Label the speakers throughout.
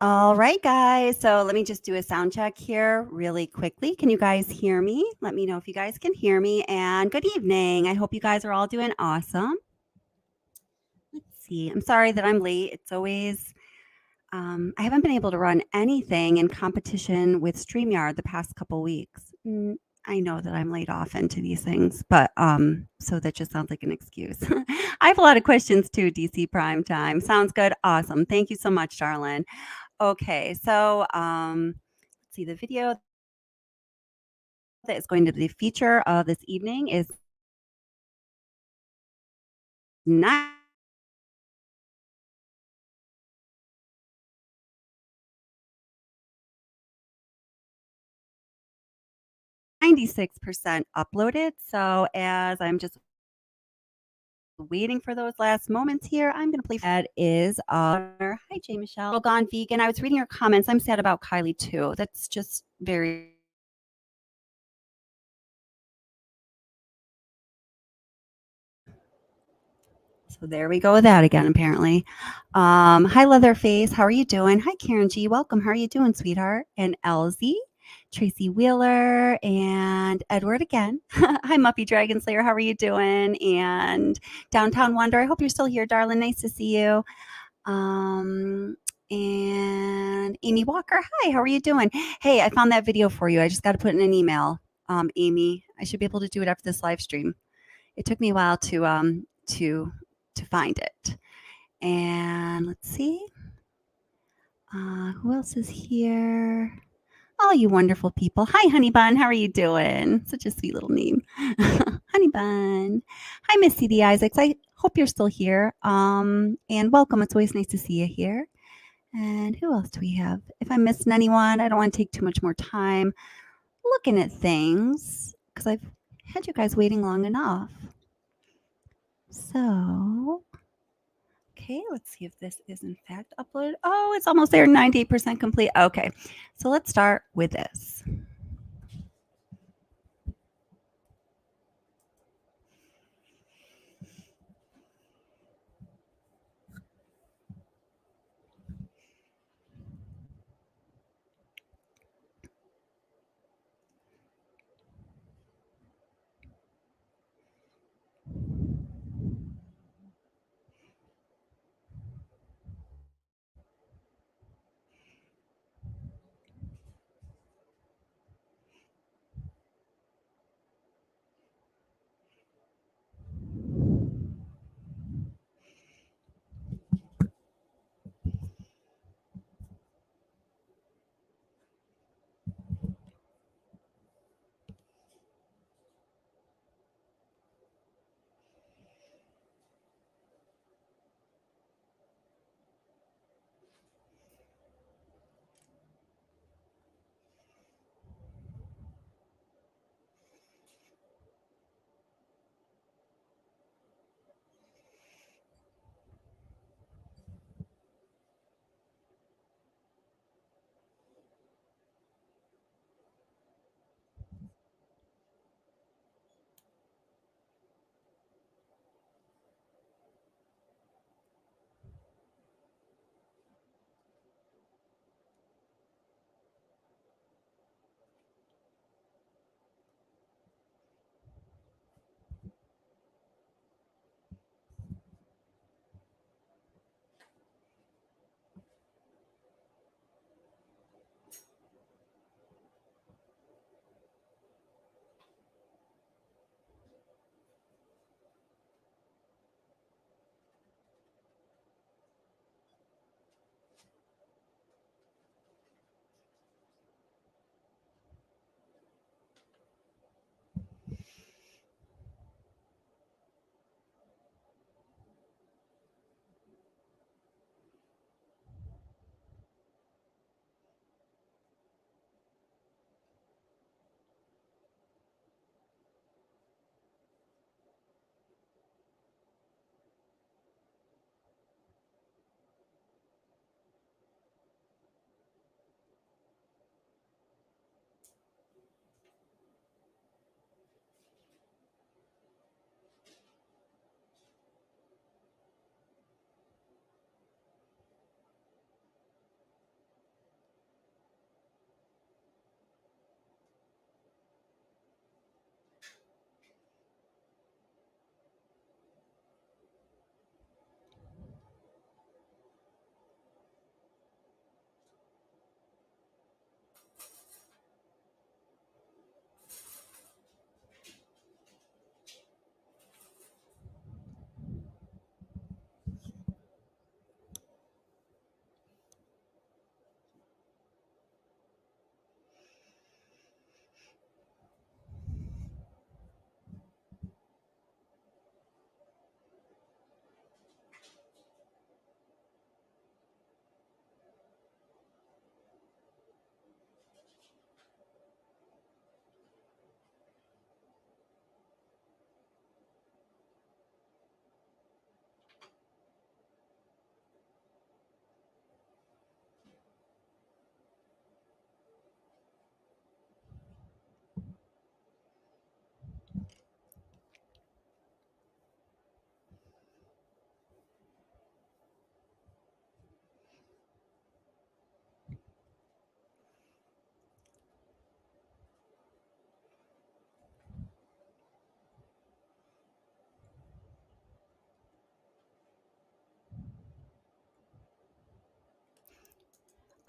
Speaker 1: All right, guys. So let me just do a sound check here really quickly. Can you guys hear me? Let me know if you guys can hear me. And good evening. I hope you guys are all doing awesome. Let's see. I'm sorry that I'm late. It's always, I haven't been able to run anything in competition with StreamYard the past couple weeks. I know that I'm late often to these things, but so that just sounds like an excuse. I have a lot of questions too, DC Prime Time. Sounds good. Awesome. Thank you so much, Darlin. Okay, so let's see, the video that is going to be the feature of this evening is 96% uploaded. So as I'm just waiting for those last moments here, I'm going to play. That is our hi, Jay Michelle. Gone vegan. I was reading your comments. I'm sad about Kylie too. That's just very. So there we go with that again, apparently. Hi, Leatherface. How are you doing? Hi, Karen G. Welcome. How are you doing, sweetheart? And Elsie, Tracy Wheeler, and Edward again. Hi, Muppy Dragon Slayer. How are you doing? And Downtown Wonder. I hope you're still here, darling. Nice to see you. And Amy Walker. Hi, how are you doing? Hey, I found that video for you. I just got to put in an email. Amy, I should be able to do it after this live stream. It took me a while to find it. And let's see. Who else is here? All you wonderful people. Hi, Honey Bun. How are you doing? Such a sweet little name. Honey Bun. Hi, Miss CD Isaacs. I hope you're still here. And welcome. It's always nice to see you here. And who else do we have? If I'm missing anyone, I don't want to take too much more time looking at things because I've had you guys waiting long enough. So, okay, let's see if this is in fact uploaded. Oh, it's almost there, 98% complete. Okay, so let's start with this.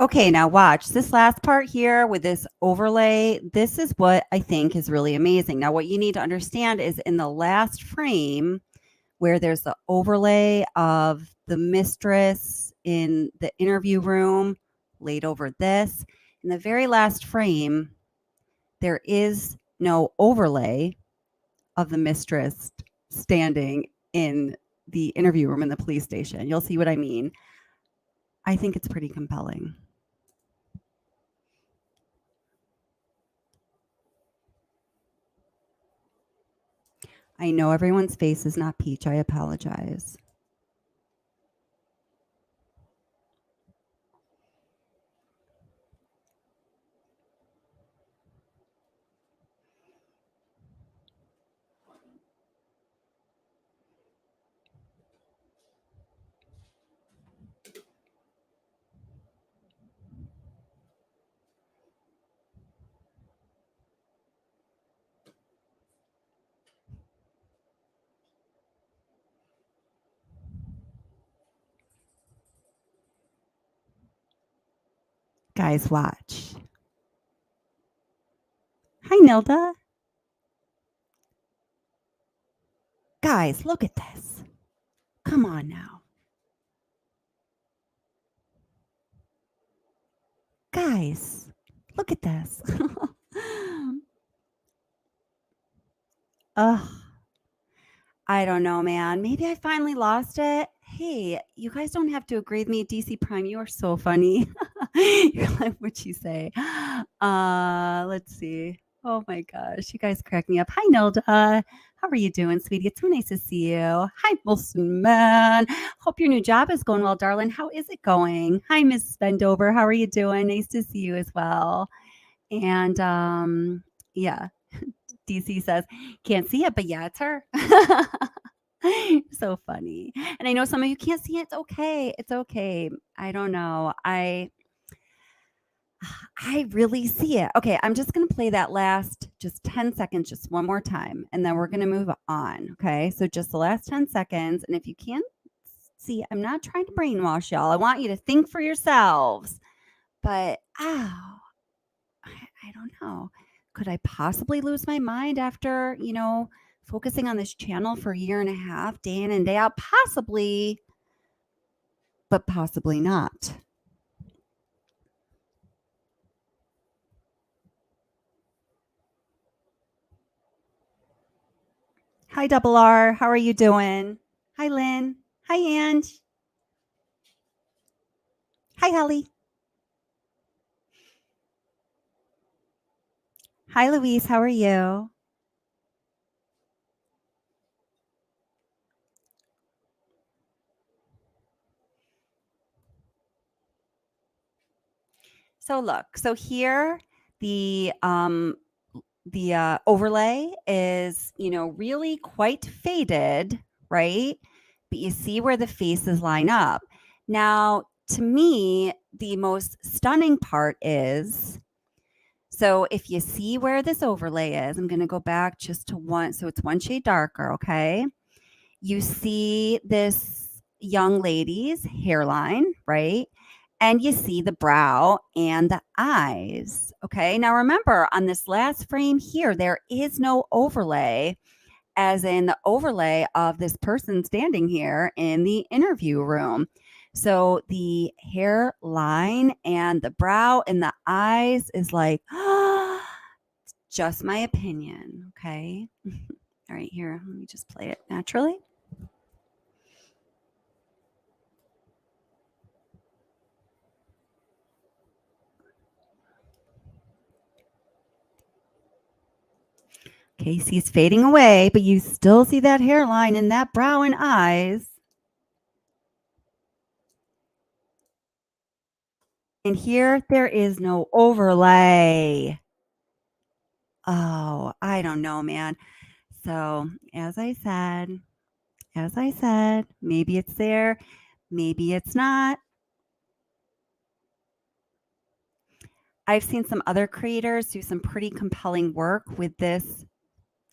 Speaker 1: Okay, now watch this last part here with this overlay. This is what I think is really amazing. Now, what you need to understand is in the last frame where there's the overlay of the mistress in the interview room laid over this, in the very last frame, there is no overlay of the mistress standing in the interview room in the police station. You'll see what I mean. I think it's pretty compelling. I know everyone's face is not peach. I apologize. Guys, watch. Hi, Nilda. Guys, look at this. Come on now. Guys, look at this. Ugh. I don't know, man. Maybe I finally lost it. Hey, you guys don't have to agree with me. DC Prime, you are so funny. You're like, what'd you say? Let's see. Oh my gosh, you guys crack me up. Hi, Nilda. How are you doing, sweetie? It's so nice to see you. Hi, Wilson man. Hope your new job is going well, darling. How is it going? Hi, Miss Spendover. How are you doing? Nice to see you as well. And yeah. DC says, can't see it, but yeah, it's her. So funny. And I know some of you can't see it. It's okay. It's okay. I don't know. I really see it. Okay, I'm just going to play that last just 10 seconds just one more time, and then we're going to move on. Okay, so just the last 10 seconds. And if you can't see, I'm not trying to brainwash y'all. I want you to think for yourselves. But, I don't know. Could I possibly lose my mind after, focusing on this channel for a year and a half, day in and day out? Possibly, but possibly not. Hi, Double R. How are you doing? Hi, Lynn. Hi, Ange. Hi, Holly. Hi, Louise. How are you? So look, so here the overlay is, really quite faded, right? But you see where the faces line up. Now, to me, the most stunning part is, so if you see where this overlay is, I'm going to go back just to one. So it's one shade darker. Okay. You see this young lady's hairline, right? And you see the brow and the eyes. Okay. Now remember, on this last frame here, there is no overlay, as in the overlay of this person standing here in the interview room. So the hairline and the brow and the eyes is like, just my opinion. Okay. All right, here, let me just play it naturally. Casey's fading away, but you still see that hairline and that brow and eyes. And here, there is no overlay. Oh, I don't know, man. So, as I said, maybe it's there, maybe it's not. I've seen some other creators do some pretty compelling work with this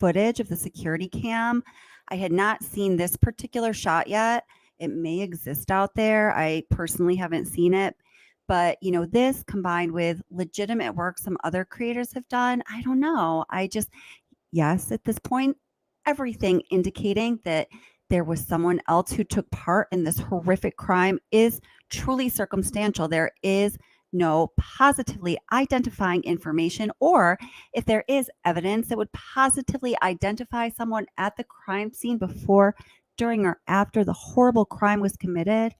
Speaker 1: footage of the security cam. I had not seen this particular shot yet. It may exist out there. I personally haven't seen it, But, this combined with legitimate work some other creators have done, I don't know. Yes, at this point, everything indicating that there was someone else who took part in this horrific crime is truly circumstantial. There is no positively identifying information, or if there is evidence that would positively identify someone at the crime scene before, during, or after the horrible crime was committed,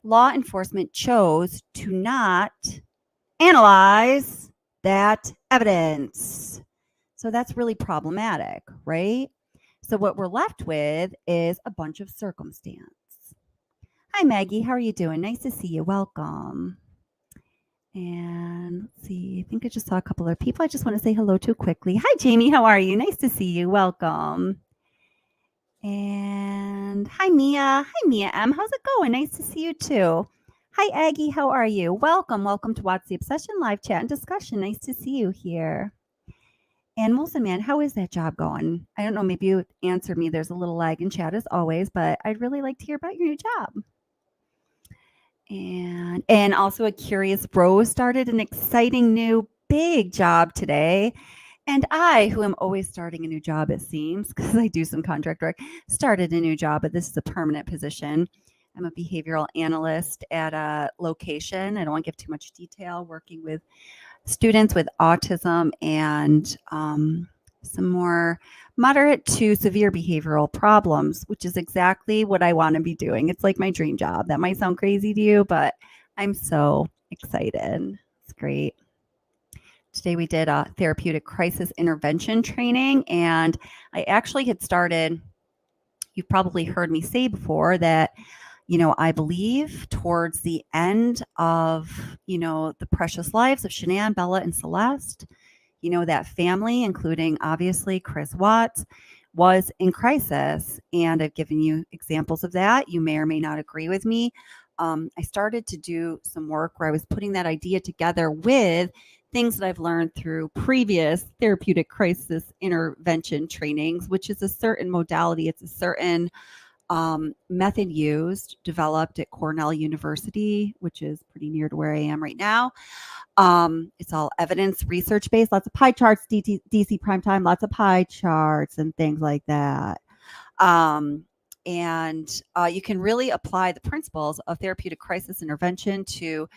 Speaker 1: law enforcement chose to not analyze that evidence. So that's really problematic, right? So what we're left with is a bunch of circumstance. Hi, Maggie. How are you doing? Nice to see you. Welcome. And let's see. I think I just saw a couple of people I just want to say hello to quickly. Hi, Jamie. How are you? Nice to see you. Welcome. And hi, Mia. Hi, Mia M. How's it going? Nice to see you too. Hi, Aggie. How are you? Welcome. Welcome to Watch the Obsession live chat and discussion. Nice to see you here. And Wilson, man, how is that job going? I don't know. Maybe you answered me. There's a little lag in chat as always, but I'd really like to hear about your new job. And also a curious Rose started an exciting new big job today. And I, who am always starting a new job, it seems, because I do some contract work, started a new job, but this is a permanent position. I'm a behavioral analyst at a location. I don't want to give too much detail, working with students with autism and some more moderate to severe behavioral problems, which is exactly what I want to be doing. It's like my dream job. That might sound crazy to you, but I'm so excited. It's great. Today we did a therapeutic crisis intervention training, and I actually had started, you've probably heard me say before that, I believe towards the end of, the precious lives of Shanann, Bella, and Celeste, that family, including obviously Chris Watts, was in crisis. And I've given you examples of that. You may or may not agree with me. I started to do some work where I was putting that idea together with things that I've learned through previous therapeutic crisis intervention trainings, which is a certain modality. It's a certain method used, developed at Cornell University, which is pretty near to where I am right now. It's all evidence research based, lots of pie charts, DC primetime, lots of pie charts and things like that. And you can really apply the principles of therapeutic crisis intervention to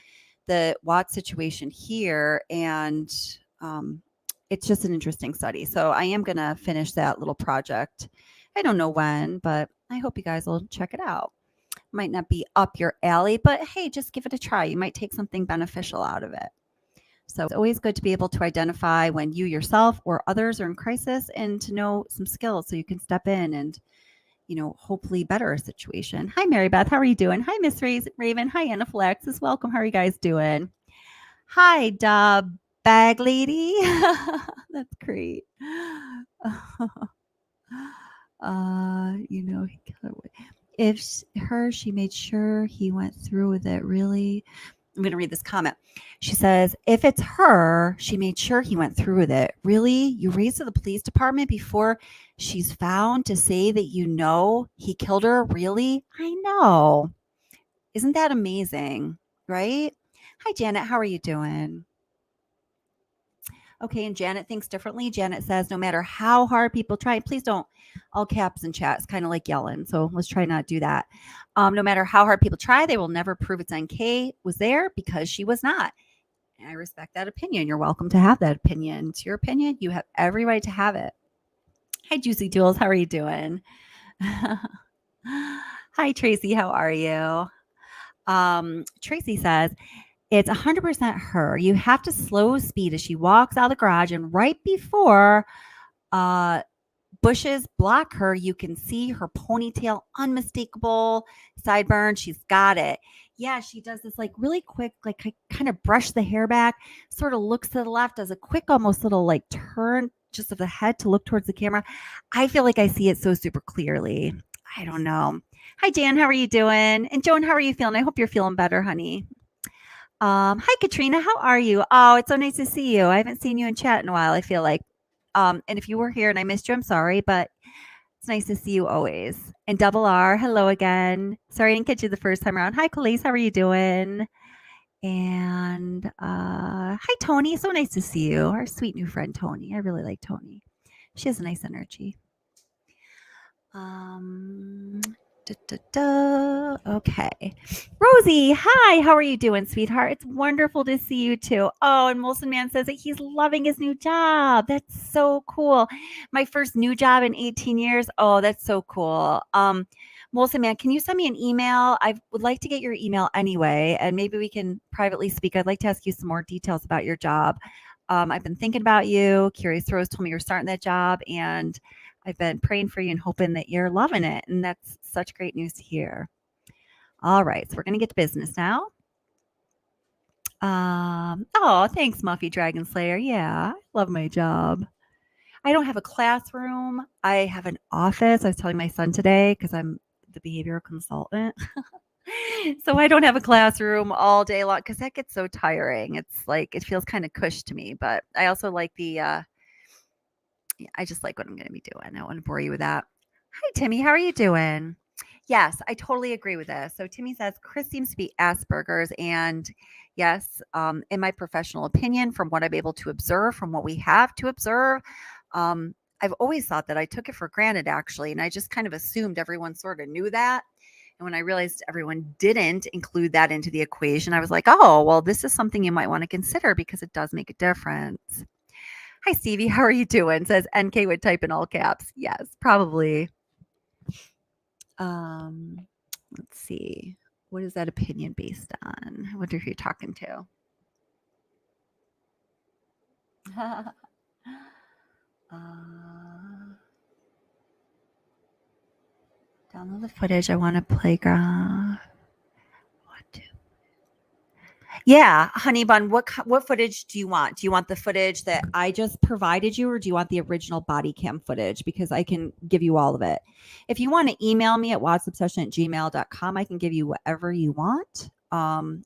Speaker 1: the Watts situation here. And it's just an interesting study. So I am going to finish that little project. I don't know when, but I hope you guys will check it out. Might not be up your alley, but hey, just give it a try. You might take something beneficial out of it. So it's always good to be able to identify when you yourself or others are in crisis and to know some skills so you can step in and, hopefully better a situation. Hi, Mary Beth. How are you doing? Hi, Miss Raven. Hi, Anaphylaxis. Welcome. How are you guys doing? Hi, Dub Bag Lady. That's great. She made sure he went through with it. Really? I'm going to read this comment. She says, if it's her, she made sure he went through with it. Really? You raised to the police department before she's found to say that he killed her? Really? I know. Isn't that amazing? Right? Hi, Janet. How are you doing? Okay, and Janet thinks differently. Janet says, no matter how hard people try, please don't, all caps in chat. It's kind of like yelling. So let's try not to do that. No matter how hard people try, they will never prove it's NK was there because she was not. And I respect that opinion. You're welcome to have that opinion. It's your opinion. You have every right to have it. Hi, Juicy Jules. How are you doing? Hi, Tracy. How are you? Tracy says, it's 100% her. You have to slow speed as she walks out of the garage, and right before bushes block her, you can see her ponytail, unmistakable sideburn. She's got it. Yeah, she does this like really quick, like kind of brush the hair back, sort of looks to the left, does a quick almost little like turn just of the head to look towards the camera. I feel like I see it so super clearly. I don't know. Hi, Jan. How are you doing? And Joan, how are you feeling? I hope you're feeling better, honey. Hi, Katrina. How are you? Oh, it's so nice to see you. I haven't seen you in chat in a while, I feel like. And if you were here and I missed you, I'm sorry, but it's nice to see you always. And Double R, hello again. Sorry I didn't catch you the first time around. Hi, Khalees. How are you doing? And hi, Tony. So nice to see you. Our sweet new friend, Tony. I really like Tony. She has a nice energy. Okay. Rosie, hi. How are you doing, sweetheart? It's wonderful to see you too. Oh, and Molson Man says that he's loving his new job. That's so cool. My first new job in 18 years. Oh, that's so cool. Molson Man, can you send me an email? I would like to get your email anyway, and maybe we can privately speak. I'd like to ask you some more details about your job. I've been thinking about you. Curious Rose told me you're starting that job, and I've been praying for you and hoping that you're loving it. And that's such great news to hear. All right. So we're going to get to business now. Oh, thanks, Muffy Dragon Slayer. Yeah, I love my job. I don't have a classroom. I have an office. I was telling my son today because I'm the behavioral consultant. So I don't have a classroom all day long because that gets so tiring. It's like it feels kind of cush to me, but I also like the I just like what I'm going to be doing. I don't want to bore you with that. Hi, Timmy. How are you doing? Yes, I totally agree with this. So Timmy says Chris seems to be Asperger's. And yes, in my professional opinion, from what I'm able to observe, from what we have to observe, I've always thought that I took it for granted, actually. And I just kind of assumed everyone sort of knew that. And when I realized everyone didn't include that into the equation, I was like, oh, well, this is something you might want to consider because it does make a difference. Hi, Stevie. How are you doing? Says NK would type in all caps. Yes, probably. Let's see. What is that opinion based on? I wonder who you're talking to. Download the footage. I want a playground. Yeah, honey bun, what footage do you want? Do you want the footage that I just provided you, or do you want the original body cam footage? Because I can give you all of it. If you want to email me at watsobsession@gmail.com, I can give you whatever you want.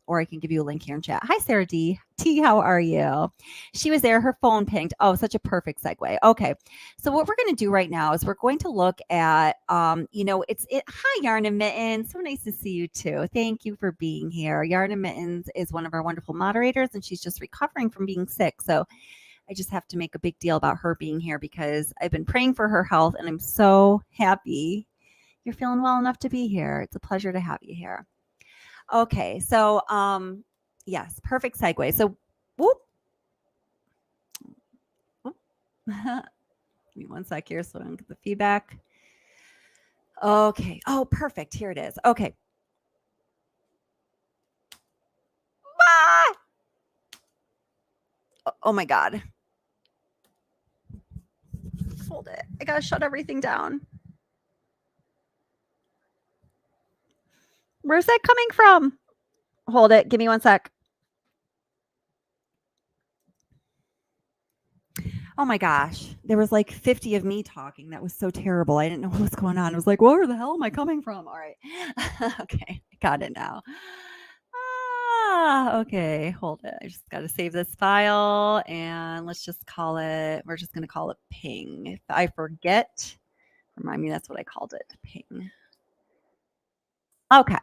Speaker 1: Or I can give you a link here in chat. Hi, Sarah D. T, how are you? She was there. Her phone pinged. Oh, such a perfect segue. Okay. So what we're going to do right now is we're going to look at, hi, Yarn and Mittens. So nice to see you too. Thank you for being here. Yarn and Mittens is one of our wonderful moderators, and she's just recovering from being sick. So I just have to make a big deal about her being here because I've been praying for her health, and I'm so happy you're feeling well enough to be here. It's a pleasure to have you here. Okay, so yes, perfect segue. So whoop. Give me one sec here so I don't get the feedback. Okay. Oh, perfect. Here it is. Okay. Ah! Oh my God. Hold it. I gotta shut everything down. Where's that coming from? Hold it. Give me one sec. Oh my gosh. There was like 50 of me talking. That was so terrible. I didn't know what was going on. I was like, where the hell am I coming from? All right. Okay. I got it now. Okay. Hold it. I just got to save this file and let's just call it, we're just going to call it ping. If I forget, remind me that's what I called it, ping. Okay.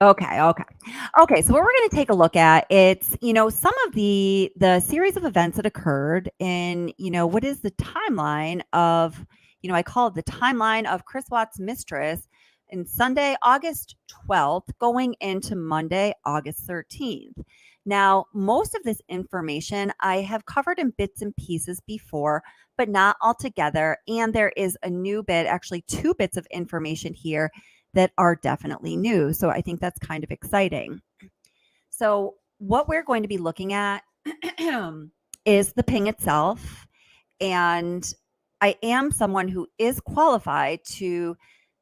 Speaker 1: Okay. So what we're going to take a look at, it's, some of the series of events that occurred in, what is the timeline of, I call it the timeline of Chris Watts' Mistress in Sunday, August 12th, going into Monday, August 13th. Now, most of this information I have covered in bits and pieces before, but not all together. And there is a new bit, actually 2 bits of information here that are definitely new. So I think that's kind of exciting. So what we're going to be looking at is the ping itself. And I am someone who is qualified to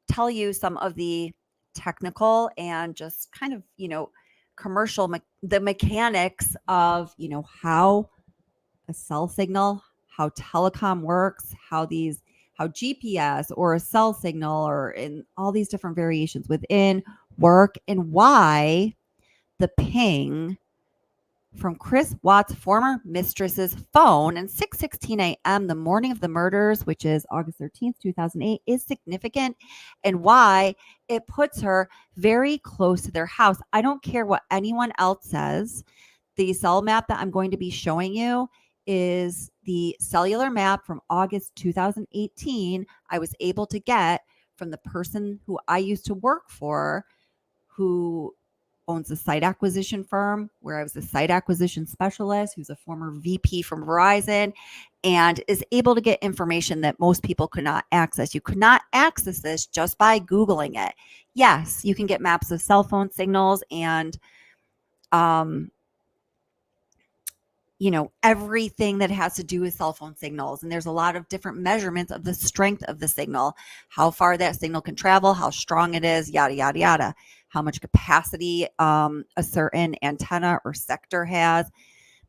Speaker 1: tell you some of the technical and just kind of, commercial, the mechanics of, how a cell signal, how telecom works, how GPS or a cell signal or in all these different variations within work, and why the ping from Chris Watt's former mistress's phone and 6:16 a.m. the morning of the murders, which is August 13th, 2008, is significant and why it puts her very close to their house. I don't care what anyone else says. The cell map that I'm going to be showing you is the cellular map from August 2018 I was able to get from the person who I used to work for, who owns a site acquisition firm where I was a site acquisition specialist, who's a former VP from Verizon, and is able to get information that most people could not access. You could not access this just by Googling it. Yes, you can get maps of cell phone signals and everything that has to do with cell phone signals. And there's a lot of different measurements of the strength of the signal, how far that signal can travel, how strong it is, yada, yada, yada, how much capacity a certain antenna or sector has.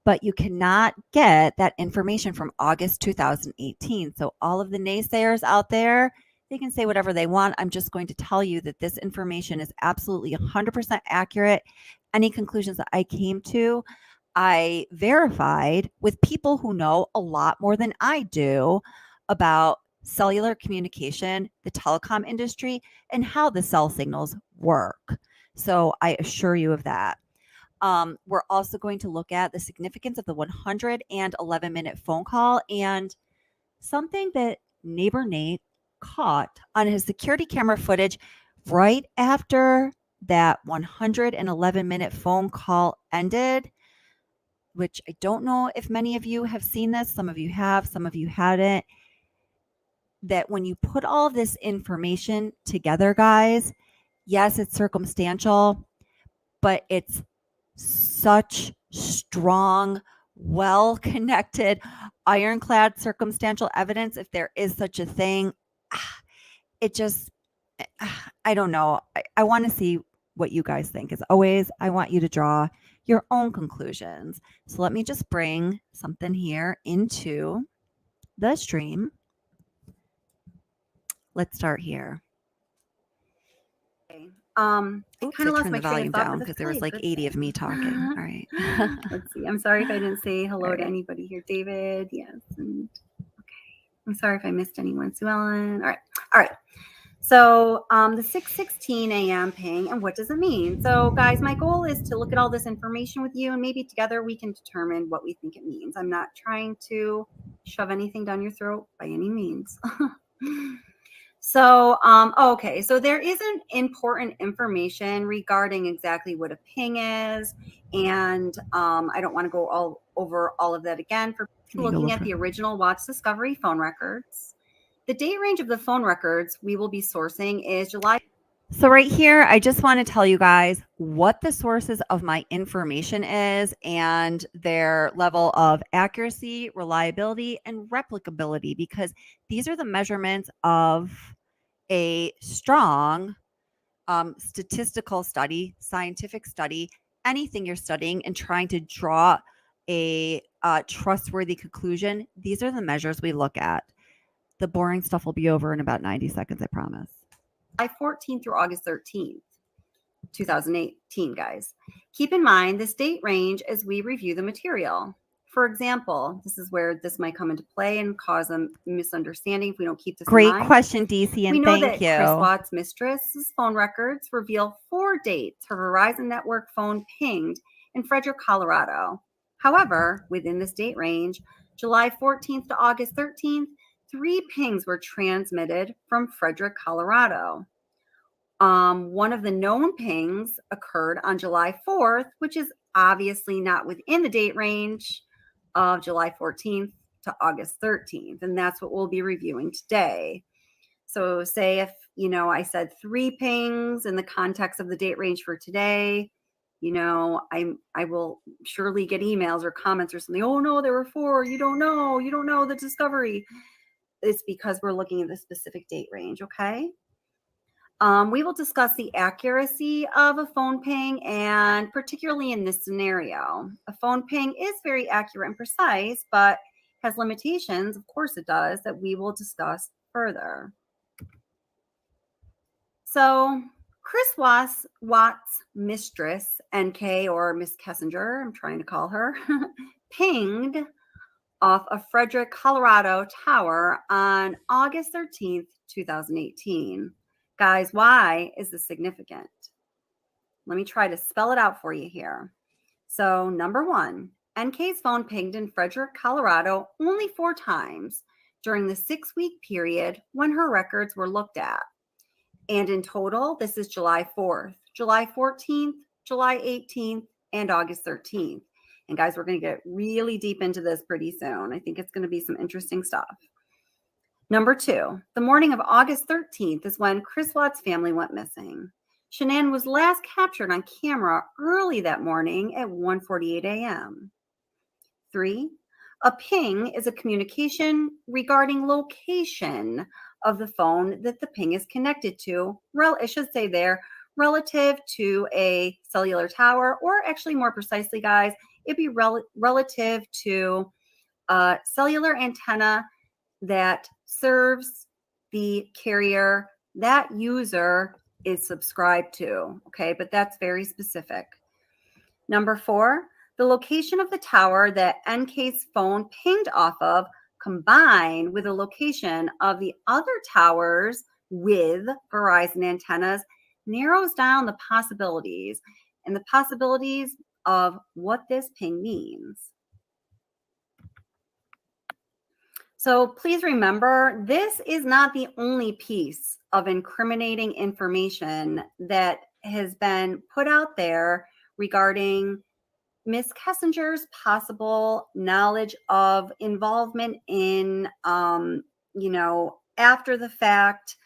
Speaker 1: But you cannot get that information from August 2018. So all of the naysayers out there, they can say whatever they want. I'm just going to tell you that this information is absolutely 100% accurate. Any conclusions that I came to, I verified with people who know a lot more than I do about cellular communication, the telecom industry, and how the cell signals work. So I assure you of that. We're also going to look at the significance of the 111-minute phone call and something that neighbor Nate caught on his security camera footage right after that 111-minute phone call ended, which I don't know if many of you have seen this. Some of you have, some of you hadn't. That when you put all of this information together, guys, yes, it's circumstantial, but it's such strong, well-connected, ironclad circumstantial evidence, if there is such a thing. It just, I don't know. I want to see what you guys think. As always, I want you to draw your own conclusions. So let me just bring something here into the stream. Let's start here.
Speaker 2: I
Speaker 1: Oops,
Speaker 2: kind
Speaker 1: I
Speaker 2: of lost
Speaker 1: turned
Speaker 2: my
Speaker 1: the volume
Speaker 2: train of thought,
Speaker 1: down
Speaker 2: but
Speaker 1: because
Speaker 2: that's
Speaker 1: there was
Speaker 2: probably a
Speaker 1: like
Speaker 2: good
Speaker 1: 80 of me talking. All right.
Speaker 2: Let's see. I'm sorry if I didn't say hello
Speaker 1: All
Speaker 2: to
Speaker 1: right.
Speaker 2: anybody here. David, yes. And okay. I'm sorry if I missed anyone. Sue Ellen. All right. So the 6:16 a.m. ping, and what does it mean? So guys, my goal is to look at all this information with you, and maybe together we can determine what we think it means. I'm not trying to shove anything down your throat by any means. So, okay, so there isn't important information regarding exactly what a ping is, and I don't want to go all over all of that again. For looking at the original Watts Discovery phone records, the date range of the phone records we will be sourcing is July.
Speaker 1: So right here, I just want to tell you guys what the sources of my information is and their level of accuracy, reliability, and replicability, because these are the measurements of a strong statistical study, scientific study, anything you're studying and trying to draw a trustworthy conclusion. These are the measures we look at. The boring stuff will be over in about 90 seconds, I promise.
Speaker 2: July 14th through August 13th, 2018, guys. Keep in mind this date range as we review the material. For example, this is where this might come into play and cause a misunderstanding if we don't keep this in mind.
Speaker 1: Great question, DC, and
Speaker 2: we know
Speaker 1: thank
Speaker 2: that
Speaker 1: you.
Speaker 2: Chris Watt's Mistress's phone records reveal 4 dates her Verizon network phone pinged in Frederick, Colorado. However, within this date range, July 14th to August 13th, 3 pings were transmitted from Frederick, Colorado. One of the known pings occurred on July 4th, which is obviously not within the date range of July 14th to August 13th. And that's what we'll be reviewing today. So say if, I said 3 pings in the context of the date range for today, I will surely get emails or comments or something. Oh no, there were 4. You don't know the discovery. It's because we're looking at the specific date range. Okay. We will discuss the accuracy of a phone ping, and particularly in this scenario, a phone ping is very accurate and precise, but has limitations, of course it does, that we will discuss further. So Chris Watts' Mistress, NK, or Miss Kessinger, I'm trying to call her, pinged off a Frederick, Colorado tower on August 13th, 2018. Guys, why is this significant? Let me try to spell it out for you here. So, number one, NK's phone pinged in Frederick, Colorado only 4 times during the 6-week period when her records were looked at. And in total, this is July 4th, July 14th, July 18th, and August 13th. And guys, we're going to get really deep into this pretty soon. I think it's going to be some interesting stuff. Number 2, the morning of August 13th is when Chris Watts' family went missing. Shanann was last captured on camera early that morning at 1:48 a.m. 3, a ping is a communication regarding location of the phone that the ping is connected to. It should say there, relative to a cellular tower, or actually more precisely, guys, it'd be relative to a cellular antenna that serves the carrier that user is subscribed to. Okay, but that's very specific. Number 4, the location of the tower that NK's phone pinged off of combined with the location of the other towers with Verizon antennas narrows down the possibilities of what this ping means. So please remember, this is not the only piece of incriminating information that has been put out there regarding Miss Kessinger's possible knowledge of involvement in, after the fact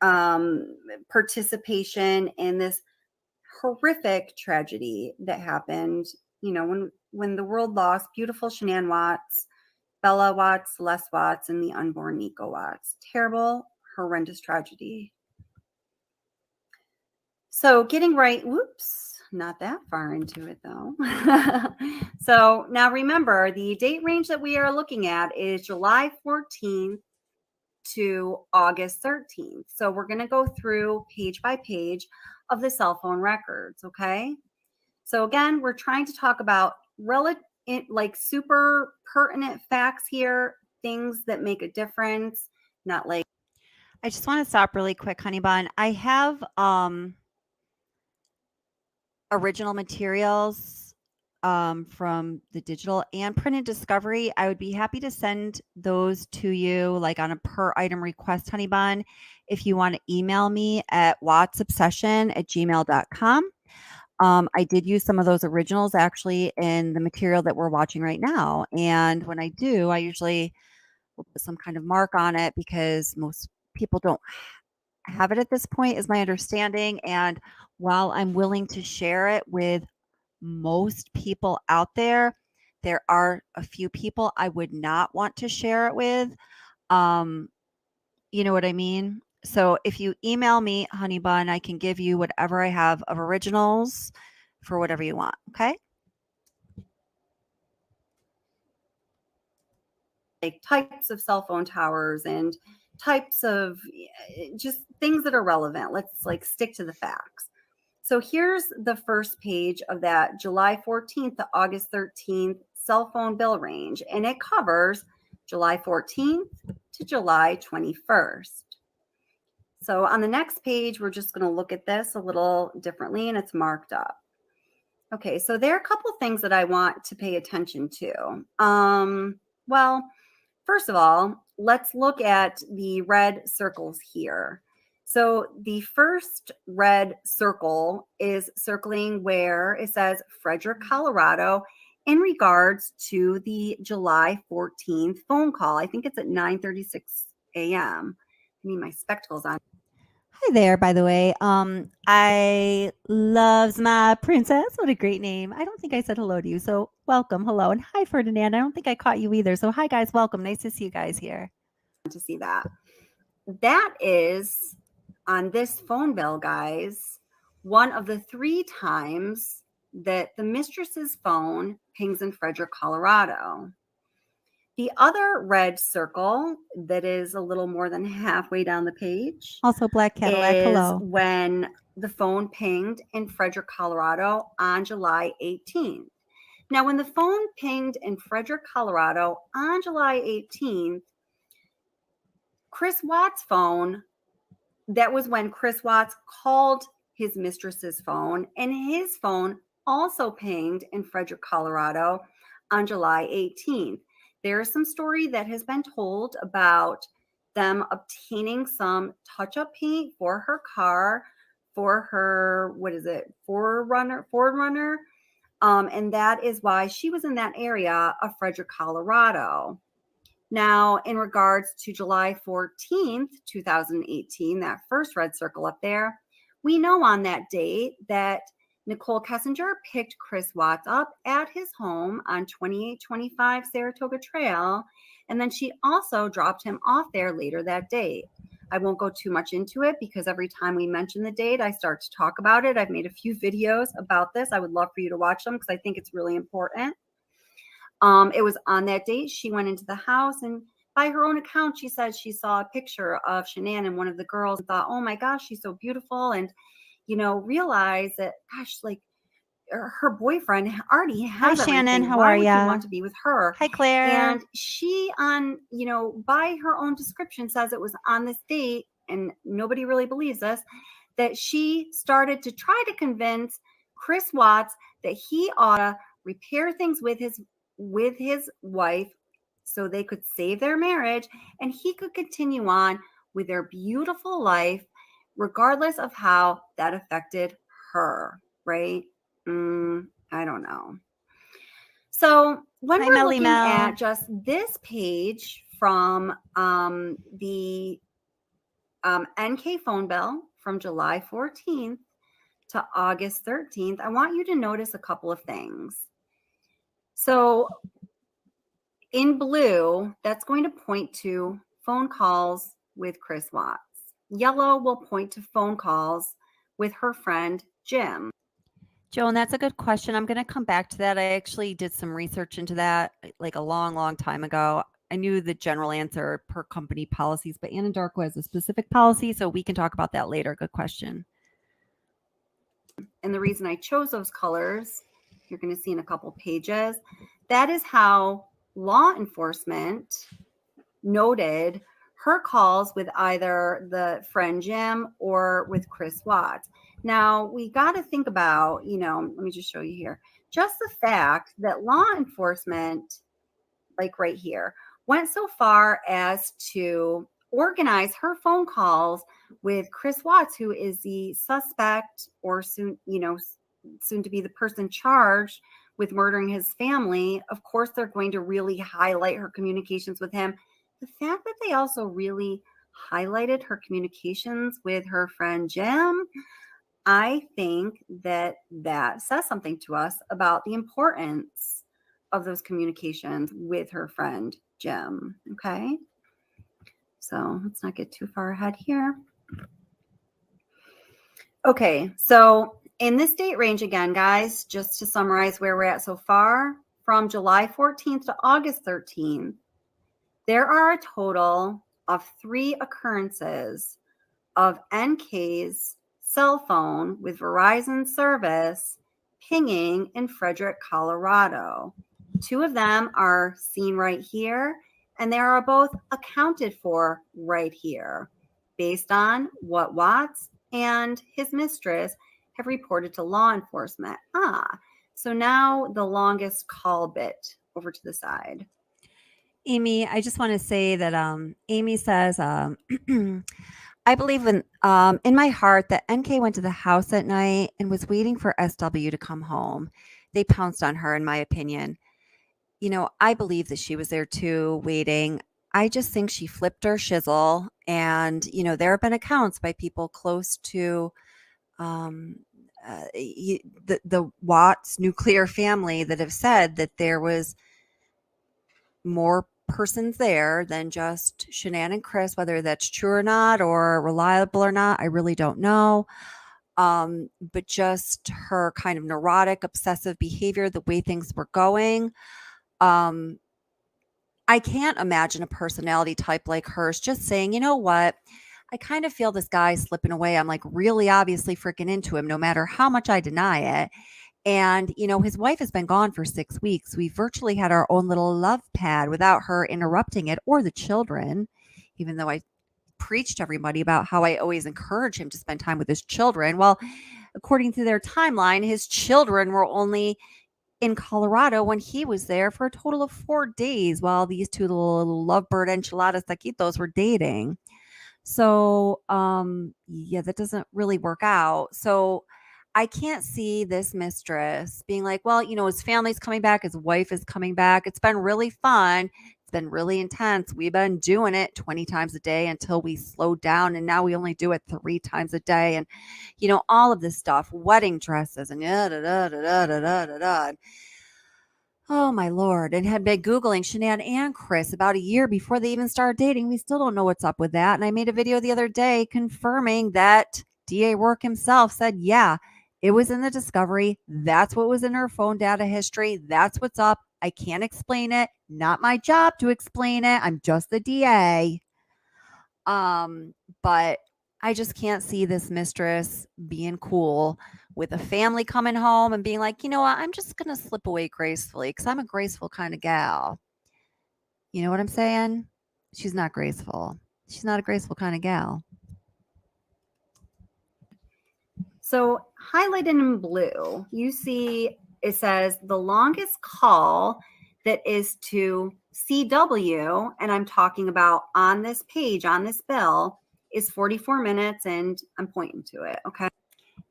Speaker 2: participation in this horrific tragedy that happened, when the world lost beautiful Shanann Watts, Bella Watts, Les Watts, and the unborn Nico Watts. Terrible, horrendous tragedy. So getting right, not that far into it though. So now remember, the date range that we are looking at is July 14th to August 13th. So we're going to go through page by page of the cell phone records, okay? So again, we're trying to talk about super pertinent facts here, things that make a difference, not like.
Speaker 1: I just want to stop really quick, honey bun. I have original materials from the digital and printed discovery. I would be happy to send those to you like on a per item request, honey bun, if you want to email me at wattsobsession@gmail.com. I did use some of those originals actually in the material that we're watching right now. And when I do, I usually will put some kind of mark on it because most people don't have it at this point, is my understanding. And while I'm willing to share it with most people out there, there are a few people I would not want to share it with. You know what I mean? So if you email me, honey bun, I can give you whatever I have of originals for whatever you want. Okay.
Speaker 2: Like types of cell phone towers and types of just things that are relevant. Let's stick to the facts. So here's the first page of that July 14th to August 13th cell phone bill range, and it covers July 14th to July 21st. So on the next page, we're just going to look at this a little differently, and it's marked up. Okay, so there are a couple things that I want to pay attention to. Well, first of all, let's look at the red circles here. So the first red circle is circling where it says Frederick, Colorado, in regards to the July 14th phone call. I think it's at 9:36 a.m. I need my spectacles on.
Speaker 1: Hi there, by the way. I loves my princess. What a great name. I don't think I said hello to you. So welcome. Hello. And hi, Ferdinand. I don't think I caught you either. So hi, guys. Welcome. Nice to see you guys here.
Speaker 2: To see that. That is on this phone bill, guys, one of the 3 times that the mistress's phone pings in Frederick, Colorado. The other red circle that is a little more than halfway down the page
Speaker 1: Also, Black Cadillac,
Speaker 2: is
Speaker 1: hello.
Speaker 2: when the phone pinged in Frederick, Colorado on July 18th. Now, when the phone pinged in Frederick, Colorado on July 18th, Chris Watts' phone, that was when Chris Watts called his mistress's phone, and his phone also pinged in Frederick, Colorado on July 18th. There is some story that has been told about them obtaining some touch-up paint for her car, for her, Ford Runner. And that is why she was in that area of Frederick, Colorado. Now, in regards to July 14th, 2018, that first red circle up there, we know on that date that Nicole Kessinger picked Chris Watts up at his home on 2825 Saratoga Trail, and then she also dropped him off there later that date. I won't go too much into it because every time we mention the date, I start to talk about it. I've made a few videos about this. I would love for you to watch them because I think it's really important. It was on that date she went into the house, and by her own account, she said she saw a picture of Shanann and one of the girls and thought, oh my gosh, she's so beautiful. And, realized that, gosh, like her boyfriend already has
Speaker 1: Hi, Shannon.
Speaker 2: everything.
Speaker 1: How
Speaker 2: Why
Speaker 1: are
Speaker 2: would
Speaker 1: ya?
Speaker 2: he want to be with her?
Speaker 1: Hi, Claire.
Speaker 2: And she by her own description says it was on this date, and nobody really believes this, that she started to try to convince Chris Watts that he ought to repair things with his wife so they could save their marriage and he could continue on with their beautiful life regardless of how that affected her, right? I don't know. So when we're looking at just this page from the NK phone bill from July 14th to August 13th, I want you to notice a couple of things. So in blue, that's going to point to phone calls with Chris Watts. Yellow will point to phone calls with her friend Jim.
Speaker 1: Joan, that's a good question. I'm going to come back to that. I actually did some research into that like a long, long time ago. I knew the general answer per company policies, but Anadarko has a specific policy, so we can talk about that later. Good question.
Speaker 2: And the reason I chose those colors, you're going to see in a couple pages, that is how law enforcement noted her calls with either the friend Jim or with Chris Watts. Now, we got to think about, let me just show you here, just the fact that law enforcement, like right here, went so far as to organize her phone calls with Chris Watts, who is the suspect or soon to be the person charged with murdering his family. Of course, they're going to really highlight her communications with him. The fact that they also really highlighted her communications with her friend Jim, I think that says something to us about the importance of those communications with her friend Jim. Okay. So let's not get too far ahead here. Okay. So in this date range again, guys, just to summarize where we're at so far, from July 14th to August 13th, there are a total of 3 occurrences of NK's cell phone with Verizon service pinging in Frederick, Colorado. 2 of them are seen right here, and they are both accounted for right here based on what Watts and his mistress have reported to law enforcement. So now the longest call bit over to the side.
Speaker 1: Amy, I just want to say that Amy says, I believe in my heart that NK went to the house at night and was waiting for SW to come home. They pounced on her, in my opinion. I believe that she was there too, waiting. I just think she flipped her shizzle. And, there have been accounts by people close to the Watts nuclear family that have said that there was more persons there than just Shanann and Chris. Whether that's true or not, or reliable or not, I really don't know. But just her kind of neurotic, obsessive behavior, the way things were going. I I can't imagine a personality type like hers just saying, you know what? I kind of feel this guy slipping away. I'm like really obviously freaking into him, no matter how much I deny it. And, his wife has been gone for 6 weeks. We virtually had our own little love pad without her interrupting it or the children, even though I preached to everybody about how I always encourage him to spend time with his children. Well, according to their timeline, his children were only in Colorado when he was there for a total of 4 days while these two little lovebird enchiladas taquitos were dating. So, yeah, that doesn't really work out. So, I can't see this mistress being like, well, his family's coming back, his wife is coming back. It's been really fun. It's been really intense. We've been doing it 20 times a day until we slowed down. And now we only do it 3 times a day. And, all of this stuff, wedding dresses and da da da da da da da da. Oh my Lord. And had been Googling Shanann and Chris about a year before they even started dating. We still don't know what's up with that. And I made a video the other day confirming that DA Work himself said, yeah, it was in the discovery. That's what was in her phone data history. That's what's up. I can't explain it. Not my job to explain it. I'm just the DA. But I just can't see this mistress being cool with a family coming home and being like, you know what, I'm just going to slip away gracefully because I'm a graceful kind of gal. You know what I'm saying? She's not graceful. She's not a graceful kind of gal.
Speaker 2: So highlighted in blue, you see it says the longest call that is to CW, and I'm talking about on this page, on this bill, is 44 minutes, and I'm pointing to it, okay?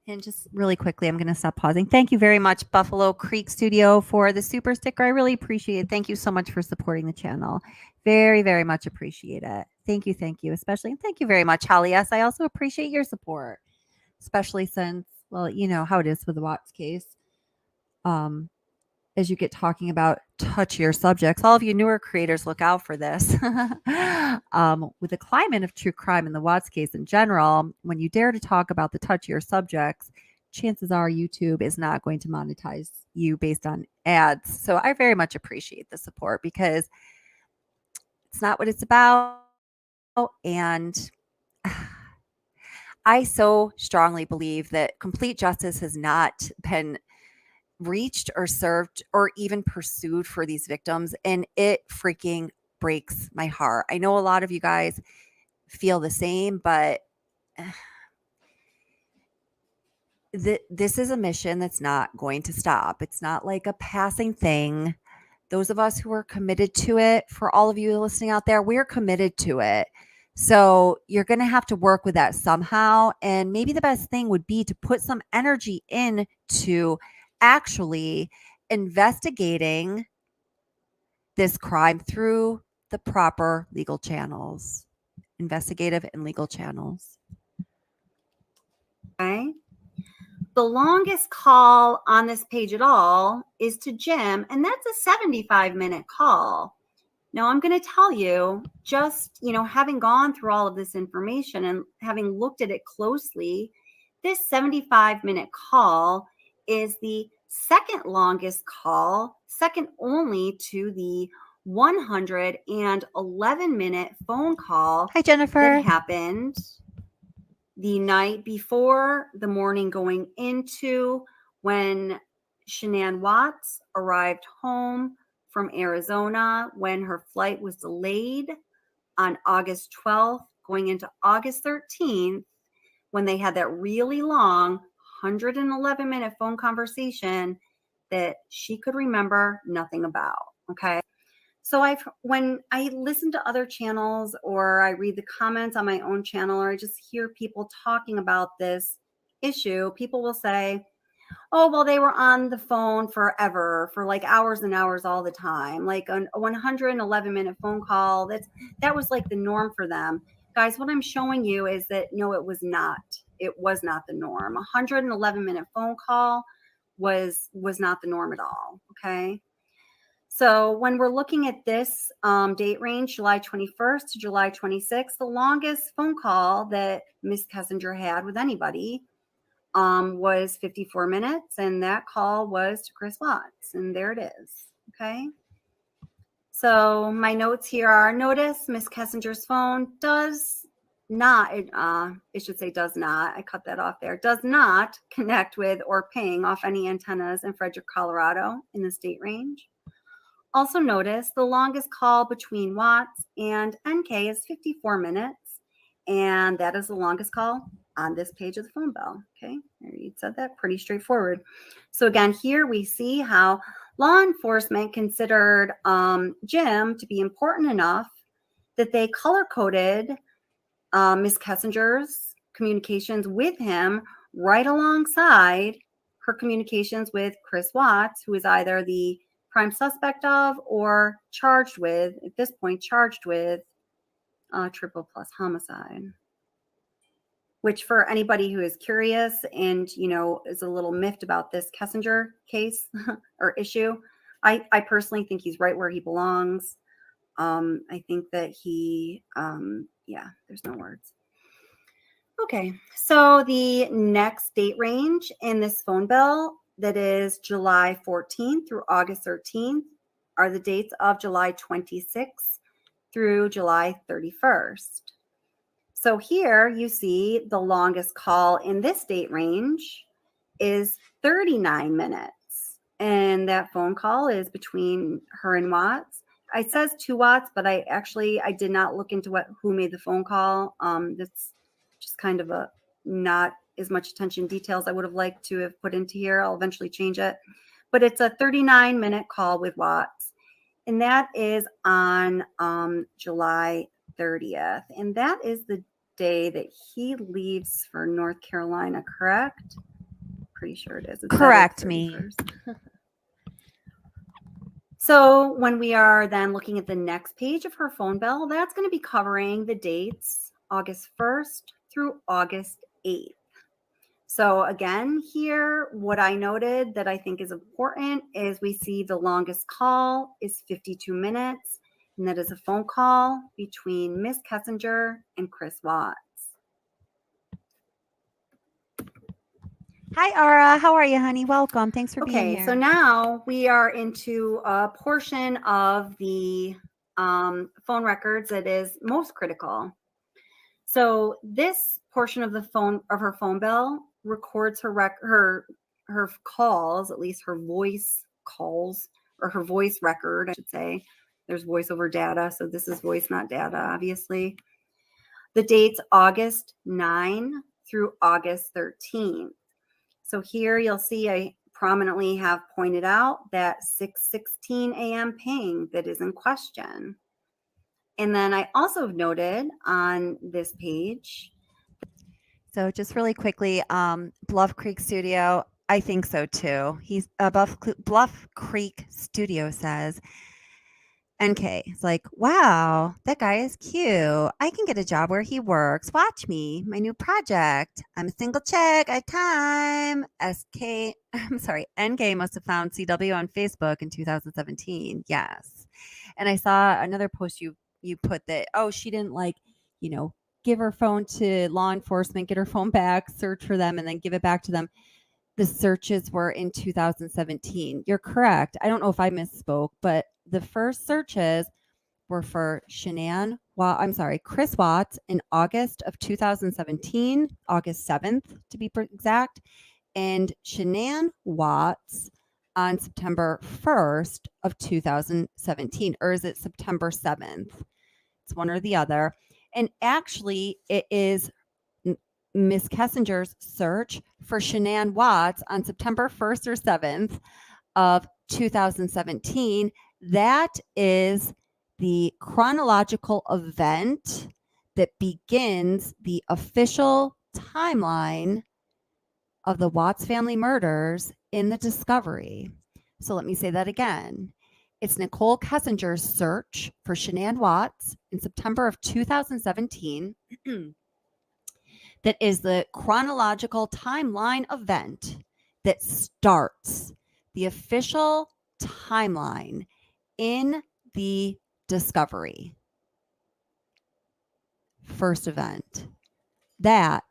Speaker 1: And just really quickly, I'm going to stop pausing. Thank you very much, Buffalo Creek Studio, for the super sticker. I really appreciate it. Thank you so much for supporting the channel. Very, very much appreciate it. Thank you. Thank you. Especially, and thank you very much, Holly. Yes, I also appreciate your support, especially since, well, you know how it is with the Watts case. As you get talking about touchier subjects, all of you newer creators, look out for this. With the climate of true crime in the Watts case in general, when you dare to talk about the touchier subjects, chances are YouTube is not going to monetize you based on ads. So I very much appreciate the support because it's not what it's about. And I so strongly believe that complete justice has not been reached or served or even pursued for these victims. And it freaking breaks my heart. I know a lot of you guys feel the same, but this is a mission that's not going to stop. It's not like a passing thing. Those of us who are committed to it, for all of you listening out there, we're committed to it. So you're going to have to work with that somehow. And maybe the best thing would be to put some energy into actually investigating this crime through the proper legal channels, investigative and legal channels.
Speaker 2: Okay. The longest call on this page at all is to Jim, and that's a 75-minute call. Now, I'm going to tell you, just, having gone through all of this information and having looked at it closely, this 75-minute call is the second longest call, second only to the 111-minute phone call.
Speaker 1: Hi, Jennifer.
Speaker 2: That happened the night before, the morning going into, when Shanann Watts arrived home from Arizona, when her flight was delayed on August 12th, going into August 13th, when they had that really long 111-minute phone conversation that she could remember nothing about. Okay. So when I listen to other channels or I read the comments on my own channel or I just hear people talking about this issue, people will say, oh, well, they were on the phone forever, for like hours and hours all the time, like a 111-minute phone call. That was like the norm for them. Guys, what I'm showing you is that no, it was not. It was not the norm. 111-minute phone call was not the norm at all. Okay. So when we're looking at this date range, July 21st to July 26th, the longest phone call that Miss Kessinger had with anybody was 54 minutes, and that call was to Chris Watts, and there it is. Okay. So my notes here are: notice Miss Kessinger's phone does not, it should say does not, I cut that off there, does not connect with or ping off any antennas in Frederick, Colorado in the state range. Also notice the longest call between Watts and NK is 54 minutes, and that is the longest call on this page of the phone bell. Okay, you said that, pretty straightforward. So again, here we see how law enforcement considered Jim to be important enough that they color-coded Miss Kessinger's communications with him right alongside her communications with Chris Watts, who is either the prime suspect of or charged with, at this point, charged with triple plus homicide. Which, for anybody who is curious and, you know, is a little miffed about this Kessinger case or issue, I personally think he's right where he belongs. I think that he, yeah, there's no words. Okay, so the next date range in this phone bill, that is July 14th through August 13th, are the dates of July 26th through July 31st. So here you see the longest call in this date range is 39 minutes. And that phone call is between her and Watts. It says to Watts, but I did not look into who made the phone call. That's just kind of a not as much attention details I would have liked to have put into here. I'll eventually change it. But it's a 39-minute call with Watts. And that is on July 30th. And that is the day that he leaves for North Carolina, correct? Pretty sure it is.
Speaker 1: Correct me.
Speaker 2: So when we are then looking at the next page of her phone bill, that's going to be covering the dates August 1st through August 8th. So again, here, what I noted that I think is important is we see the longest call is 52 minutes. And that is a phone call between Miss Kessinger and Chris Watts.
Speaker 1: Hi, Ara. How are you, honey? Welcome. Thanks for being here.
Speaker 2: Okay, so now we are into a portion of the phone records that is most critical. So this portion of her phone bill records her calls, at least her voice calls, or her voice record, I should say. There's voice over data, so this is voice, not data, obviously. The dates August 9 through August 13. So here you'll see I prominently have pointed out that 6:16 a.m. ping that is in question. And then I also noted on this page.
Speaker 1: So just really quickly, Bluff Creek Studio, I think so too. He's Bluff Creek Studio says, NK, it's like, wow, that guy is cute. I can get a job where he works. Watch me, my new project. I'm a single chick. I have time. NK must have found CW on Facebook in 2017. Yes. And I saw another post you put that, oh, she didn't give her phone to law enforcement, get her phone back, search for them, and then give it back to them. The searches were in 2017. You're correct. I don't know if I misspoke, but the first searches were for Chris Watts in August of 2017, August 7th to be exact, and Shanann Watts on September 1st of 2017, or is it September 7th? It's one or the other. And actually, it is Miss Kessinger's search for Shanann Watts on September 1st or 7th of 2017. That is the chronological event that begins the official timeline of the Watts family murders in the discovery. So let me say that again. It's Nicole Kessinger's search for Shanann Watts in September of 2017 that is the chronological timeline event that starts the official timeline in the discovery. First event. That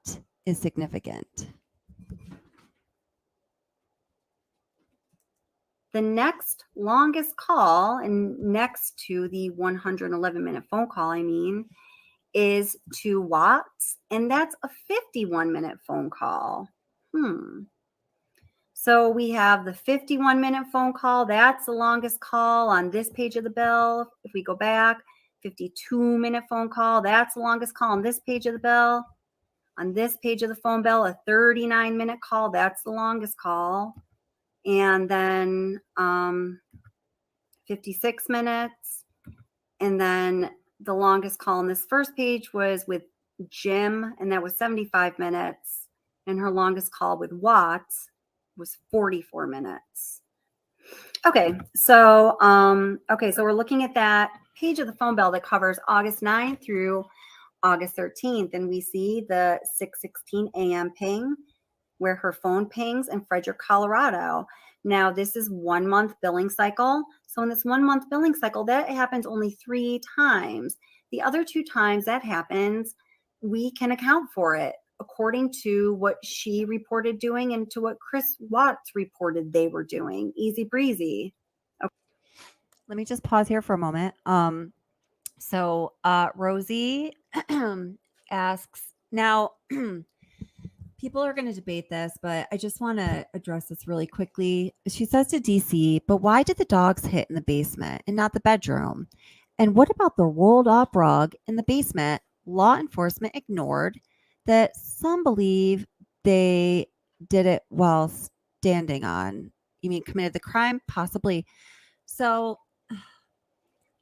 Speaker 1: is significant.
Speaker 2: The next longest call, and next to the 111-minute phone call, is to Watts, and that's a 51-minute phone call. So we have the 51-minute phone call. That's the longest call on this page of the bill. If we go back, 52-minute phone call. That's the longest call on this page of the bill. On this page of the phone bill, a 39-minute call. That's the longest call. And then 56 minutes. And then the longest call on this first page was with Jim, and that was 75 minutes. And her longest call with Watts was 44 minutes. Okay, so we're looking at that page of the phone bill that covers August 9th through August 13th, and we see the 6:16 a.m. ping where her phone pings in Frederick, Colorado. Now, this is 1 month billing cycle. So in this 1 month billing cycle, that happens only 3 times. The other 2 times that happens, we can account for it according to what she reported doing and to what Chris Watts reported they were doing. Easy breezy.
Speaker 1: Okay. Let me just pause here for a moment. So Rosie asks, now people are going to debate this, but I just want to address this really quickly. She says to DC, but why did the dogs hit in the basement and not the bedroom? And what about the rolled up rug in the basement? Law enforcement ignored that some believe they did it while standing on. You mean committed the crime? Possibly. So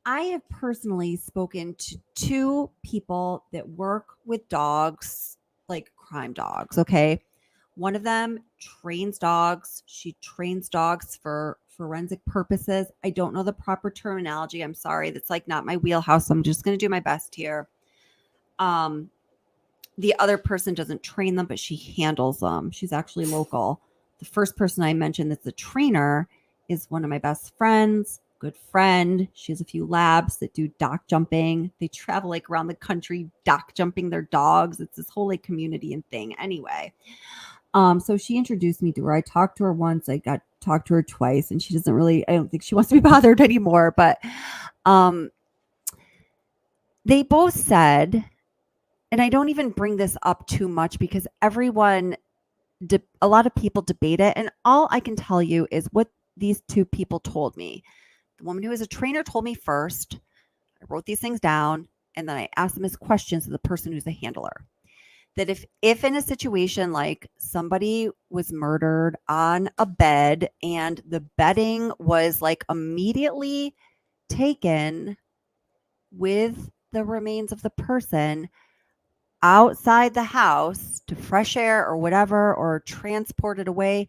Speaker 1: I have personally spoken to 2 people that work with dogs, like crime dogs, okay? One of them trains dogs. She trains dogs for forensic purposes. I don't know the proper terminology. I'm sorry. That's like not my wheelhouse. So I'm just going to do my best here. The other person doesn't train them, but she handles them. She's actually local. The first person I mentioned that's a trainer is one of my best friends, good friend. She has a few labs that do dock jumping. They travel like around the country dock jumping their dogs. It's this whole like community and thing anyway. So she introduced me to her. I talked to her once. I got talked to her twice, and she doesn't really, I don't think she wants to be bothered anymore. But they both said, and I don't even bring this up too much because everyone, a lot of people debate it. And all I can tell you is what these 2 people told me. The woman who is a trainer told me first. I wrote these things down, and then I asked them as questions to the person who's a handler. That if in a situation like somebody was murdered on a bed and the bedding was like immediately taken with the remains of the person outside the house to fresh air or whatever, or transported away,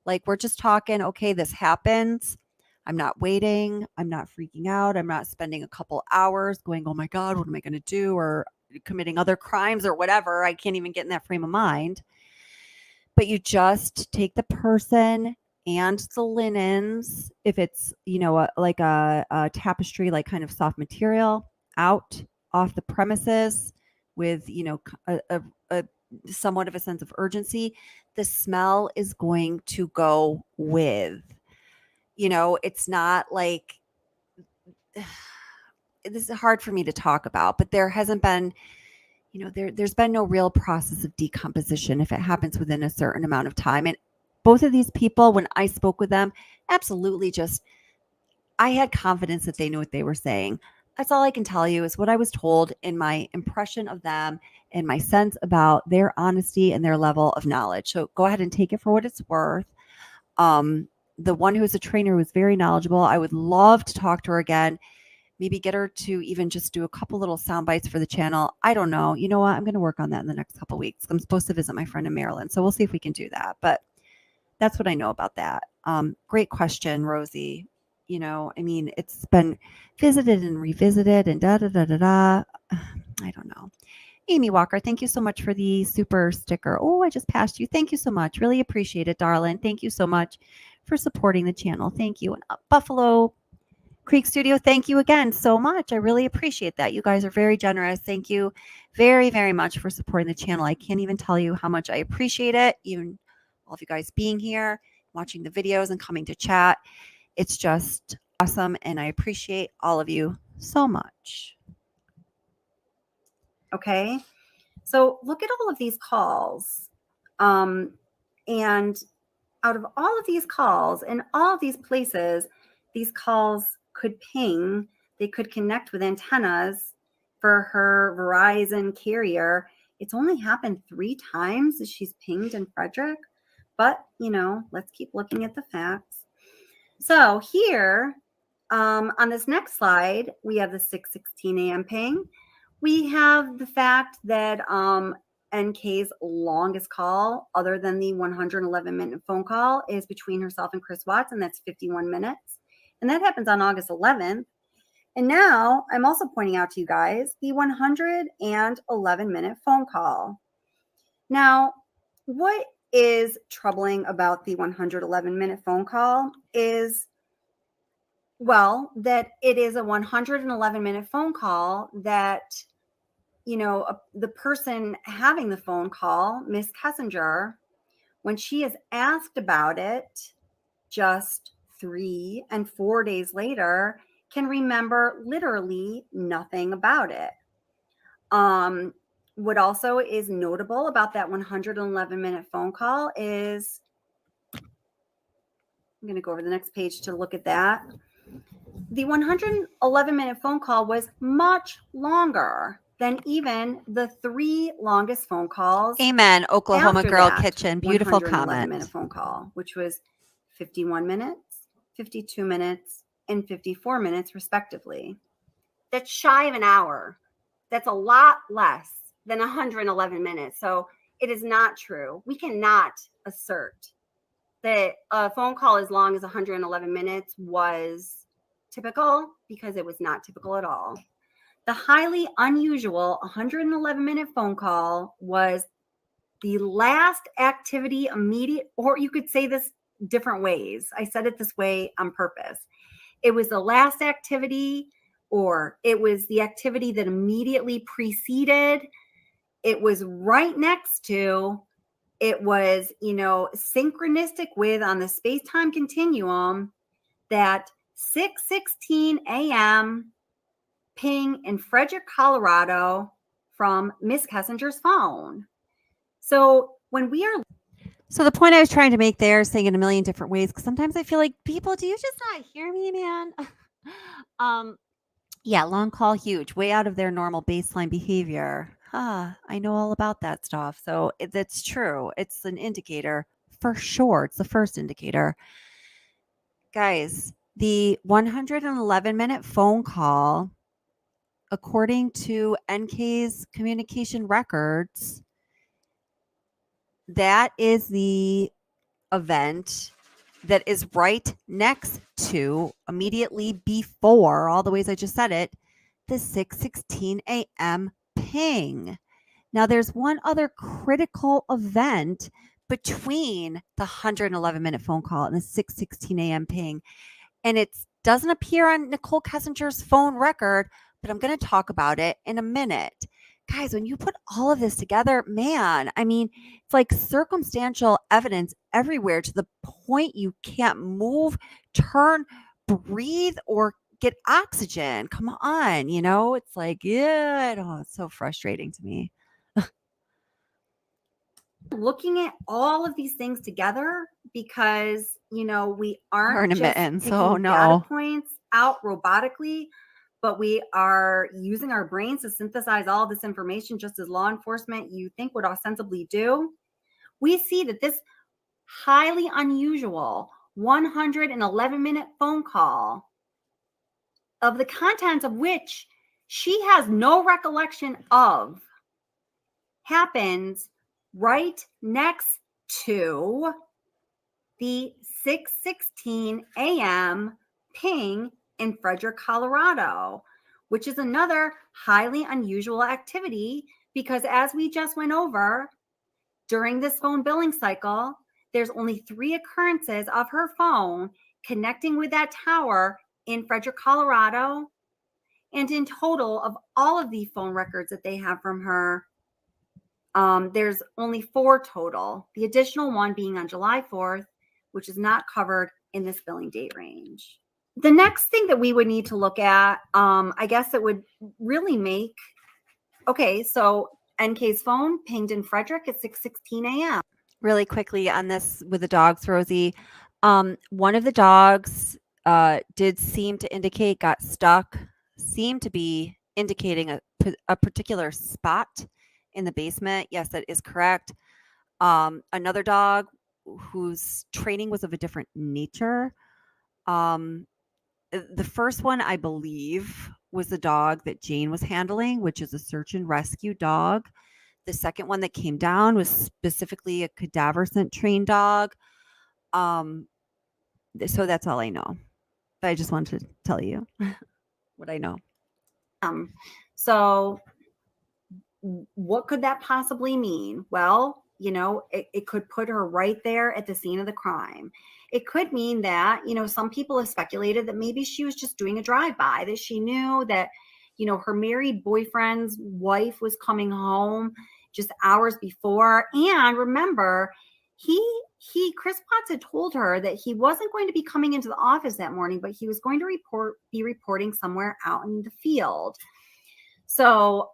Speaker 1: like we're just talking, okay, this happens. I'm not waiting. I'm not freaking out. I'm not spending a couple hours going, oh my God, what am I going to do? Or committing other crimes or whatever. I can't even get in that frame of mind. But you just take the person and the linens, if it's, like a tapestry, like kind of soft material, out off the premises with, a somewhat of a sense of urgency. The smell is going to go with. It's not like, this is hard for me to talk about, but there hasn't been, there's been no real process of decomposition if it happens within a certain amount of time. And both of these people, when I spoke with them, absolutely I had confidence that they knew what they were saying. That's all I can tell you is what I was told in my impression of them and my sense about their honesty and their level of knowledge. So go ahead and take it for what it's worth. The one who's a trainer was very knowledgeable. I would love to talk to her again. Maybe get her to even just do a couple little sound bites for the channel. I don't know. You know what? I'm going to work on that in the next couple weeks. I'm supposed to visit my friend in Maryland. So we'll see if we can do that. But that's what I know about that. Great question, Rosie. It's been visited and revisited and da-da-da-da-da. I don't know. Amy Walker, thank you so much for the super sticker. Oh, I just passed you. Thank you so much. Really appreciate it, darling. Thank you so much for supporting the channel. Thank you. And Buffalo Creek Studio, thank you again so much. I really appreciate that. You guys are very generous. Thank you very, very much for supporting the channel. I can't even tell you how much I appreciate it. Even all of you guys being here, watching the videos and coming to chat. It's just awesome, and I appreciate all of you so much.
Speaker 2: Okay. So look at all of these calls. And out of all of these calls and all of these places, these calls could ping. They could connect with antennas for her Verizon carrier. It's only happened 3 times that she's pinged in Frederick. But, let's keep looking at the facts. So here on this next slide, we have the 6:16 a.m. ping. We have the fact that NK's longest call, other than the 111-minute phone call, is between herself and Chris Watts, and that's 51 minutes. And that happens on August 11th. And now I'm also pointing out to you guys the 111-minute phone call. Now, what is troubling about the 111-minute phone call is, well, that it is a 111-minute phone call that, the person having the phone call, Miss Kessinger, when she is asked about it just 3 and 4 days later, can remember literally nothing about it. What also is notable about that 111-minute phone call is, I'm going to go over the next page to look at that. The 111-minute phone call was much longer than even the 3 longest phone calls.
Speaker 1: Amen. Oklahoma Girl
Speaker 2: that
Speaker 1: Kitchen. Beautiful comment.
Speaker 2: 111-minute phone call, which was 51 minutes, 52 minutes, and 54 minutes, respectively. That's shy of an hour. That's a lot less than 111 minutes. So it is not true. We cannot assert that a phone call as long as 111 minutes was typical, because it was not typical at all. The highly unusual 111-minute phone call was the last activity immediate, or you could say this different ways. I said it this way on purpose. It was the last activity, or it was the activity that immediately preceded. It was right next to, it was, synchronistic with, on the space-time continuum, that 6:16 a.m. ping in Frederick, Colorado from Miss Kessinger's phone. So when we are...
Speaker 1: So the point I was trying to make there, saying it a million different ways, because sometimes I feel like, people, do you just not hear me, man? Yeah, long call, huge, way out of their normal baseline behavior. I know all about that stuff. So that's true. It's an indicator for sure. It's the first indicator. Guys, the 111-minute phone call, according to NK's communication records, that is the event that is right next to, immediately before, all the ways I just said it, the 6:16 a.m. ping. Now, there's one other critical event between the 111-minute phone call and the 6:16 a.m. ping, and it doesn't appear on Nicole Kessinger's phone record, but I'm going to talk about it in a minute. Guys, when you put all of this together, man, I mean, it's like circumstantial evidence everywhere, to the point you can't move, turn, breathe, or get oxygen. Come on, it's like, yeah, I don't know. It's so frustrating to me.
Speaker 2: Looking at all of these things together, because we aren't just
Speaker 1: Tournaments.
Speaker 2: picking
Speaker 1: Oh, no.
Speaker 2: data points out robotically, but we are using our brains to synthesize all this information, just as law enforcement, you think, would ostensibly do. We see that this highly unusual 111-minute phone call, of the contents of which she has no recollection of, happens right next to the 6:16 a.m. ping in Frederick, Colorado, which is another highly unusual activity, because as we just went over, during this phone billing cycle, there's only 3 occurrences of her phone connecting with that tower in Frederick, Colorado. And in total, of all of the phone records that they have from her, there's only 4 total. The additional one being on July 4th, which is not covered in this billing date range. The next thing that we would need to look at, I guess it would really make, okay, so NK's phone pinged in Frederick at 6:16 a.m.
Speaker 1: Really quickly on this with the dogs, Rosie. One of the dogs did seem to indicate got stuck, seemed to be indicating a particular spot in the basement. Yes, that is correct. Another dog whose training was of a different nature. The first one, I believe, was the dog that Jane was handling, which is a search and rescue dog. The second one that came down was specifically a cadaver scent trained dog. So that's all I know. But I just wanted to tell you what I know.
Speaker 2: So what could that possibly mean? Well, it could put her right there at the scene of the crime. It could mean that, some people have speculated that maybe she was just doing a drive-by, that she knew that, her married boyfriend's wife was coming home just hours before. And remember, Chris Watts had told her that he wasn't going to be coming into the office that morning, but he was going to be reporting somewhere out in the field. So,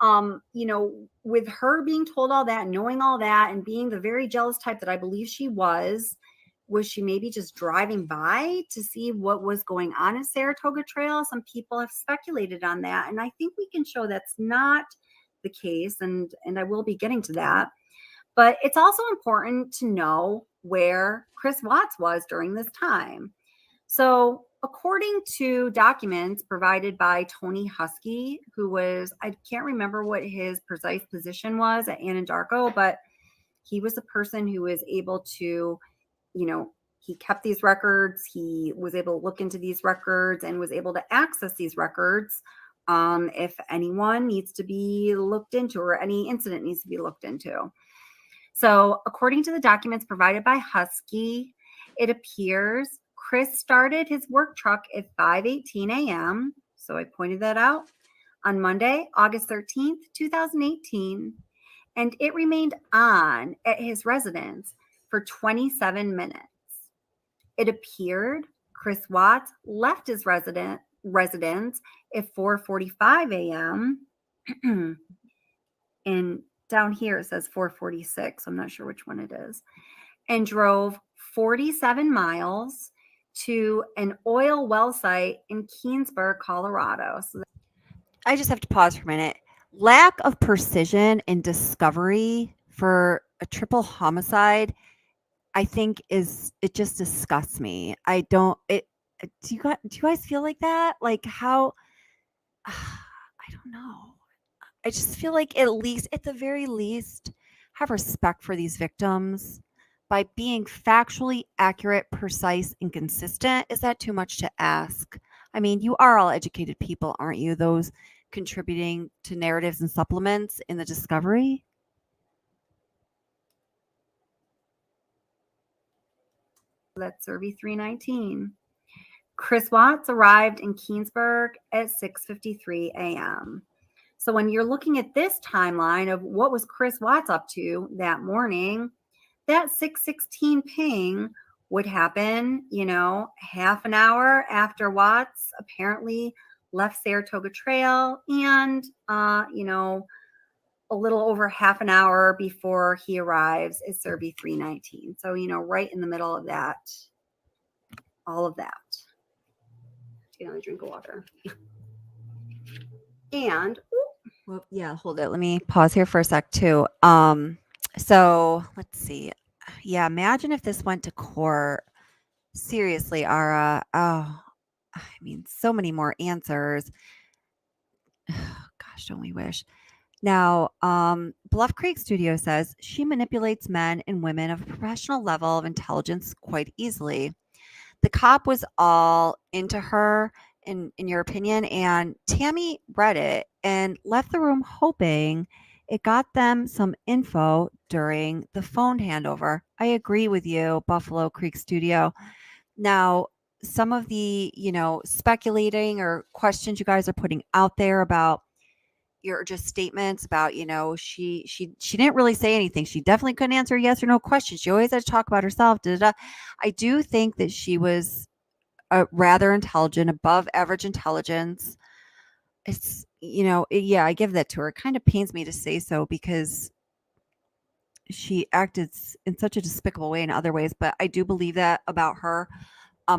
Speaker 2: with her being told all that, knowing all that, and being the very jealous type that I believe she was she maybe just driving by to see what was going on at Saratoga Trail? Some people have speculated on that, and I think we can show that's not the case, and I will be getting to that. But it's also important to know where Chris Watts was during this time. So, according to documents provided by Tony Husky, who was, I can't remember what his precise position was at Anadarko, but he was the person who was able to, he kept these records. He was able to look into these records and was able to access these records if anyone needs to be looked into or any incident needs to be looked into. So, according to the documents provided by Husky, it appears Chris started his work truck at 5:18 a.m. So I pointed that out on Monday, August 13th, 2018, and it remained on at his residence for 27 minutes. It appeared Chris Watts left his residence at 4:45 a.m. and down here it says 4:46. I'm not sure which one it is, and drove 47 miles to an oil well site in Keenesburg, Colorado. So
Speaker 1: I just have to pause for a minute. Lack of precision and discovery for a triple homicide, I think it just disgusts me. Do you guys feel like that? Like how, I don't know. I just feel like at the very least, have respect for these victims by being factually accurate, precise, and consistent. Is that too much to ask? I mean, you are all educated people, aren't you? Those contributing to narratives and supplements in the discovery.
Speaker 2: That's Survey 319. Chris Watts arrived in Keenesburg at 6:53 a.m. So when you're looking at this timeline of what was Chris Watts up to that morning, that 6:16 ping would happen, half an hour after Watts apparently left Saratoga Trail and, a little over half an hour before he arrives at Survey 319. So, right in the middle of that, all of that. Get another drink of water. And,
Speaker 1: well, yeah, hold it. Let me pause here for a sec too. So let's see. Yeah, imagine if this went to court. Seriously, Ara. Oh, I mean, so many more answers. Gosh, don't we wish? Now, Bluff Creek Studio says she manipulates men and women of a professional level of intelligence quite easily. The cop was all into her, in your opinion, and Tammy read it and left the room hoping it got them some info during the phone handover. I agree with you, Buffalo Creek Studio. Now, some of the, speculating or questions you guys are putting out there about your just statements about, she didn't really say anything. She definitely couldn't answer yes or no questions. She always had to talk about herself. I do think that she was rather intelligent, above average intelligence. It's, yeah, I give that to her. It kind of pains me to say so because she acted in such a despicable way in other ways, but I do believe that about her.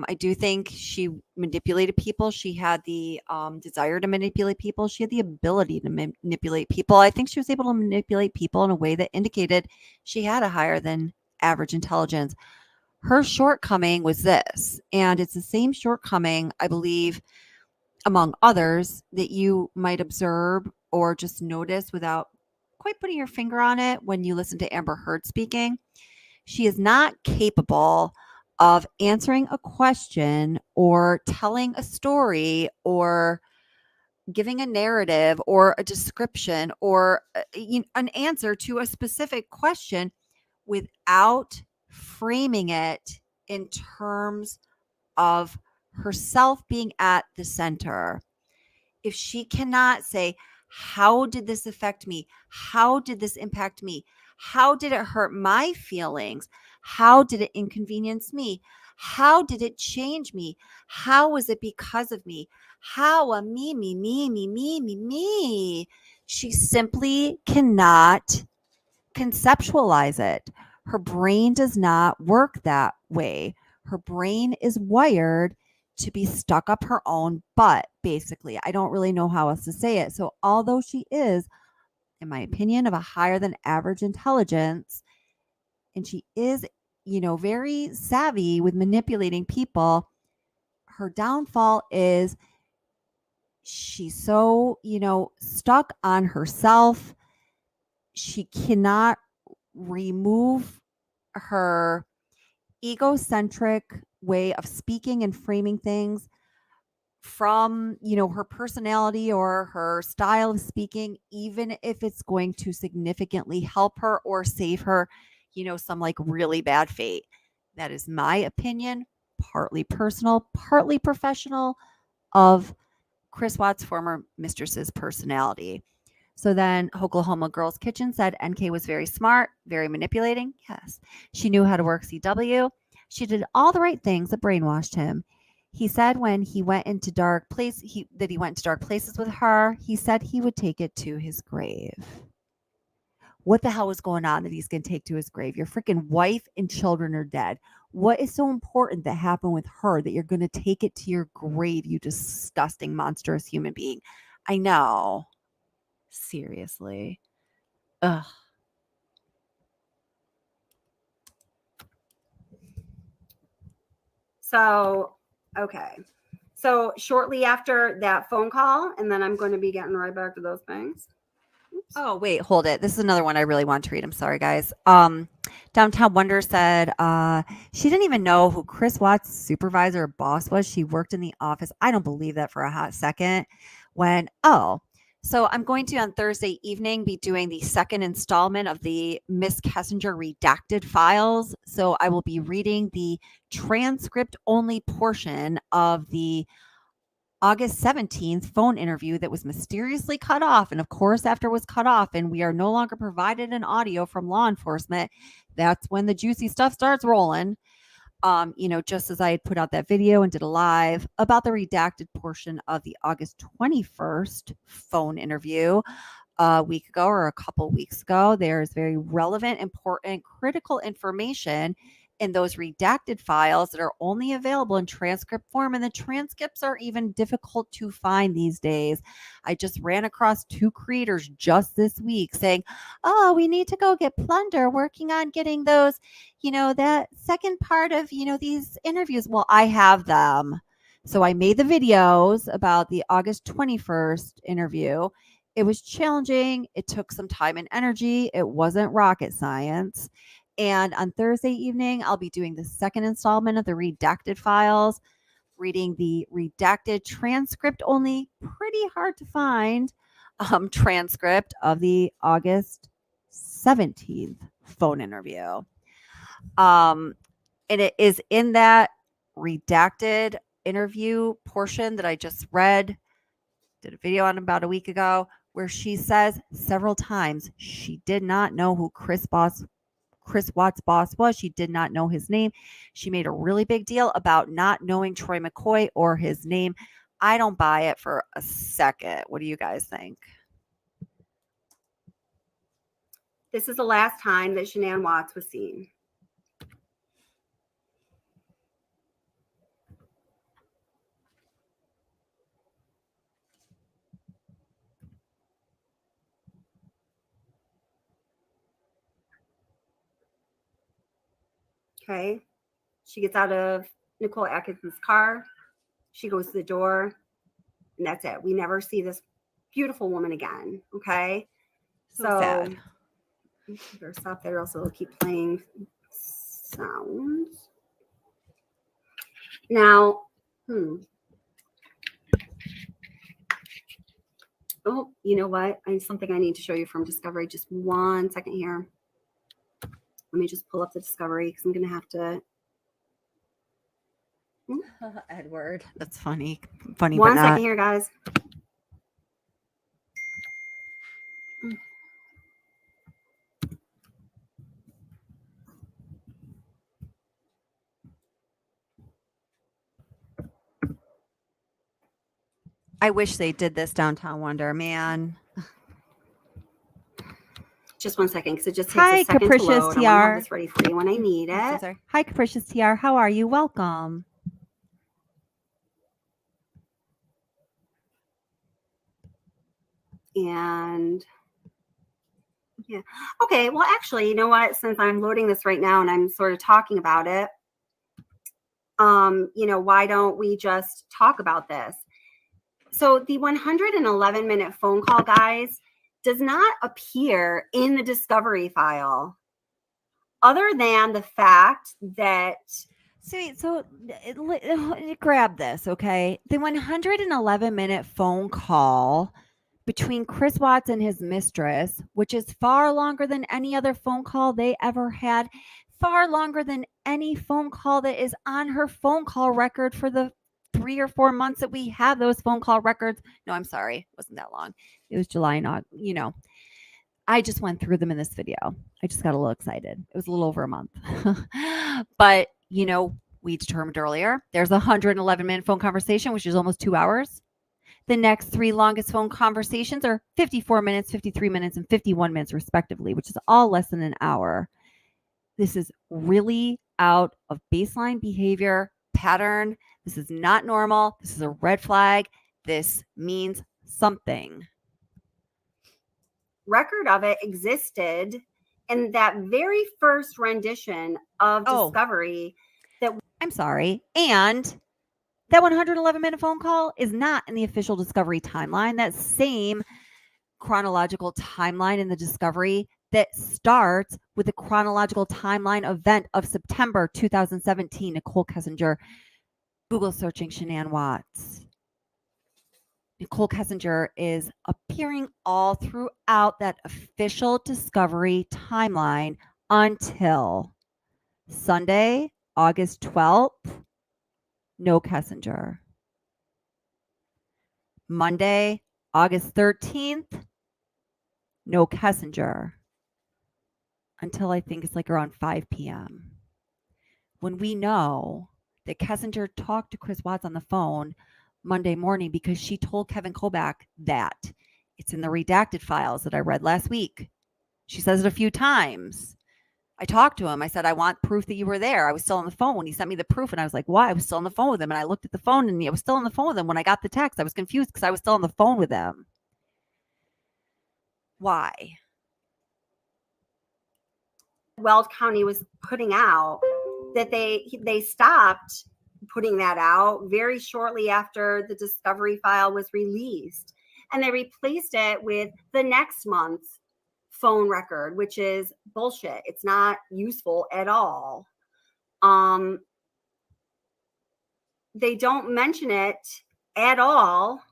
Speaker 1: I do think she manipulated people. She had the desire to manipulate people. She had the ability to manipulate people. I think she was able to manipulate people in a way that indicated she had a higher than average intelligence. Her shortcoming was this, and it's the same shortcoming, I believe, among others that you might observe or just notice without quite putting your finger on it when you listen to Amber Heard speaking. She is not capable of answering a question or telling a story or giving a narrative or a description or an answer to a specific question without framing it in terms of herself being at the center. If she cannot say, how did this affect me? How did this impact me? How did it hurt my feelings? How did it inconvenience me? How did it change me? How was it because of me? How a me. She simply cannot conceptualize it. Her brain does not work that way. Her brain is wired to be stuck up her own butt, basically. I don't really know how else to say it. So, although she is, in my opinion, of a higher than average intelligence, and she is, very savvy with manipulating people, her downfall is she's so, stuck on herself. She cannot remove her egocentric way of speaking and framing things from, her personality or her style of speaking, even if it's going to significantly help her or save her, some like really bad fate. That is my opinion, partly personal, partly professional, of Chris Watts' former mistress's personality. So then Oklahoma Girls Kitchen said NK was very smart, very manipulating. Yes. She knew how to work CW. She did all the right things that brainwashed him. He said when he went into dark places with her, he said he would take it to his grave. What the hell was going on that he's going to take to his grave? Your freaking wife and children are dead. What is so important that happened with her that you're going to take it to your grave, you disgusting, monstrous human being? I know. Seriously. Ugh.
Speaker 2: So, okay. So shortly after that phone call, and then I'm going to be getting right back to those things. Oops.
Speaker 1: Oh, wait, hold it. This is another one I really want to read. I'm sorry, guys. Downtown Wonder said she didn't even know who Chris Watts' supervisor or boss was. She worked in the office. I don't believe that for a hot second. So I'm going to, on Thursday evening, be doing the second installment of the Miss Kessinger redacted files. So I will be reading the transcript only portion of the August 17th phone interview that was mysteriously cut off. And of course, after it was cut off and we are no longer provided an audio from law enforcement, that's when the juicy stuff starts rolling. Just as I had put out that video and did a live about the redacted portion of the August 21st phone interview a week ago or a couple weeks ago, there's very relevant, important, critical information in those redacted files that are only available in transcript form. And the transcripts are even difficult to find these days. I just ran across 2 creators just this week saying, oh, we need to go get Plunder working on getting those, that second part of, these interviews. Well, I have them. So I made the videos about the August 21st interview. It was challenging. It took some time and energy. It wasn't rocket science. And on Thursday evening, I'll be doing the second installment of the redacted files, reading the redacted transcript only, pretty hard to find, transcript of the August 17th phone interview. And it is in that redacted interview portion that I just read, did a video on about a week ago, where she says several times she did not know who Chris Chris Watts' boss was. She did not know his name. She made a really big deal about not knowing Troy McCoy or his name. I don't buy it for a second. What do you guys think?
Speaker 2: This is the last time that Shanann Watts was seen. Okay. She gets out of Nicole Atkinson's car. She goes to the door, and that's it. We never see this beautiful woman again. Okay.
Speaker 1: So sad.
Speaker 2: Better stop there. Also, keep playing sounds. Now, oh, you know what? Something I need to show you from Discovery. Just 1 second here. Let me just pull up the Discovery because I'm going to have to.
Speaker 1: Edward. That's funny. Funny,
Speaker 2: One
Speaker 1: but not.
Speaker 2: second here, guys.
Speaker 1: I wish they did this Downtown Wonder, man.
Speaker 2: Just 1 second, because it just takes
Speaker 1: Hi,
Speaker 2: a second
Speaker 1: Capricious
Speaker 2: to load.
Speaker 1: TR.
Speaker 2: I want to have this ready for you when I need it.
Speaker 1: I'm so sorry. Hi, Capricious TR. How are you? Welcome.
Speaker 2: And yeah. Okay. Well, actually, you know what? Since I'm loading this right now and I'm sort of talking about it, why don't we just talk about this? So the 111-minute phone call, guys, does not appear in the Discovery file, other than the fact that.
Speaker 1: So grab this, okay? The 111-minute phone call between Chris Watts and his mistress, which is far longer than any other phone call they ever had, far longer than any phone call that is on her phone call record for the 3 or 4 months that we have those phone call records. No, I'm sorry. It wasn't that long. It was July and August, I just went through them in this video. I just got a little excited. It was a little over a month. But, we determined earlier, there's a 111-minute phone conversation, which is almost 2 hours. The next 3 longest phone conversations are 54 minutes, 53 minutes, and 51 minutes, respectively, which is all less than an hour. This is really out of baseline behavior pattern. This is not normal. This is a red flag. This means something.
Speaker 2: Record of it existed in that very first rendition of Discovery.
Speaker 1: I'm sorry. And that 111-minute phone call is not in the official Discovery timeline. That same chronological timeline in the Discovery that starts with the chronological timeline event of September 2017. Nicole Kessinger, Google searching Shanann Watts. Nicole Kessinger is appearing all throughout that official Discovery timeline until Sunday, August 12th. No Kessinger. Monday, August 13th. No Kessinger. Until I think it's like around 5 p.m. When we know that Kessinger talked to Chris Watts on the phone Monday morning because she told Kevin Kobach that. It's in the redacted files that I read last week. She says it a few times. I talked to him. I said, I want proof that you were there. I was still on the phone when he sent me the proof. And I was like, why? I was still on the phone with him. And I looked at the phone and I was still on the phone with him when I got the text. I was confused because I was still on the phone with him. Why?
Speaker 2: Weld County was putting out that they stopped putting that out very shortly after the Discovery file was released. And they replaced it with the next month's phone record, which is bullshit. It's not useful at all. They don't mention it at all.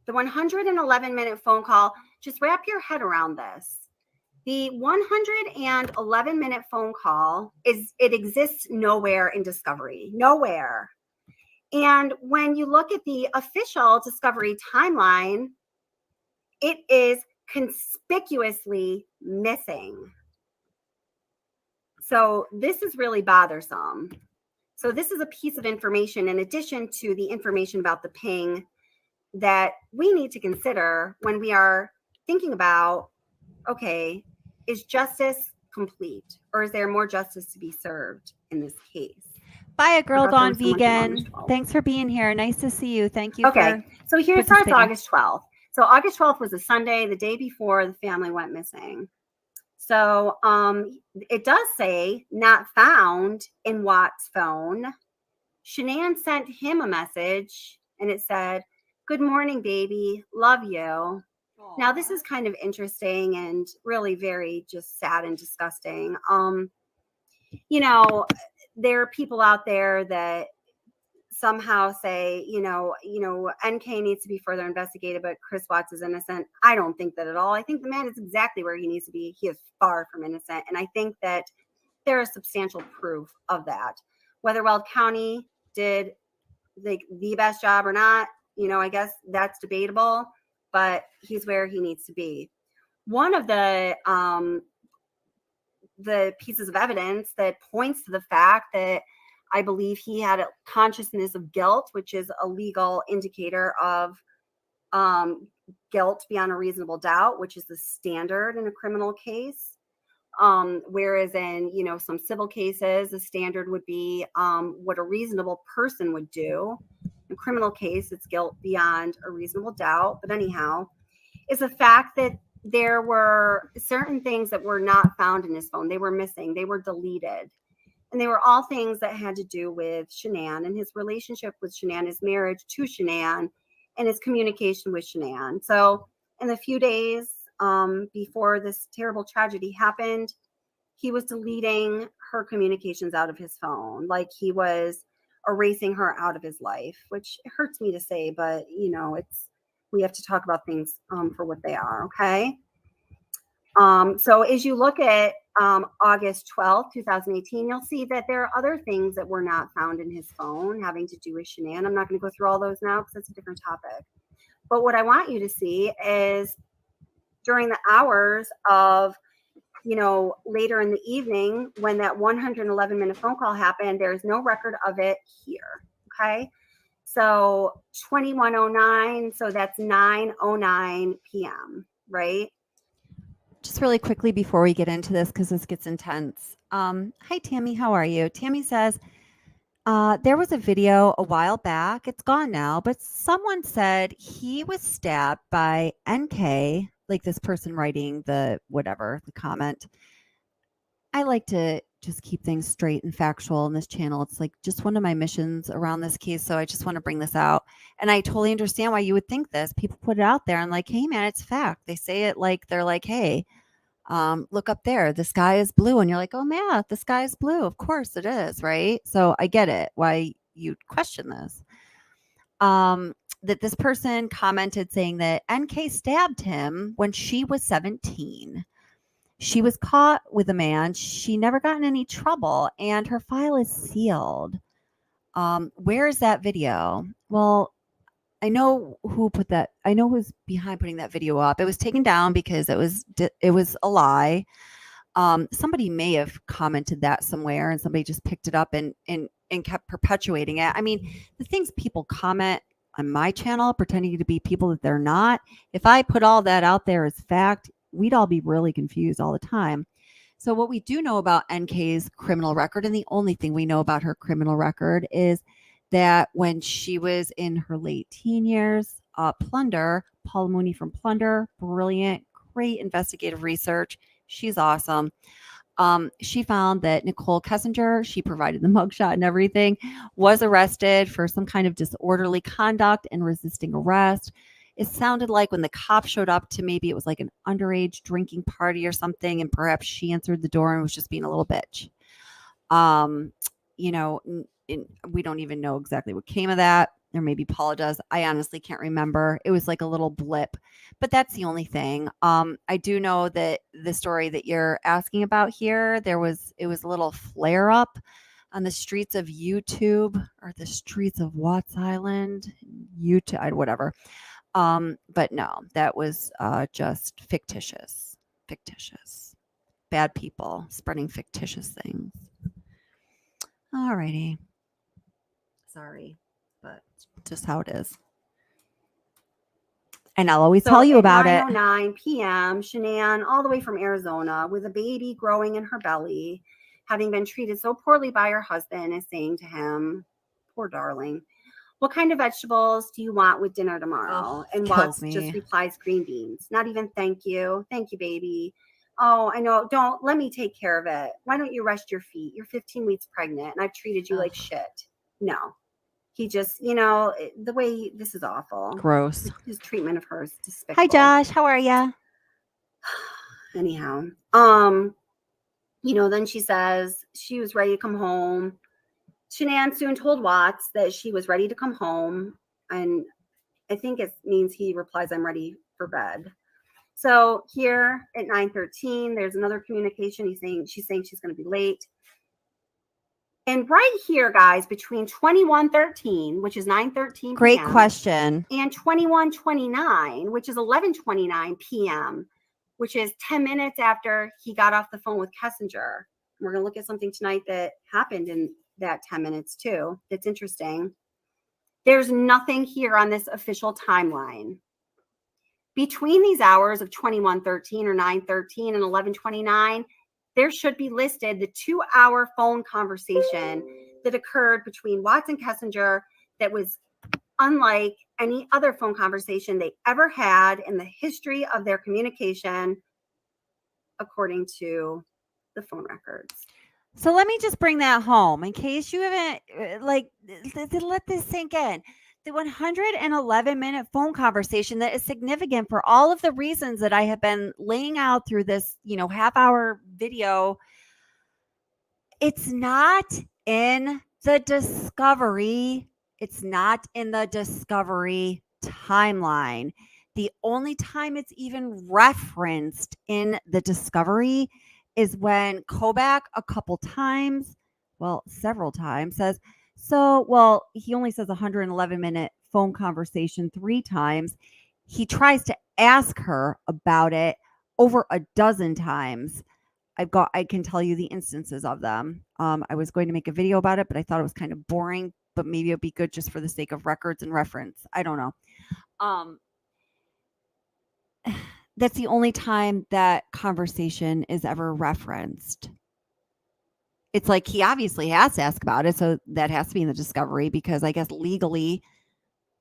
Speaker 2: The 111-minute phone call, just wrap your head around this. The 111-minute phone call it exists nowhere in Discovery, nowhere. And when you look at the official Discovery timeline, it is conspicuously missing. So this is really bothersome. So this is a piece of information in addition to the information about the ping that we need to consider when we are thinking about, okay, is justice complete, or is there more justice to be served in this case?
Speaker 1: Bye, a girl
Speaker 2: Forgot there
Speaker 1: gone
Speaker 2: was someone from August
Speaker 1: vegan.
Speaker 2: 12th.
Speaker 1: Thanks for being here. Nice to see you. Thank you
Speaker 2: Okay,
Speaker 1: for
Speaker 2: so here starts
Speaker 1: participating.
Speaker 2: August 12th. So August 12th was a Sunday, the day before the family went missing. So it does say not found in Watt's phone. Shanann sent him a message and it said, "Good morning, baby. Love you." Aww. Now, this is kind of interesting and really very just sad and disgusting. You know, there are people out there that somehow say, NK needs to be further investigated, but Chris Watts is innocent. I don't think that at all. I think the man is exactly where he needs to be. He is far from innocent. And I think that there is substantial proof of that. Whether Weld County did the best job or not, I guess that's debatable, but he's where he needs to be. One of the pieces of evidence that points to the fact that I believe he had a consciousness of guilt, which is a legal indicator of guilt beyond a reasonable doubt, which is the standard in a criminal case. Whereas in, some civil cases, the standard would be what a reasonable person would do. In a criminal case, it's guilt beyond a reasonable doubt. But anyhow, is the fact that there were certain things that were not found in his phone. They were missing. They were deleted. And they were all things that had to do with Shanann and his relationship with Shanann, his marriage to Shanann, and his communication with Shanann. So in the few days before this terrible tragedy happened, he was deleting her communications out of his phone, like he was erasing her out of his life, which hurts me to say, but we have to talk about things for what they are, okay? So as you look at August 12th, 2018, you'll see that there are other things that were not found in his phone having to do with Shanann. I'm not going to go through all those now because that's a different topic. But what I want you to see is during the hours of, later in the evening when that 111-minute phone call happened, there's no record of it here, okay? So 2109, so that's 9:09 p.m., right?
Speaker 1: Just really quickly before we get into this, because this gets intense. Hi, Tammy. How are you? Tammy says, there was a video a while back. It's gone now, but someone said he was stabbed by NK, like this person writing the comment. I like to just keep things straight and factual in this channel. It's like just one of my missions around this case. So I just want to bring this out. And I totally understand why you would think this. People put it out there and like, hey man, it's fact. They say it like they're like, hey, look up there. The sky is blue. And you're like, oh man, the sky is blue. Of course it is, right? So I get it why you'd question this. That this person commented saying that NK stabbed him when she was 17. She was caught with a man. She never got in any trouble, and her file is sealed. Where is that video? Well, I know who put that. I know who's behind putting that video up. It was taken down because it was a lie. Somebody may have commented that somewhere, and somebody just picked it up and kept perpetuating it. I mean, the things people comment on my channel, pretending to be people that they're not. If I put all that out there as fact, we'd all be really confused all the time. So what we do know about NK's criminal record, and the only thing we know about her criminal record is that when she was in her late teen years, Plunder, Paula Mooney from Plunder, brilliant, great investigative research. She's awesome. She found that Nicole Kessinger, she provided the mugshot and everything, was arrested for some kind of disorderly conduct and resisting arrest. It sounded like when the cops showed up to maybe it was like an underage drinking party or something, and perhaps she answered the door and was just being a little bitch. We don't even know exactly what came of that. Or maybe Paula does. I honestly can't remember. It was like a little blip, but that's the only thing. I do know that the story that you're asking about here, it was a little flare up on the streets of YouTube or the streets of Watts Island, YouTube, whatever. But no, that was just fictitious. bad people spreading fictitious things. Alrighty. Sorry, but it's just how it is. And I'll always tell you about it.
Speaker 2: 9:09 p.m., Shanann, all the way from Arizona, with a baby growing in her belly, having been treated so poorly by her husband, is saying to him, poor darling, what kind of vegetables do you want with dinner tomorrow? And Watts just replies, green beans. Not even thank you. Thank you, baby. Oh, I know. Don't let me take care of it. Why don't you rest your feet? You're 15 weeks pregnant and I've treated you like shit. No. He just, the way this is awful.
Speaker 1: Gross.
Speaker 2: His treatment of her is despicable.
Speaker 1: Hi, Josh. How are you?
Speaker 2: Anyhow, then she says she was ready to come home. Shanann soon told Watts that she was ready to come home. And I think it means he replies, I'm ready for bed. So here at 9:13, there's another communication. She's saying she's going to be late. And right here, guys, between 21:13, which is 9:13
Speaker 1: Great question.
Speaker 2: And 21:29, which is 11:29 p.m., which is 10 minutes after he got off the phone with Kessinger. We're going to look at something tonight that happened in that 10 minutes too. That's interesting. There's nothing here on this official timeline. Between these hours of 21:13 or 9:13 and 11:29, there should be listed the 2-hour phone conversation that occurred between Watts and Kessinger that was unlike any other phone conversation they ever had in the history of their communication, according to the phone records.
Speaker 1: So let me just bring that home in case you haven't, let this sink in. The 111-minute phone conversation that is significant for all of the reasons that I have been laying out through this, half-hour video. It's not in the discovery. It's not in the discovery timeline. The only time it's even referenced in the discovery is when Kobach a couple times, several times, says, he only says 111-minute phone conversation 3 times. He tries to ask her about it over a dozen times. I can tell you the instances of them. I was going to make a video about it, but I thought it was kind of boring, but maybe it'd be good just for the sake of records and reference. I don't know. That's the only time that conversation is ever referenced. It's like he obviously has to ask about it, so that has to be in the discovery, because I guess legally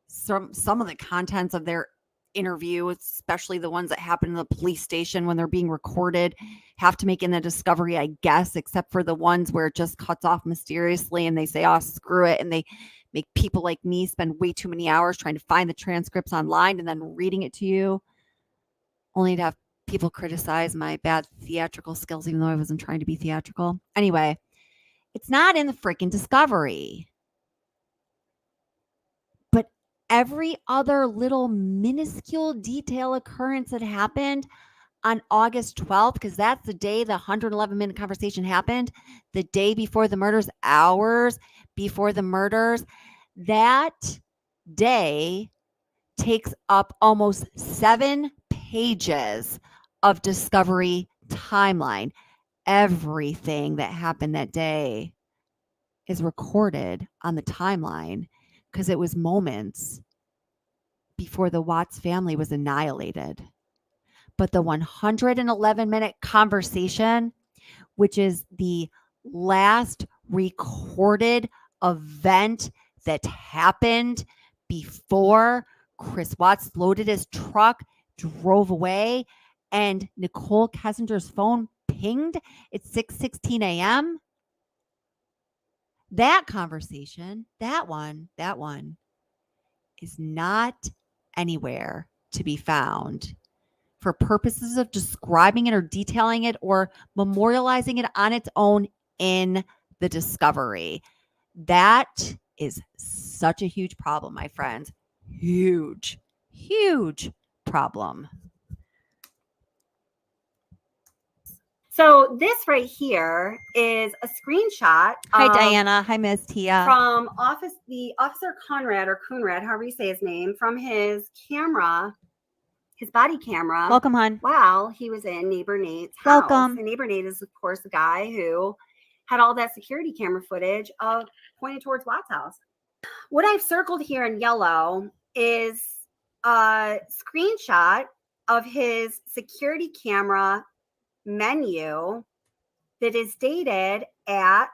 Speaker 1: some of the contents of their interview, especially the ones that happen in the police station when they're being recorded, have to make in the discovery, I guess, except for the ones where it just cuts off mysteriously and they say, oh, screw it, and they make people like me spend way too many hours trying to find the transcripts online and then reading it to you, only to have people criticize my bad theatrical skills, even though I wasn't trying to be theatrical. Anyway, it's not in the freaking discovery. But every other little minuscule detail occurrence that happened on August 12th, because that's the day the 111-minute conversation happened, the day before the murders, hours before the murders, that day takes up almost 7 pages of discovery timeline. Everything that happened that day is recorded on the timeline because it was moments before the Watts family was annihilated. But the 111-minute conversation, which is the last recorded event that happened before Chris Watts loaded his truck, drove away, and Nicole Kessinger's phone pinged at 6:16 a.m. That conversation, that one is not anywhere to be found for purposes of describing it or detailing it or memorializing it on its own in the discovery. That is such a huge problem, my friends. Huge problem.
Speaker 2: So this right here is a screenshot.
Speaker 1: Hi, Diana. Hi, Miss Tia.
Speaker 2: From the Officer Conrad, or Coonrad, however you say his name, from his camera his body camera.
Speaker 1: Welcome, hon.
Speaker 2: While he was in neighbor Nate's house.
Speaker 1: Welcome.
Speaker 2: And neighbor Nate is, of course, the guy who had all that security camera footage pointed towards Watt's house. What I've circled here in yellow is a screenshot of his security camera menu that is dated at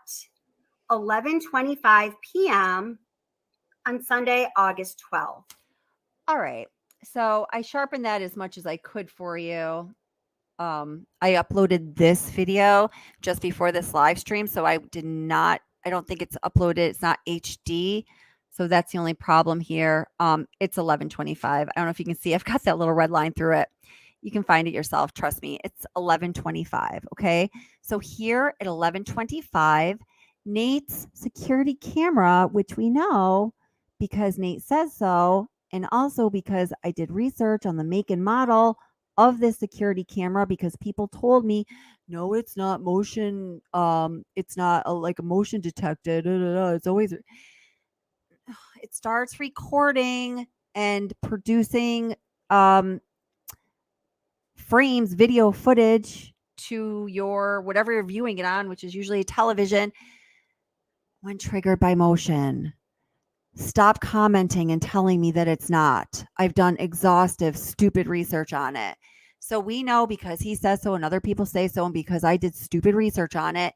Speaker 2: 11:25 p.m. on Sunday, August 12th.
Speaker 1: All right. So I sharpened that as much as I could for you. I uploaded this video just before this live stream, so I don't think it's uploaded. It's not HD. So that's the only problem here. It's 11:25. I don't know if you can see. I've got that little red line through it. You can find it yourself. Trust me. It's 11:25. Okay. So here at 11:25, Nate's security camera, which we know because Nate says so, and also because I did research on the make and model of this security camera, because people told me, no, it's not motion. It's not like a motion detected. It's always, it starts recording and producing frames, video footage to your whatever you're viewing it on, which is usually a television, when triggered by motion. Stop commenting and telling me that it's not. I've done exhaustive, stupid research on it. So we know, because he says so and other people say so, and because I did stupid research on it,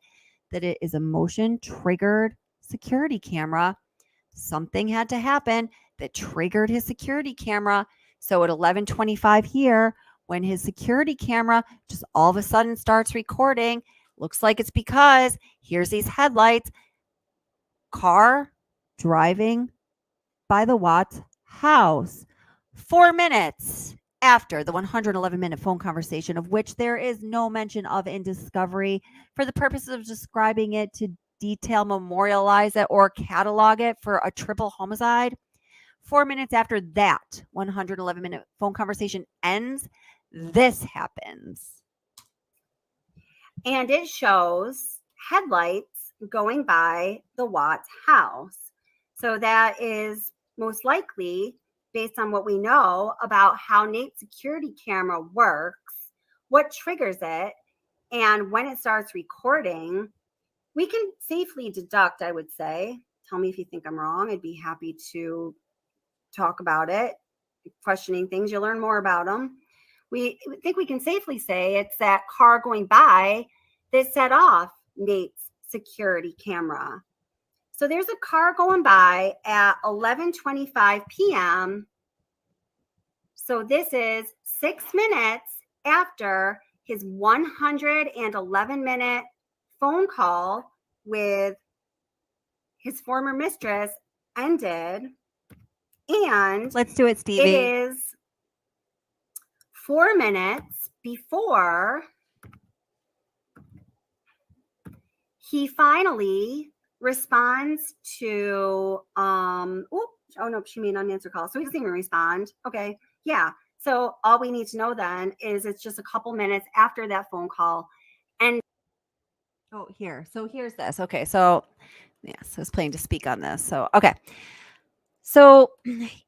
Speaker 1: that it is a motion triggered security camera. Something had to happen that triggered his security camera. So at 11:25 here, when his security camera just all of a sudden starts recording, looks like it's because here's these headlights, car driving by the Watts house 4 minutes after the 111-minute phone conversation, of which there is no mention of in discovery, for the purposes of describing it to detail, memorialize it, or catalog it for a triple homicide. 4 minutes after that 111-minute phone conversation ends, this happens.
Speaker 2: And it shows headlights going by the Watts house. So that is most likely, based on what we know about how Nate's security camera works, what triggers it, and when it starts recording, we can safely deduct, I would say. Tell me if you think I'm wrong. I'd be happy to talk about it. Questioning things, you learn more about them. We think we can safely say it's that car going by that set off Nate's security camera. So there's a car going by at 11:25 p.m. So this is 6 minutes after his 111-minute phone call with his former mistress ended. And
Speaker 1: let's do it, Stevie.
Speaker 2: It is 4 minutes before he finally responds to oh no, she made an unanswered call, so he doesn't even respond. Okay, yeah, so all we need to know then is it's just a couple minutes after that phone call. And
Speaker 1: so here's this. Okay, so yes, I was planning to speak on this. So okay, so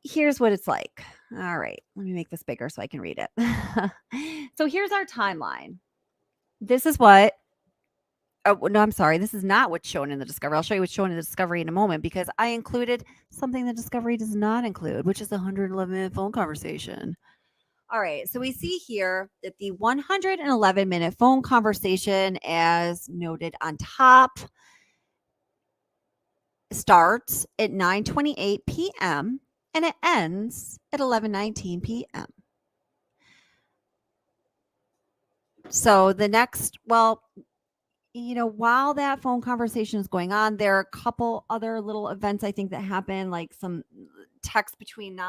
Speaker 1: here's what it's like. All right, let me make this bigger so I can read it. So here's our timeline. This is what no, I'm sorry. This is not what's shown in the discovery. I'll show you what's shown in the discovery in a moment, because I included something the discovery does not include, which is the 111-minute phone conversation. All right. So we see here that the 111-minute phone conversation, as noted on top, starts at 9:28 p.m. and it ends at 11:19 p.m. So the next, while that phone conversation is going on, there are a couple other little events, I think, that happen, like some text between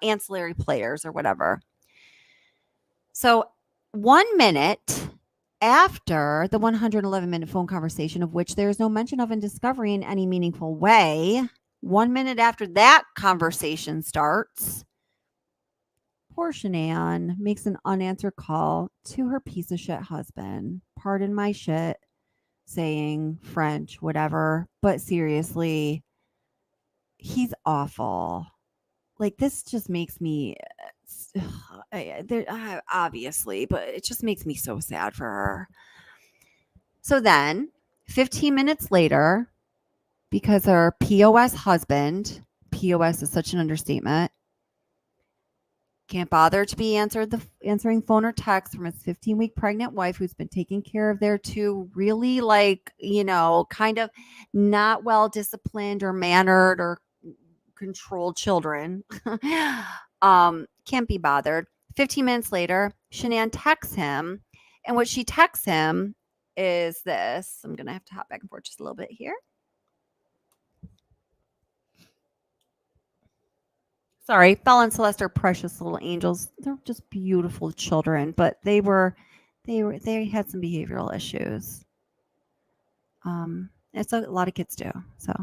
Speaker 1: ancillary players or whatever. So 1 minute after the 111-minute phone conversation, of which there is no mention of in discovery in any meaningful way, 1 minute after that conversation starts, poor Shanann makes an unanswered call to her piece of shit husband. Pardon my shit, saying French, whatever. But seriously, he's awful. Like, this just makes me obviously, but it just makes me so sad for her. So then 15 minutes later, because her POS husband, POS is such an understatement, can't bother to be answering phone or text from his 15-week pregnant wife who's been taking care of their two really kind of not well disciplined or mannered or controlled children. Can't be bothered. 15 minutes later, Shanann texts him, and what she texts him is this. I'm going to have to hop back and forth just a little bit here. Sorry, Bella and Celeste are precious little angels. They're just beautiful children, but they had some behavioral issues. It's a lot of kids do. So,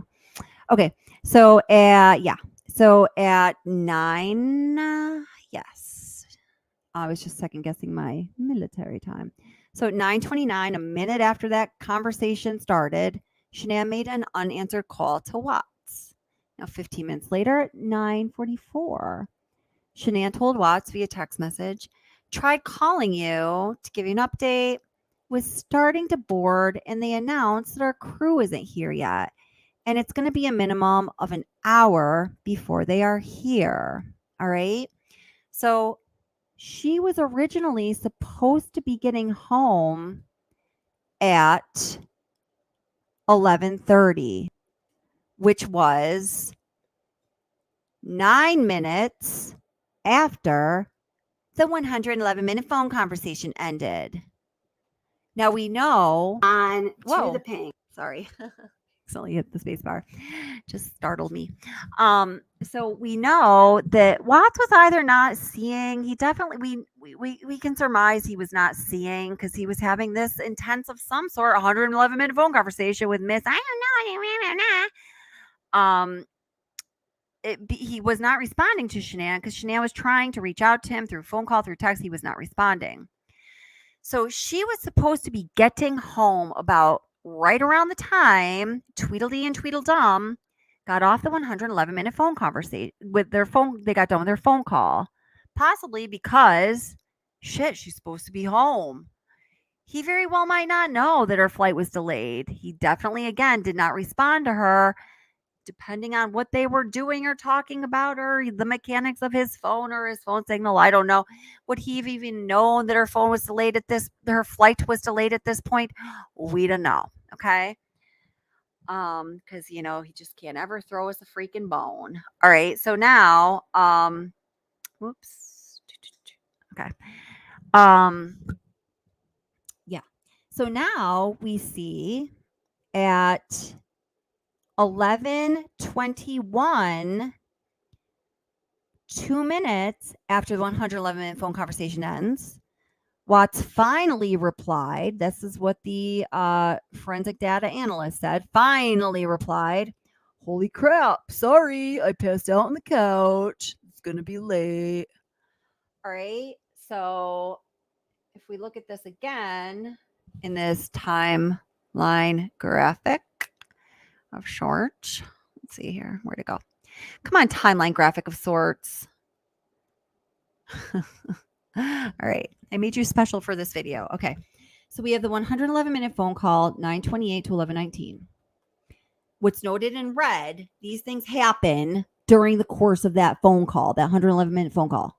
Speaker 1: okay. So, at 9, yes. I was just second guessing my military time. So at 9:29, a minute after that conversation started, Shanann made an unanswered call to Watts. Now, 15 minutes later, at 9:44, Shanann told Watts via text message, tried calling you to give you an update, was starting to board, and they announced that our crew isn't here yet. And it's going to be a minimum of an hour before they are here. All right. So she was originally supposed to be getting home at 11:30, which was 9 minutes after the 111-minute phone conversation ended. Now we know
Speaker 2: On to the ping.
Speaker 1: Sorry. Accidentally hit the space bar. Just startled me. So we know that Watts was either not seeing, he definitely, we can surmise he was not seeing because he was having this intense of some sort, 111-minute phone conversation with Miss, I don't know. He was not responding to Shanann because Shanann was trying to reach out to him through phone call, through text. He was not responding. So she was supposed to be getting home about right around the time Tweedledee and Tweedledum got off the 111-minute phone conversation with their phone. They got done with their phone call, possibly because she's supposed to be home. He very well might not know that her flight was delayed. He definitely, again, did not respond to her. Depending on what they were doing or talking about, or the mechanics of his phone or his phone signal, I don't know. Would he have even known that her phone was delayed her flight was delayed at this point? We don't know. Okay. Because he just can't ever throw us a freaking bone. All right. So now, whoops. Okay. Yeah. So now we see at 11:21, 2 minutes after the 111-minute phone conversation ends, Watts finally replied. This is what the forensic data analyst said. Finally replied, "Holy crap, sorry, I passed out on the couch. It's going to be late." All right. So if we look at this again in this timeline graphic of sorts, let's see here. Where'd it go? Come on, timeline graphic of sorts. All right. I made you special for this video. Okay. So we have the 111-minute phone call, 9:28 to 11:19. What's noted in red, these things happen during the course of that phone call, that 111-minute phone call.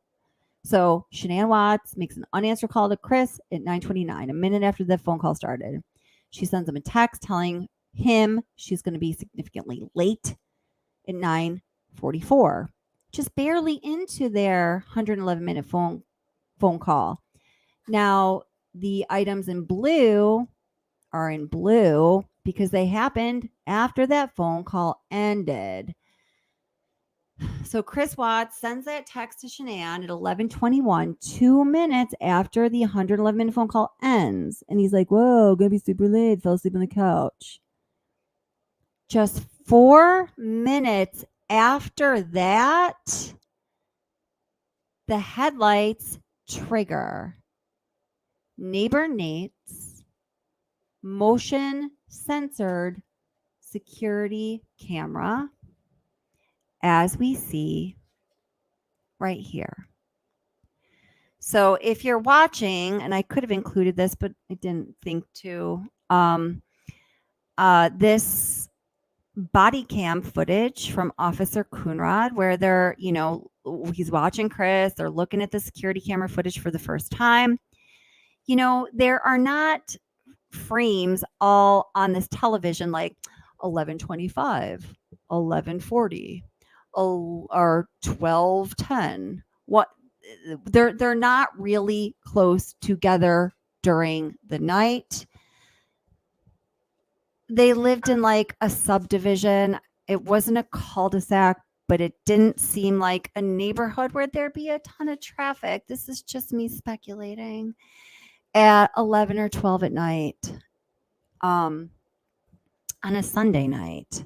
Speaker 1: So Shanann Watts makes an unanswered call to Chris at 9:29, a minute after the phone call started. She sends him a text telling him she's going to be significantly late at 9:44, just barely into their 111-minute phone call. Now, the items in blue are in blue because they happened after that phone call ended. So Chris Watts sends that text to Shanann at 11:21, 2 minutes after the 111-minute phone call ends. And he's like, "Whoa, gonna be super late. Fell asleep on the couch." Just 4 minutes after that, the headlights trigger. Neighbor Nate's motion censored security camera, as we see right here. So if you're watching, and I could have included this, but I didn't think to, this body cam footage from Officer Coonrod, where they're, he's watching Chris, they're looking at the security camera footage for the first time. There are not frames all on this television like 11:25, 11:40, or 12:10. What they're not really close together during the night. They lived in like a subdivision. It wasn't a cul-de-sac, but it didn't seem like a neighborhood where there'd be a ton of traffic. This is just me speculating. At 11 or 12 at night, on a Sunday night.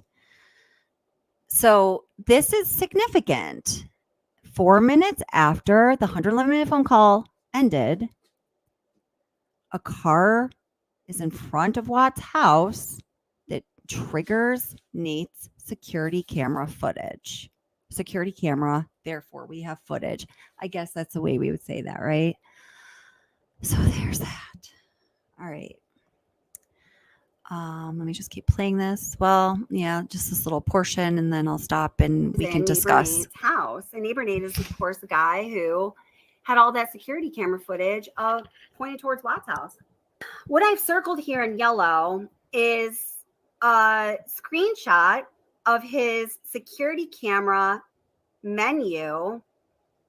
Speaker 1: So this is significant. 4 minutes after the 111-minute phone call ended, a car is in front of Watt's house that triggers Nate's security camera footage. Security camera, therefore we have footage. I guess that's the way we would say that, right? So there's that. All right. Let me just keep playing this. Well, yeah, just this little portion, and then I'll stop and we can discuss.
Speaker 2: Nate's house. And neighbor Nate is, of course, the guy who had all that security camera footage pointed towards Watt's house. What I've circled here in yellow is a screenshot of his security camera menu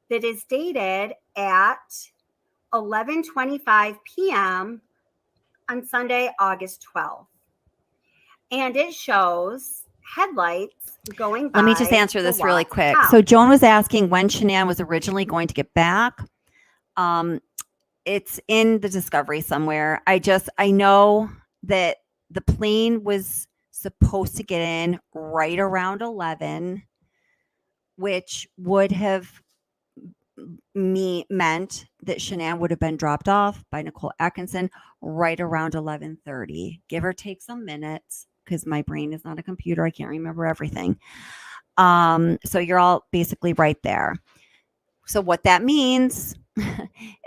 Speaker 2: that is dated at 11:25 p.m. on Sunday, August 12th. And it shows headlights going by.
Speaker 1: Let me just answer this really quick. So Joan was asking when Shanann was originally going to get back. It's in the discovery somewhere. I know that the plane was supposed to get in right around 11, which would have meant that Shanann would have been dropped off by Nicole Atkinson right around 11:30, give or take some minutes, because my brain is not a computer. I can't remember everything. So you're all basically right there. So what that means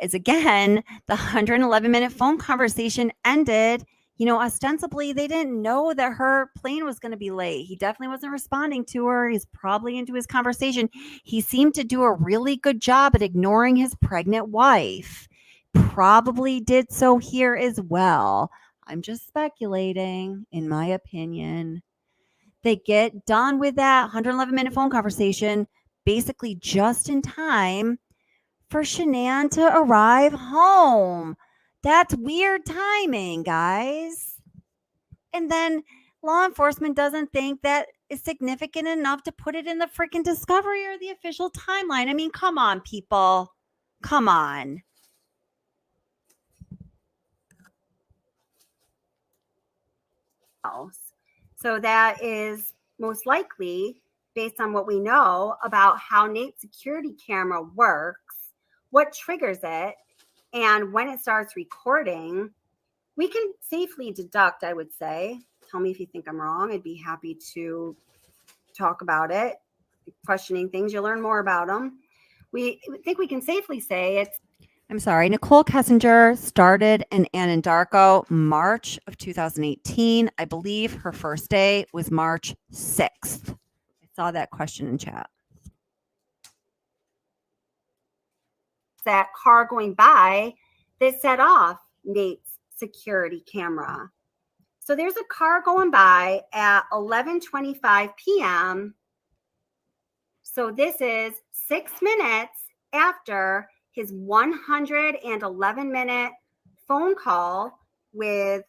Speaker 1: is, again, the 111-minute phone conversation ended. Ostensibly, they didn't know that her plane was going to be late. He definitely wasn't responding to her. He's probably into his conversation. He seemed to do a really good job at ignoring his pregnant wife. Probably did so here as well. I'm just speculating, in my opinion. They get done with that 111-minute phone conversation basically just in time for Shanann to arrive home. That's weird timing, guys. And then law enforcement doesn't think that is significant enough to put it in the freaking discovery or the official timeline. I mean, come on, people. Come on.
Speaker 2: So that is most likely based on what we know about how Nate's security camera works, what triggers it, and when it starts recording. We can safely deduct, I would say. Tell me if you think I'm wrong. I'd be happy to talk about it. Questioning things, you learn more about them. We think we can safely say it's.
Speaker 1: I'm sorry. Nicole Kessinger started in Anadarko March of 2018. I believe her first day was March 6th. I saw that question in chat.
Speaker 2: That car going by that set off Nate's security camera. So there's a car going by at 11:25 p.m. So this is 6 minutes after his 111-minute phone call with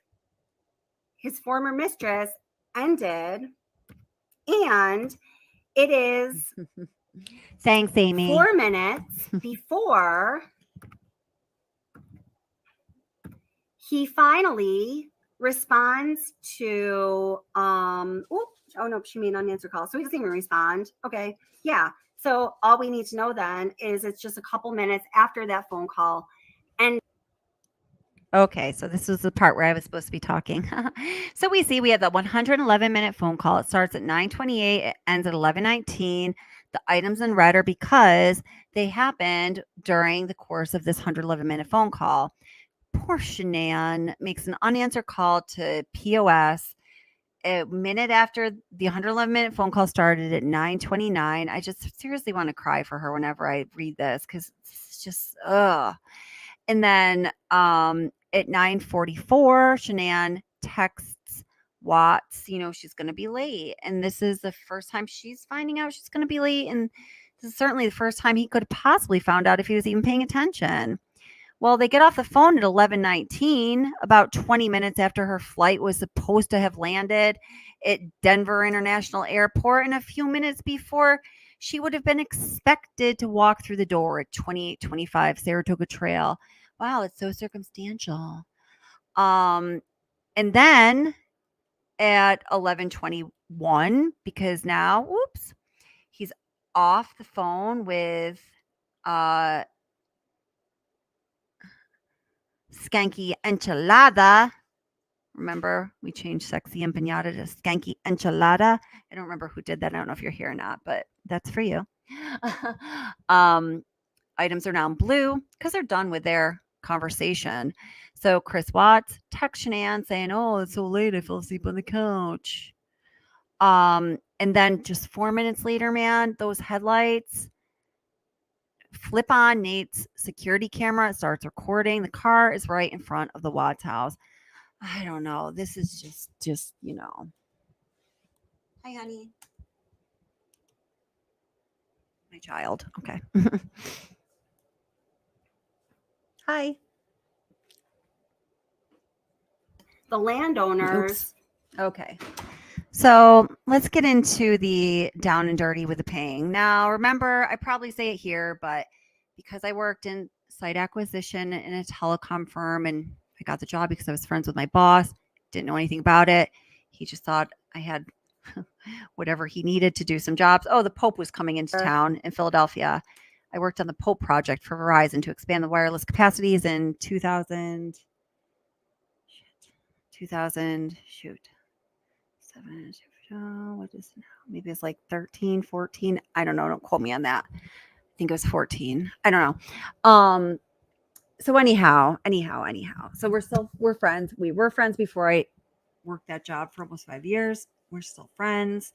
Speaker 2: his former mistress ended. And it is
Speaker 1: thanks, Amy.
Speaker 2: 4 minutes before he finally responds to oh no, she made an unanswered call, so he doesn't even respond. Okay, yeah, so all we need to know then is it's just a couple minutes after that phone call. And
Speaker 1: okay, so this was the part where I was supposed to be talking. So we have the 111-minute phone call. It starts at 9:28, it ends at 11:19. The items in red are because they happened during the course of this 111-minute phone call. Poor Shanann makes an unanswered call to POS a minute after the 111-minute phone call started at 9:29. I just seriously want to cry for her whenever I read this because it's just, ugh. And then at 9:44, Shanann texts Watts, she's going to be late. And this is the first time she's finding out she's going to be late. And this is certainly the first time he could have possibly found out if he was even paying attention. Well, they get off the phone at 11:19, about 20 minutes after her flight was supposed to have landed at Denver International Airport, and a few minutes before she would have been expected to walk through the door at 2825 Saratoga Trail. Wow, it's so circumstantial. And then at 11:21, because now, whoops, he's off the phone with Skanky Enchilada. Remember, we changed sexy empanada to Skanky Enchilada. I don't remember who did that. I don't know if you're here or not, but that's for you. Items are now in blue because they're done with their conversation. So Chris Watts texts Shanann saying, "Oh, it's so late. I fell asleep on the couch." And then just 4 minutes later, man, those headlights flip on. Nate's security camera starts recording. The car is right in front of the Watts house. I don't know. This is just. Hi, honey. My child. Okay. Hi.
Speaker 2: The landowners.
Speaker 1: Oops. Okay. So let's get into the down and dirty with the paying. Now, remember, I probably say it here, but because I worked in site acquisition in a telecom firm and I got the job because I was friends with my boss, didn't know anything about it. He just thought I had whatever he needed to do some jobs. Oh, the Pope was coming into town in Philadelphia. I worked on the Pope project for Verizon to expand the wireless capacities in 2000. What is it now? Maybe it's like 13, 14. I don't know. Don't quote me on that. I think it was 14. I don't know. So anyhow. So we're friends. We were friends before I worked that job for almost 5 years. We're still friends.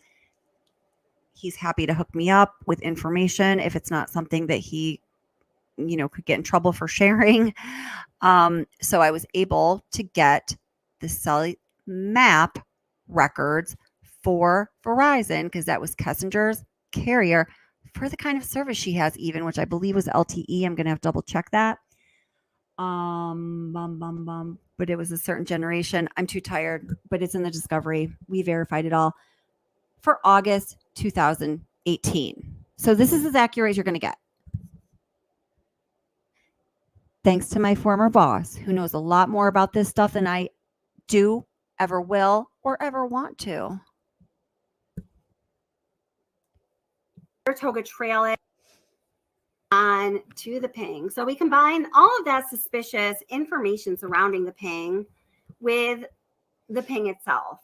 Speaker 1: He's happy to hook me up with information if it's not something that he, could get in trouble for sharing. So I was able to get the Cellular Map records for Verizon because that was Kessinger's carrier for the kind of service she has, even, which I believe was LTE. I'm going to have to double check that. But it was a certain generation. I'm too tired, but it's in the discovery. We verified it all for August 2018. So this is as accurate as you're going to get. Thanks to my former boss, who knows a lot more about this stuff than I do, ever will, or ever want to.
Speaker 2: Saratoga Trail on to the ping. So we combine all of that suspicious information surrounding the ping with the ping itself.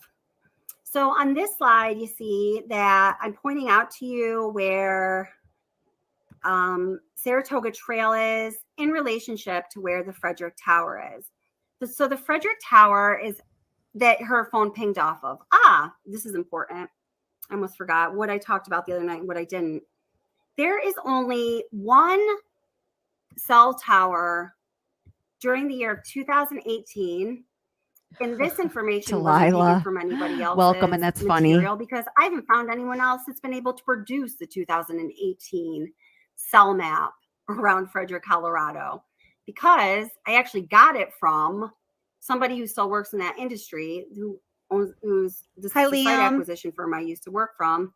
Speaker 2: So on this slide, you see that I'm pointing out to you where Saratoga Trail is in relationship to where the Frederick Tower is. So the Frederick Tower is that her phone pinged off of. This is important. I almost forgot what I talked about the other night and what I didn't. There is only one cell tower during the year of 2018. And this information wasn't taken from anybody else.
Speaker 1: Welcome, and that's funny
Speaker 2: because I haven't found anyone else that's been able to produce the 2018 cell map around Frederick, Colorado, because I actually got it from somebody who still works in that industry, who's the site acquisition firm I used to work from.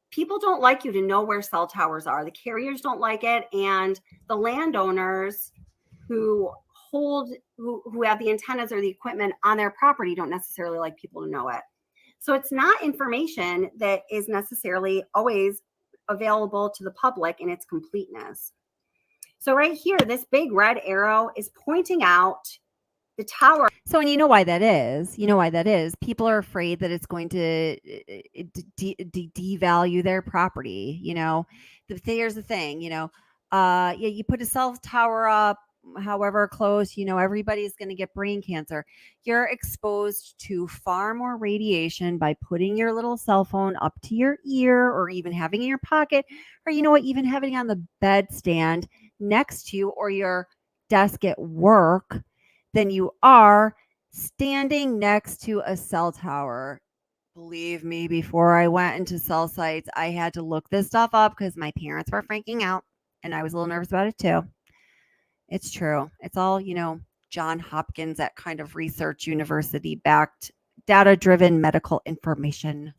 Speaker 2: People don't like you to know where cell towers are. The carriers don't like it, and the landowners who have the antennas or the equipment on their property don't necessarily like people to know it. So it's not information that is necessarily always available to the public in its completeness. So right here, this big red arrow is pointing out The tower.
Speaker 1: So, and you know why that is? You know why that is? People are afraid that it's going to devalue their property. Here's the thing. Yeah, you put a cell tower up, however close. Everybody's going to get brain cancer. You're exposed to far more radiation by putting your little cell phone up to your ear, or even having it in your pocket, or even having it on the bedstand next to you, or your desk at work, than you are standing next to a cell tower. Believe me, before I went into cell sites, I had to look this stuff up because my parents were freaking out and I was a little nervous about it too. It's true. It's all, John Hopkins, that kind of research university backed, data driven medical information.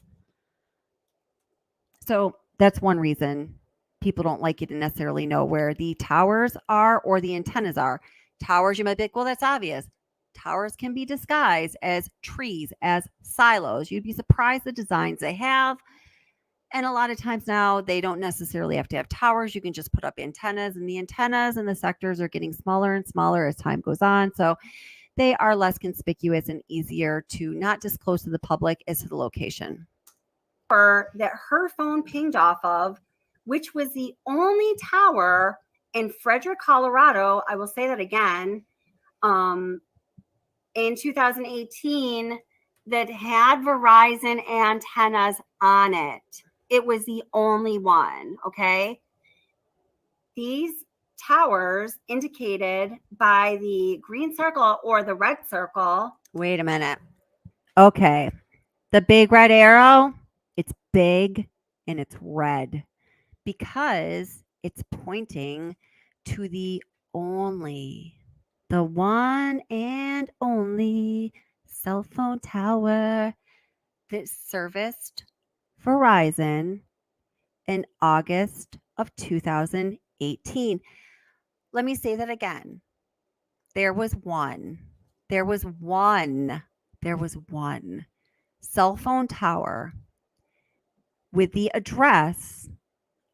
Speaker 1: So that's one reason people don't like you to necessarily know where the towers are or the antennas are. Towers, you might be like, well, that's obvious. Towers can be disguised as trees, as silos. You'd be surprised the designs they have. And a lot of times now, they don't necessarily have to have towers. You can just put up antennas, and the antennas and the sectors are getting smaller and smaller as time goes on. So they are less conspicuous and easier to not disclose to the public as to the location.
Speaker 2: That her phone pinged off of, which was the only tower in Frederick, Colorado. I will say that again. In 2018, that had Verizon antennas on it. It was the only one. Okay. These towers indicated by the green circle or the red circle.
Speaker 1: Wait a minute. Okay. The big red arrow, it's big and it's red because it's pointing to the one and only cell phone tower that serviced Verizon in August of 2018. Let me say that again. There was one cell phone tower with the address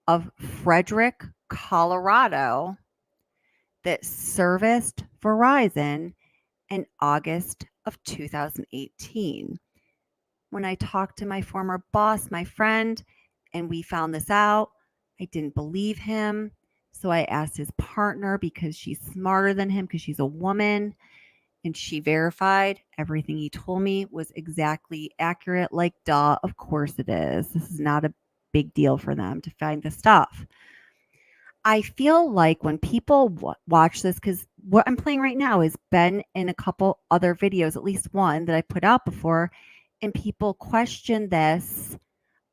Speaker 1: of Frederick, Colorado, that serviced Verizon in August of 2018. When I talked to my former boss, my friend, and we found this out, I didn't believe him. So I asked his partner, because she's smarter than him, because she's a woman, and she verified everything he told me was exactly accurate. Like, duh, of course it is. This is not a big deal for them to find the stuff. I feel like when people watch this, because what I'm playing right now has been in a couple other videos, at least one that I put out before, and people question this.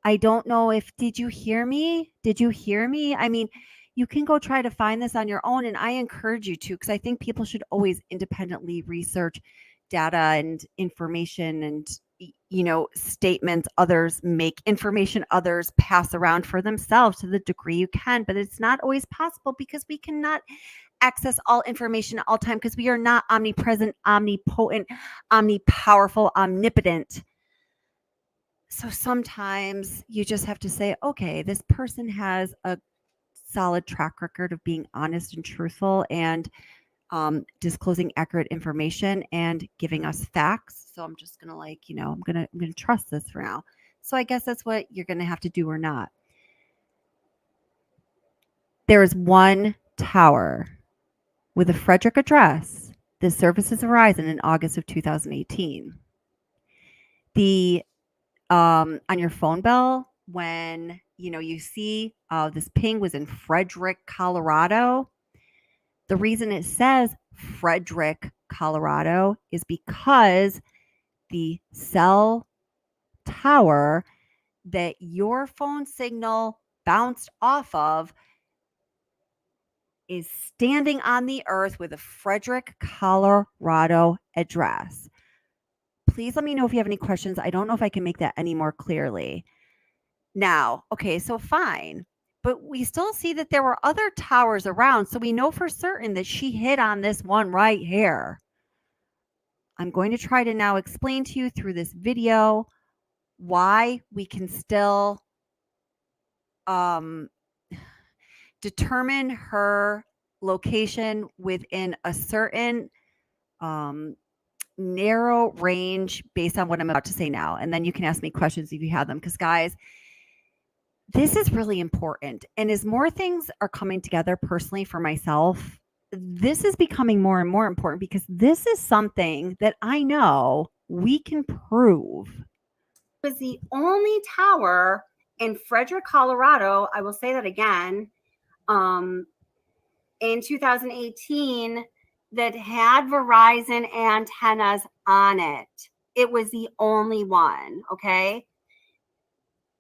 Speaker 1: I don't know if, did you hear me? Did you hear me? I mean, you can go try to find this on your own, and I encourage you to, because I think people should always independently research data and information and statements others make, information others pass around for themselves to the degree you can. But it's not always possible because we cannot access all information at all time, because we are not omnipresent, omnipotent, omnipowerful, omnipotent. So sometimes you just have to say, okay, this person has a solid track record of being honest and truthful and disclosing accurate information and giving us facts. So I'm just gonna I'm gonna trust this for now. So I guess that's what you're gonna have to do or not. There is one tower with a Frederick address that services Verizon in August of 2018. The on your phone bill, when you see this ping was in Frederick, Colorado, the reason it says Frederick, Colorado is because the cell tower that your phone signal bounced off of is standing on the earth with a Frederick, Colorado address. Please let me know if you have any questions. I don't know if I can make that any more clearly. Now, okay, so fine. But we still see that there were other towers around. So we know for certain that she hit on this one right here. I'm going to try to now explain to you through this video why we can still determine her location within a certain narrow range based on what I'm about to say now. And then you can ask me questions if you have them. Because, guys, this is really important. And as more things are coming together personally for myself, this is becoming more and more important because this is something that I know we can prove.
Speaker 2: It was the only tower in Frederick, Colorado. I will say that again. In 2018 that had Verizon antennas on it. It was the only one, okay?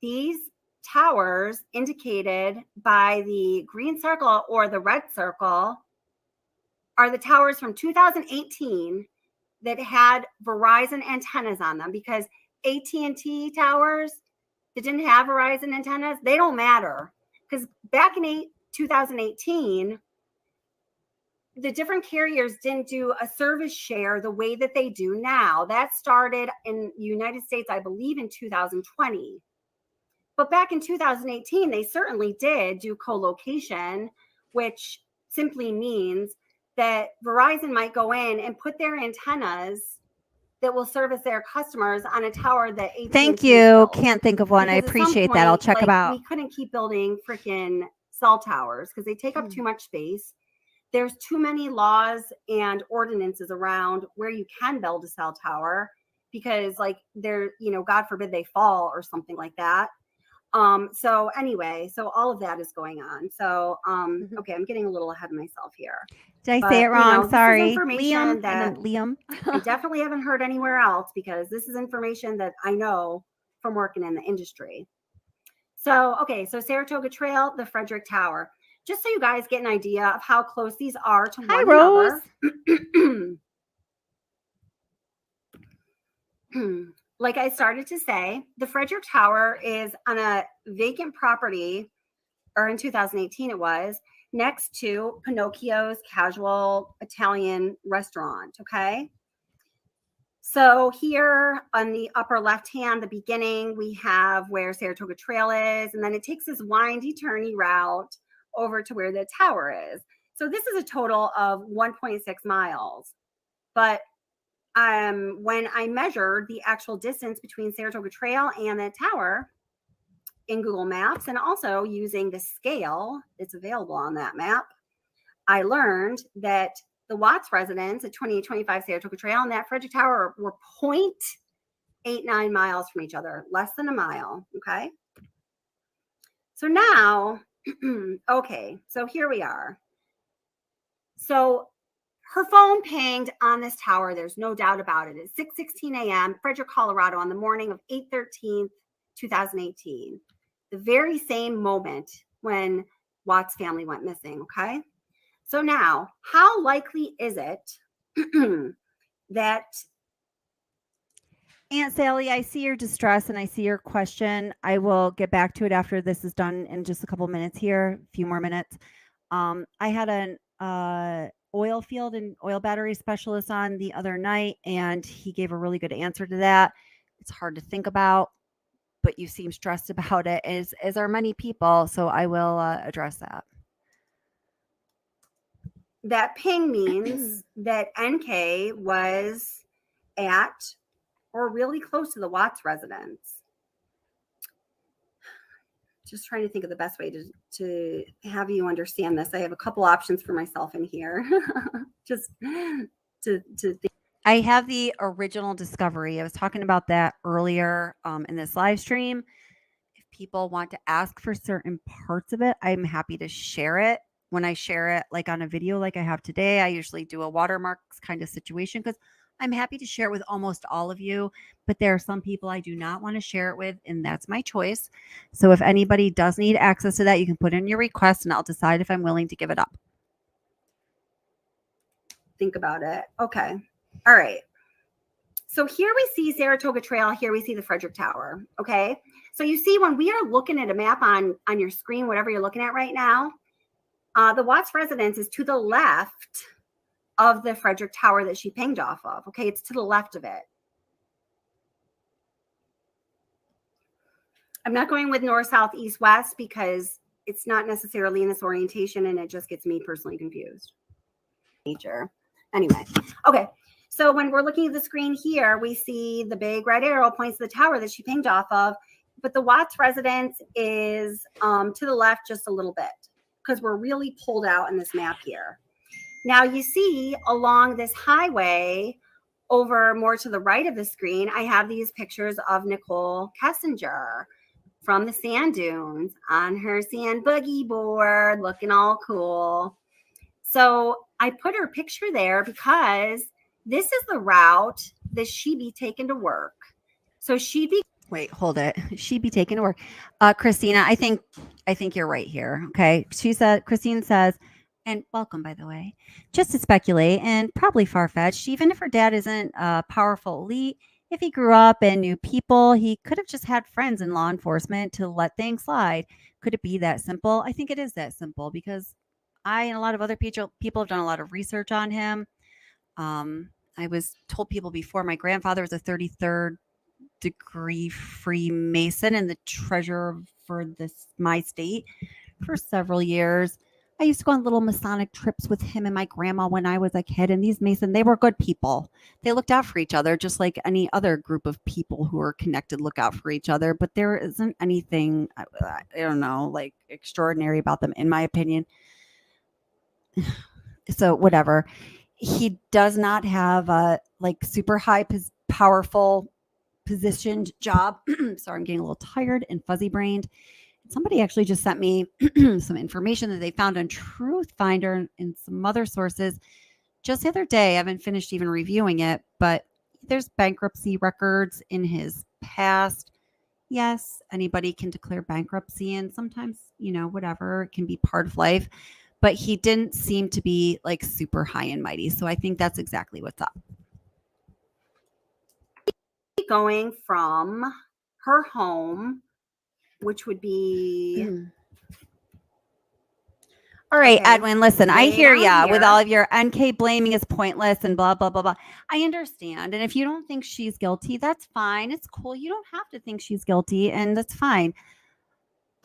Speaker 2: These towers indicated by the green circle or the red circle are the towers from 2018 that had Verizon antennas on them, because AT&T towers that didn't have Verizon antennas, they don't matter. Because back in 2018, the different carriers didn't do a service share the way that they do now. That started in the United States, I believe, in 2020. But back in 2018, they certainly did do co-location, which simply means that Verizon might go in and put their antennas that will service their customers on a tower that AT&T
Speaker 1: Thank you. Can't think of one. I appreciate that. I'll check them out.
Speaker 2: We couldn't keep building freaking cell towers because they take up too much space. There's too many laws and ordinances around where you can build a cell tower because, like, they're, God forbid they fall or something like that. So anyway, so all of that is going on. So, okay, I'm getting a little ahead of myself here.
Speaker 1: Did I say it wrong? Sorry.
Speaker 2: Liam,
Speaker 1: Liam.
Speaker 2: I definitely haven't heard anywhere else because this is information that I know from working in the industry. So, okay, so Saratoga Trail, the Frederick Tower. Just so you guys get an idea of how close these are to one another. Like I started to say, the Frederick Tower is on a vacant property, or in 2018 it was, next to Pinocchio's Casual Italian Restaurant, okay? So here on the upper left hand, the beginning, we have where Saratoga Trail is, and then it takes this windy, turny route over to where the tower is. So this is a total of 1.6 miles. But when I measured the actual distance between Saratoga Trail and the tower in Google Maps, and also using the scale that's available on that map, I learned that the Watts residents at 2825 Saratoga Trail and that Frederick Tower were 0.89 miles from each other, less than a mile, okay? So now, okay, so here we are. So her phone pinged on this tower. There's no doubt about it. It's 6:16 a.m., Frederick, Colorado, on the morning of 8/13, 2018. The very same moment when Watts' family went missing, okay? So now, how likely is it that...
Speaker 1: Aunt Sally, I see your distress and I see your question. I will get back to it after this is done in just a couple minutes here, a few more minutes. I had an oil field and oil battery specialist on the other night, and he gave a really good answer to that. It's hard to think about, but you seem stressed about it, as are many people. So I will address that.
Speaker 2: That ping means that NK was at or really close to the Watts residence. Just trying to think of the best way to have you understand this. I have a couple options for myself in here. Just to think.
Speaker 1: I have the original discovery. I was talking about that earlier in this live stream. If people want to ask for certain parts of it, I'm happy to share it. When I share it, like on a video like I have today, I usually do a watermarks kind of situation because I'm happy to share it with almost all of you, but there are some people I do not want to share it with, and that's my choice. So if anybody does need access to that, you can put in your request, and I'll decide if I'm willing to give it up.
Speaker 2: Think about it. Okay. All right. So here we see Saratoga Trail. Here we see the Frederick Tower. Okay. So you see when we are looking at a map on your screen, whatever you're looking at right now, the Watts residence is to the left of the Frederick Tower that she pinged off of. Okay, it's to the left of it. I'm not going with north, south, east, west because it's not necessarily in this orientation and it just gets me personally confused. Nature. Anyway, okay. So when we're looking at the screen here, we see the big red arrow points to the tower that she pinged off of, but the Watts residence is to the left just a little bit because we're really pulled out in this map here. Now you see along this highway over more to the right of the screen, I have these pictures of Nicole Kessinger from the sand dunes on her sand boogie board, looking all cool. So I put her picture there because this is the route that she'd be taken to work. So she'd be
Speaker 1: Wait, hold it. She'd be taken to work. Christina, I think you're right here. Okay. Christine says, and welcome, by the way, just to speculate and probably far-fetched, even if her dad isn't a powerful elite, if he grew up and knew people, he could have just had friends in law enforcement to let things slide. Could it be that simple? I think it is that simple because I and a lot of other people have done a lot of research on him. I was told people before my grandfather was a 33rd degree Freemason and the treasurer for my state for several years. I used to go on little Masonic trips with him and my grandma when I was a kid. And these Mason, they were good people. They looked out for each other, just like any other group of people who are connected look out for each other. But there isn't anything, I don't know, like extraordinary about them, in my opinion. So whatever. He does not have a like super high, powerful positioned job. Sorry, I'm getting a little tired and fuzzy brained. Somebody actually just sent me some information that they found on Truth Finder and some other sources just the other day. I haven't finished even reviewing it, but there's bankruptcy records in his past. Yes, anybody can declare bankruptcy, and sometimes, whatever, it can be part of life. But he didn't seem to be like super high and mighty. So I think that's exactly what's up.
Speaker 2: going from her home, which would be
Speaker 1: all right,
Speaker 2: okay,
Speaker 1: Edwin, listen, I hear
Speaker 2: down
Speaker 1: ya
Speaker 2: here.
Speaker 1: with all of your NK blaming is pointless and blah, blah, blah, blah. I understand. And if you don't think she's guilty, that's fine. It's cool. You don't have to think she's guilty, and that's fine.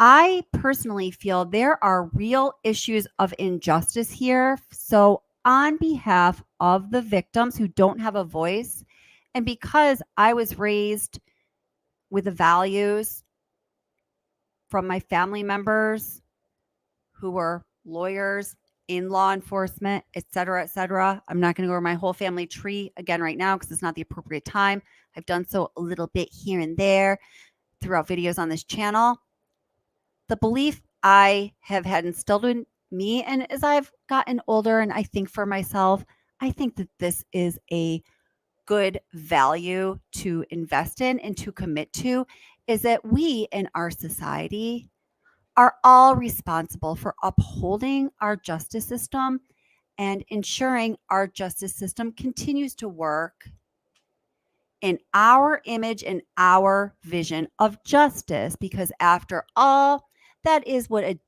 Speaker 1: I personally feel there are real issues of injustice here. So, on behalf of the victims who don't have a voice, and because I was raised with the values from my family members who were lawyers in law enforcement, et cetera, et cetera. I'm not going to go over my whole family tree again right now because it's not the appropriate time. I've done so a little bit here and there throughout videos on this channel. The belief I have had instilled in me, and as I've gotten older and I think for myself, I think that this is a good value to invest in and to commit to, is that we in our society are all responsible for upholding our justice system and ensuring our justice system continues to work in our image and our vision of justice, because after all, that is what a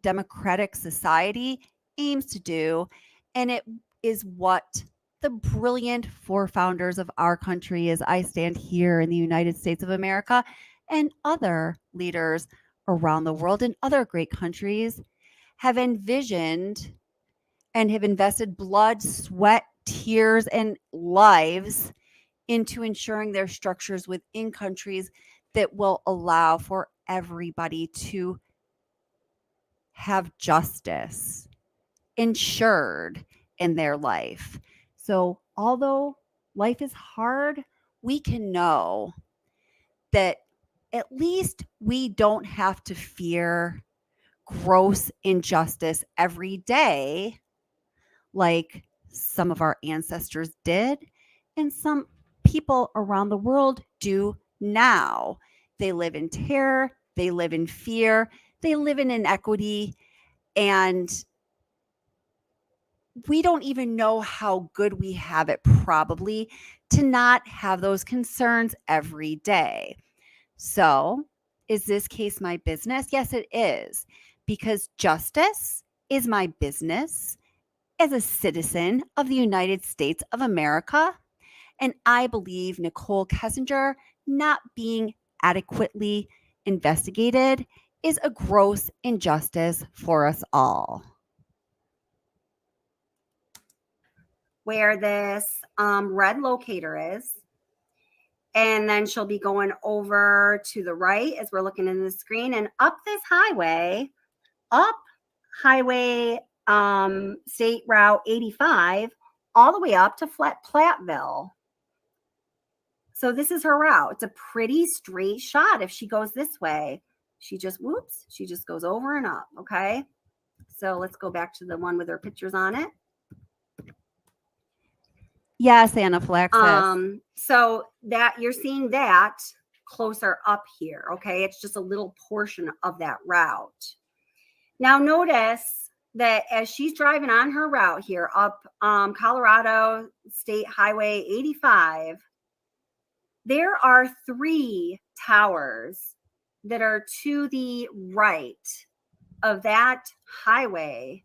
Speaker 1: democratic society aims to do. And it is what the brilliant forefounders of our country, as I stand here in the United States of America, and other leaders around the world in other great countries have envisioned and have invested blood, sweat, tears, and lives into ensuring their structures within countries that will allow for everybody to have justice ensured in their life. So, although life is hard, we can know that at least we don't have to fear gross injustice every day like some of our ancestors did and some people around the world do now. They live in terror, they live in fear, they live in inequity, and we don't even know how good we have it probably to not have those concerns every day. So, is this case my business? Yes, it is, because justice is my business as a citizen of the United States of America. And I believe Nicole Kessinger not being adequately investigated is a gross injustice for us all.
Speaker 2: where this red locator is. And then she'll be going over to the right as we're looking in the screen and up this highway, up Highway State Route 85, all the way up to Platteville. So this is her route. It's a pretty straight shot. If she goes this way, she just goes over and up. Okay. So let's go back to the one with her pictures on it.
Speaker 1: Yes, anaphylaxis.
Speaker 2: So that you're seeing that closer up here. Okay. It's just a little portion of that route. Now notice that as she's driving on her route here up Colorado State Highway 85, there are 3 towers that are to the right of that highway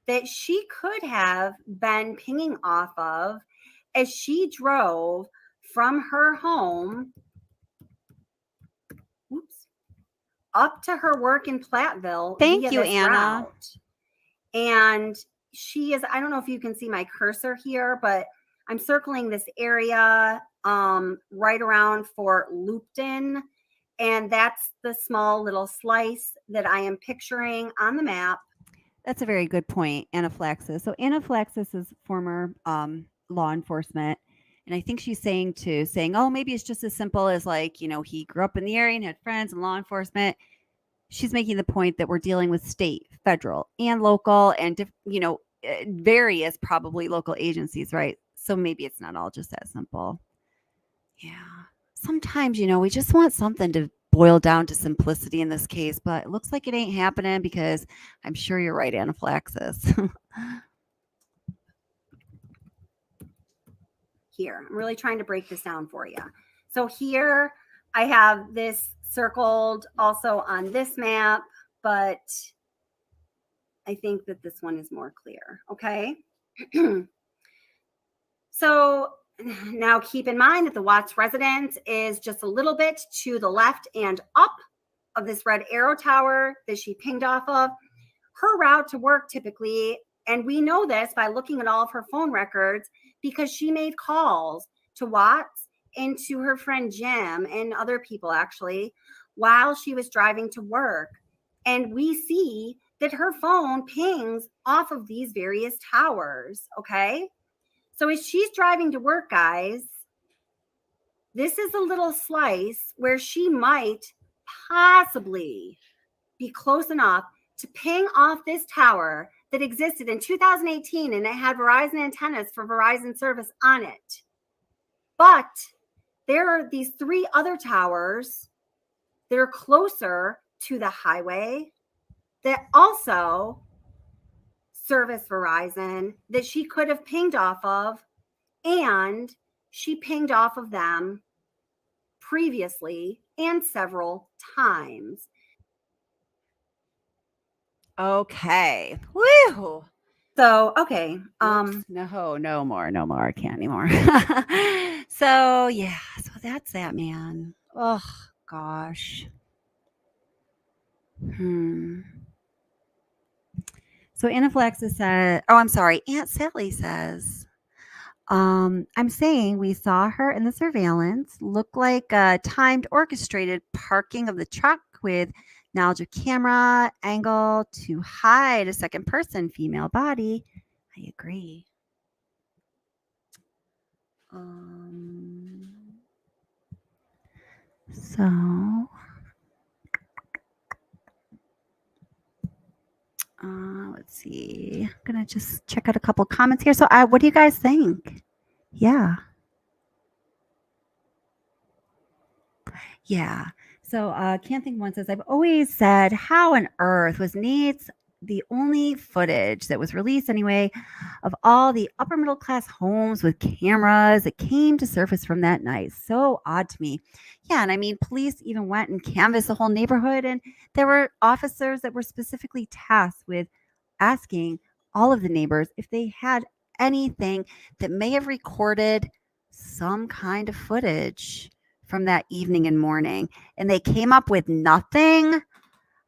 Speaker 2: that she could have been pinging off of as she drove from her home up to her work in Platteville.
Speaker 1: Thank you, Anna.
Speaker 2: Route. And she is, I don't know if you can see my cursor here, but I'm circling this area right around Fort Lupton. And that's the small little slice that I am picturing on the map.
Speaker 1: That's a very good point, anaphylaxis. So anaphylaxis is former law enforcement. And I think she's saying, oh, maybe it's just as simple as like, he grew up in the area and had friends in law enforcement. She's making the point that we're dealing with state, federal, and local and, various probably local agencies, right? So maybe it's not all just that simple. Yeah. Sometimes, we just want something to boil down to simplicity in this case, but it looks like it ain't happening because I'm sure you're right, anaphylaxis.
Speaker 2: Here, I'm really trying to break this down for you. So here I have this circled also on this map, but I think that this one is more clear. Okay. So now keep in mind that the Watts residence is just a little bit to the left and up of this red arrow tower that she pinged off of. Her route to work typically, and we know this by looking at all of her phone records, because she made calls to Watts and to her friend Jim and other people actually while she was driving to work. And we see that her phone pings off of these various towers. Okay. So as she's driving to work, guys, this is a little slice where she might possibly be close enough to ping off this tower that existed in 2018 and it had Verizon antennas for Verizon service on it. But there are these 3 other towers that are closer to the highway that also service Verizon that she could have pinged off of, and she pinged off of them previously and several times.
Speaker 1: Okay. Woo.
Speaker 2: So, okay.
Speaker 1: No more. I can't anymore. So, yeah. So that's that, man. Oh, gosh. So anaphylaxis said, I'm sorry. Aunt Sally says, I'm saying we saw her in the surveillance, looked like a timed orchestrated parking of the truck with knowledge of camera angle to hide a second person female body. I agree. Let's see. I'm going to just check out a couple comments here. So what do you guys think? Yeah. So Can't Think One says, I've always said, how on earth was Nate's the only footage that was released anyway of all the upper middle class homes with cameras that came to surface from that night? So odd to me. Yeah. And I mean, police even went and canvassed the whole neighborhood, and there were officers that were specifically tasked with asking all of the neighbors if they had anything that may have recorded some kind of footage from that evening and morning, and they came up with nothing.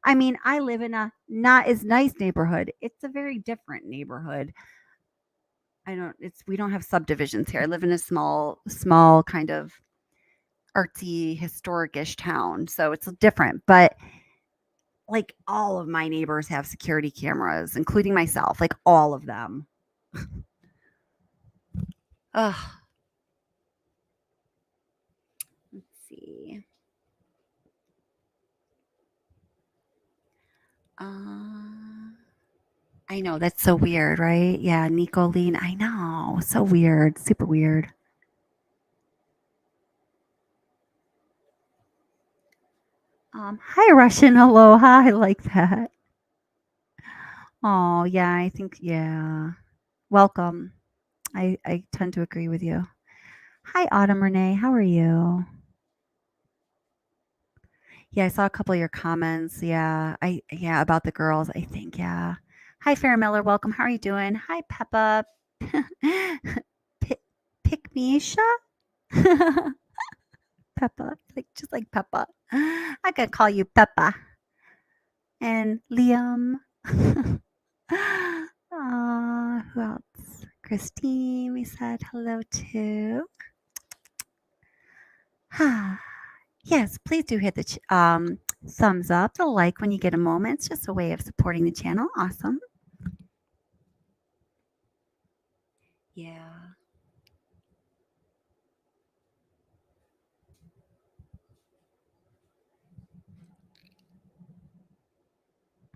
Speaker 1: I mean, I live in a not as nice neighborhood. It's a very different neighborhood. we don't have subdivisions here. I live in a small kind of artsy, historic-ish town, so it's different. But like all of my neighbors have security cameras, including myself, like all of them. Ugh. Let's see. I know that's so weird, right? Yeah, Nicolene. I know, so weird, super weird. Hi, Russian Aloha. I like that. Oh, yeah, I think, yeah. Welcome. I tend to agree with you. Hi, Autumn Renee. How are you? Yeah, I saw a couple of your comments. Yeah, about the girls, I think, yeah. Hi, Farrah Miller. Welcome. How are you doing? Hi, Peppa. Pick Misha? Peppa, like just like Peppa. I could call you Peppa. And Liam. Who else? Christine, we said hello to. Yes, please do hit the thumbs up, the like when you get a moment. It's just a way of supporting the channel. Awesome. Yeah.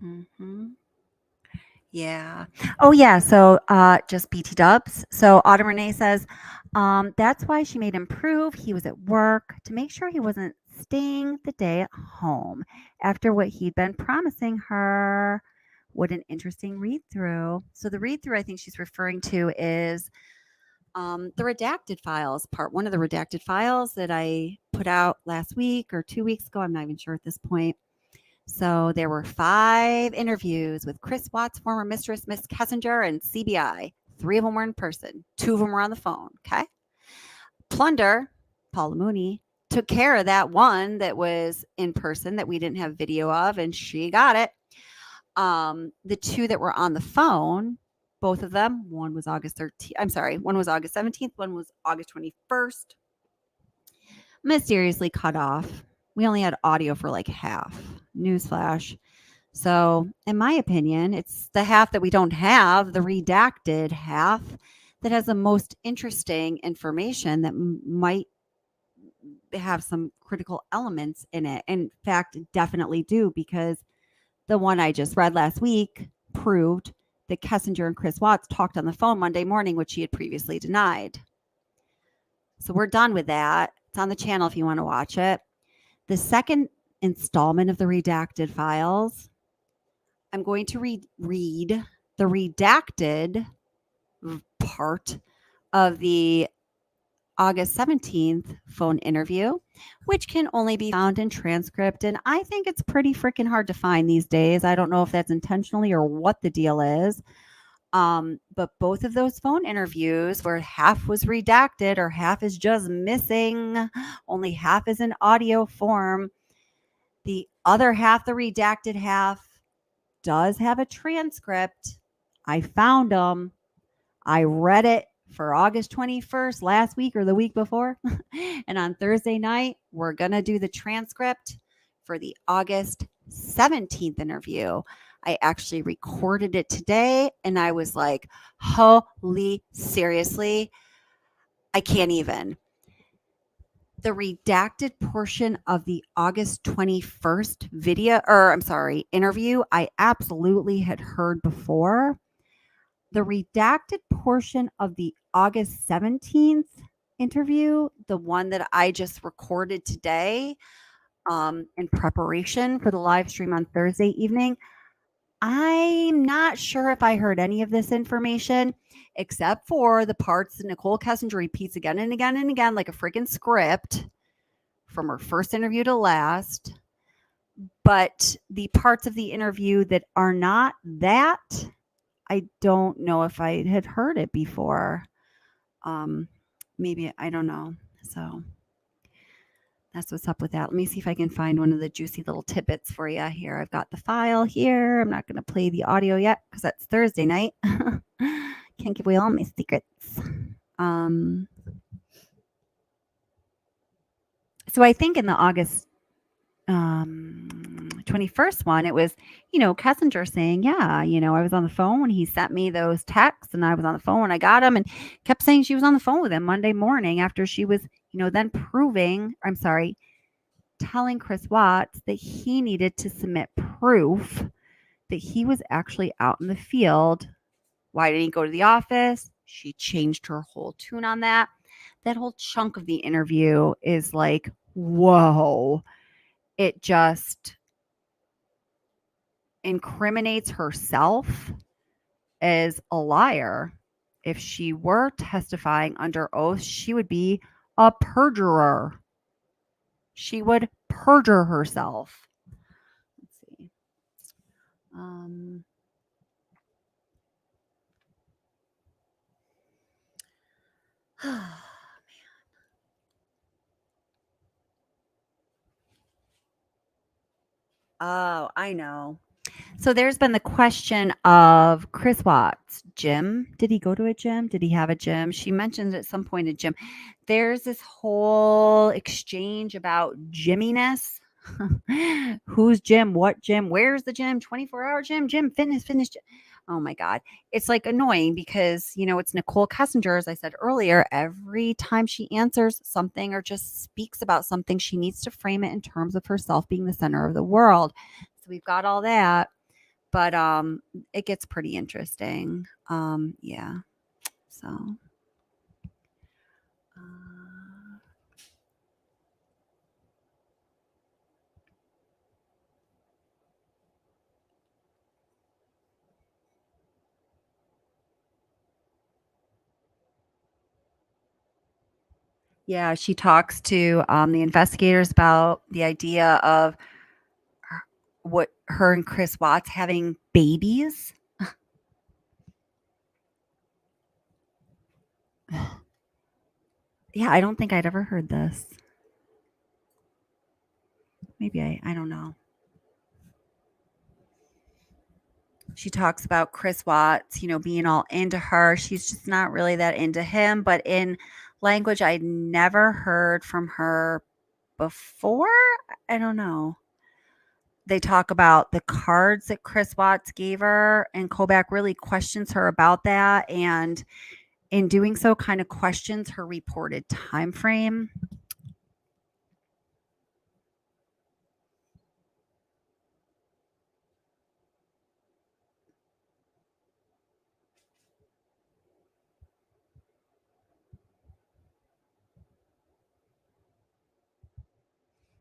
Speaker 1: Mm-hmm. Yeah. Oh, yeah. So just BT dubs. So Autumn Renee says that's why she made him prove he was at work to make sure he wasn't staying the day at home after what he'd been promising her. What an interesting read through. So the read through I think she's referring to is the redacted files, part one of the redacted files that I put out last week or 2 weeks ago. I'm not even sure at this point. So there were 5 interviews with Chris Watts, former mistress, Miss Kessinger, and CBI. 3 of them were in person. 2 of them were on the phone. Okay. Plunder, Paula Mooney, took care of that one that was in person that we didn't have video of, and she got it. The 2 that were on the phone, both of them, one was August 13th. I'm sorry, one was August 17th, one was August 21st. Mysteriously cut off. We only had audio for like half. Newsflash. So, in my opinion, it's the half that we don't have, the redacted half, that has the most interesting information that might have some critical elements in it. In fact, definitely do, because the one I just read last week proved that Kessinger and Chris Watts talked on the phone Monday morning, which she had previously denied. So we're done with that. It's on the channel if you want to watch it. The second installment of the redacted files, I'm going to read the redacted part of the August 17th phone interview, which can only be found in Transcript. And I think it's pretty freaking hard to find these days. I don't know if that's intentionally or what the deal is. But both of those phone interviews where half was redacted or half is just missing, only half is in audio form. The other half, the redacted half, does have a transcript. I found them. I read it for August 21st, last week or the week before. And on Thursday night, we're going to do the transcript for the August 17th interview. I actually recorded it today and I was like, holy, seriously, I can't even. The redacted portion of the August 21st interview, I absolutely had heard before. The redacted portion of the August 17th interview, the one that I just recorded today in preparation for the live stream on Thursday evening, I'm not sure if I heard any of this information except for the parts that Nicole Kessinger repeats again and again and again like a freaking script from her first interview to last. But the parts of the interview that are not that, I don't know if I had heard it before. Maybe, I don't know. So that's what's up with that. Let me see if I can find one of the juicy little tidbits for you here. I've got the file here. I'm not going to play the audio yet because that's Thursday night. Can't give away all my secrets. So I think in the August 21st one, it was, Kessinger saying, yeah, I was on the phone when he sent me those texts and I was on the phone when I got him and kept saying she was on the phone with him Monday morning after she was, then telling Chris Watts that he needed to submit proof that he was actually out in the field. Why didn't he go to the office? She changed her whole tune on that. That whole chunk of the interview is like, whoa. It just incriminates herself as a liar. If she were testifying under oath, she would be a perjurer. She would perjure herself. Let's see. Oh, I know. So there's been the question of Chris Watts' gym. Did he go to a gym? Did he have a gym? She mentioned at some point a gym. There's this whole exchange about gymminess. Whose gym? What gym? Where's the gym? 24-hour gym, fitness gym. Oh my God. It's like annoying because, it's Nicole Kessinger, as I said earlier. Every time she answers something or just speaks about something, she needs to frame it in terms of herself being the center of the world. So we've got all that. But it gets pretty interesting. Yeah. So yeah, she talks to the investigators about the idea of what her and Chris Watts having babies. Yeah, I don't think I'd ever heard this. Maybe I don't know. She talks about Chris Watts, being all into her. She's just not really that into him, but in language I'd never heard from her before. I don't know. They talk about the cards that Chris Watts gave her, and Kobach really questions her about that, and in doing so kind of questions her reported time frame.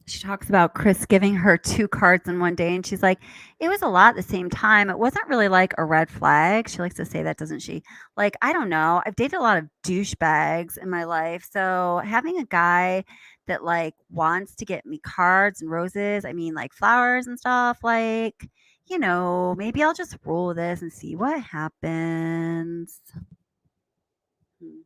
Speaker 1: She talks about Chris giving her 2 cards in one day, and she's like, "It was a lot at the same time. It wasn't really like a red flag." She likes to say that, doesn't she? Like, I don't know. I've dated a lot of douchebags in my life, so having a guy that, like, wants to get me cards and roses, I mean, like, flowers and stuff, like, maybe I'll just roll with this and see what happens. Hmm.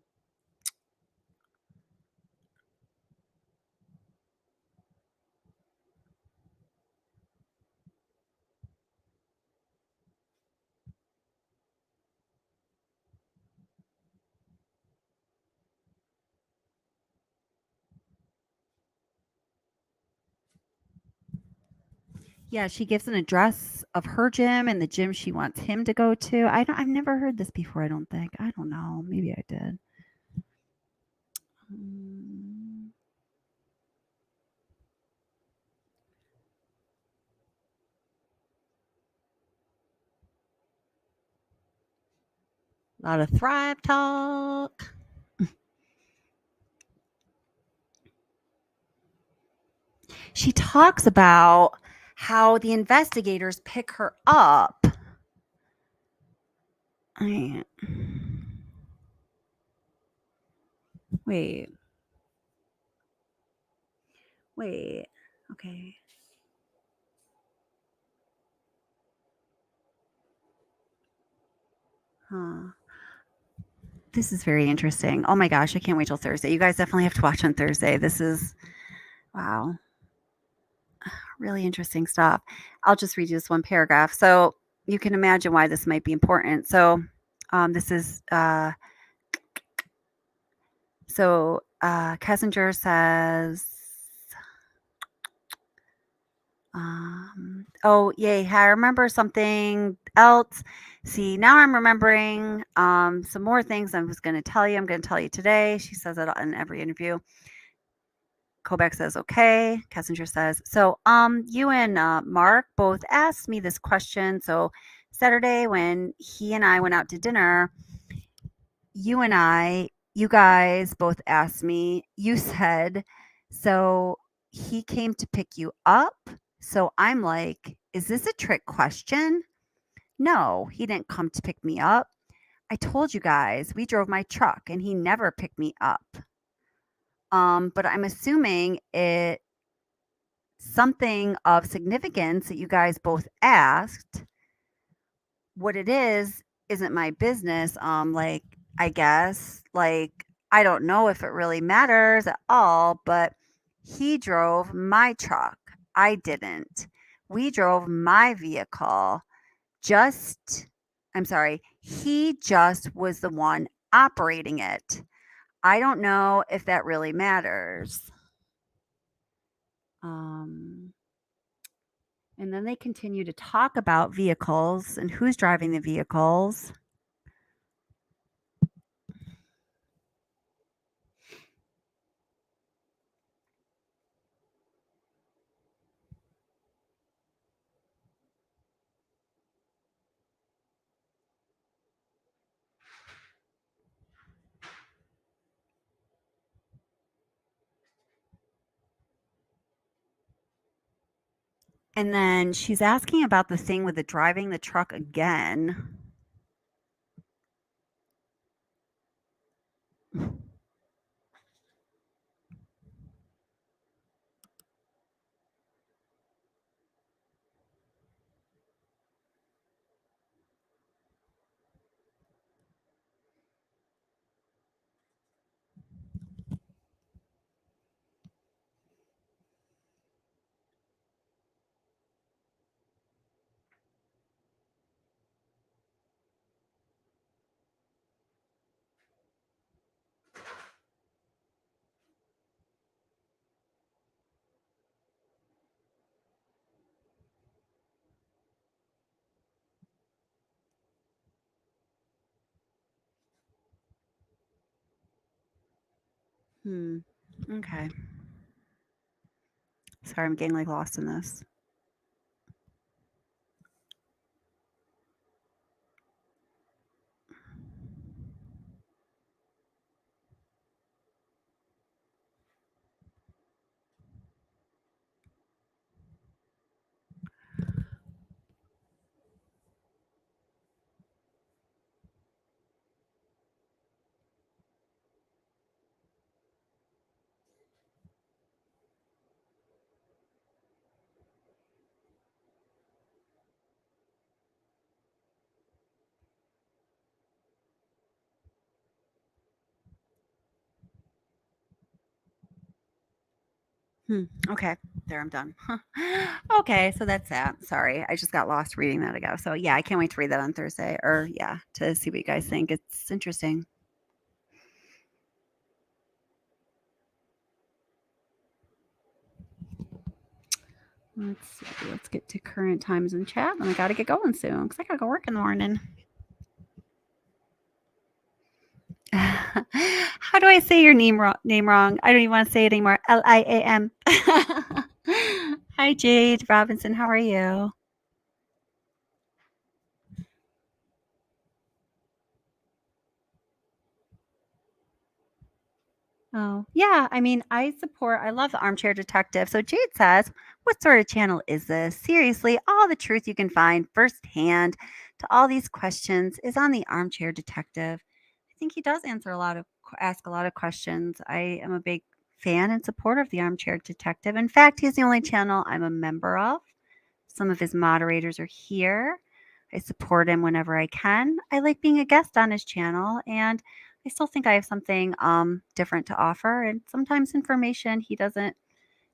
Speaker 1: Yeah, she gives an address of her gym and the gym she wants him to go to. I've never heard this before, I don't think. I don't know. Maybe I did. A lot of Thrive talk. She talks about how the investigators pick her up. Wait. Okay. Huh. This is very interesting. Oh my gosh, I can't wait till Thursday. You guys definitely have to watch on Thursday. This is, wow, really interesting stuff. I'll just read you this one paragraph. So you can imagine why this might be important. So This is Kessinger says, oh, yay. I remember something else. See, now I'm remembering some more things I was going to tell you. I'm going to tell you today. She says it in every interview. Kobeck says, okay. Kessinger says, so you and Mark both asked me this question. So Saturday when he and I went out to dinner, you guys both asked me, you said, so he came to pick you up. So I'm like, is this a trick question? No, he didn't come to pick me up. I told you guys we drove my truck and he never picked me up. But I'm assuming it something of significance that you guys both asked. What it is isn't my business. Like, I guess, like, I don't know if it really matters at all, but he drove my truck. I didn't. We drove my vehicle. I'm sorry, he just was the one operating it. I don't know if that really matters. Um, and then they continue to talk about vehicles and who's driving the vehicles. And then she's asking about the thing with the driving the truck again. Okay. Sorry, I'm getting like lost in this. Okay, there, I'm done. Okay, so that's that. Sorry, I just got lost reading that ago. So yeah, I can't wait to read that on Thursday, or yeah, to see what you guys think. It's interesting. Let's see. Let's get to current times in chat, and I got to get going soon because I got to go work in the morning. How do I say your name wrong? I don't even want to say it anymore. Liam. Hi, Jade Robinson. How are you? Oh, yeah. I mean, I love the Armchair Detective. So Jade says, what sort of channel is this? Seriously, all the truth you can find firsthand to all these questions is on the Armchair Detective. I think he does ask a lot of questions. I am a big fan and supporter of the Armchair Detective. In fact, he's the only channel I'm a member of. Some of his moderators are here. I support him whenever I can. I like being a guest on his channel, and I still think I have something different to offer, and sometimes information he doesn't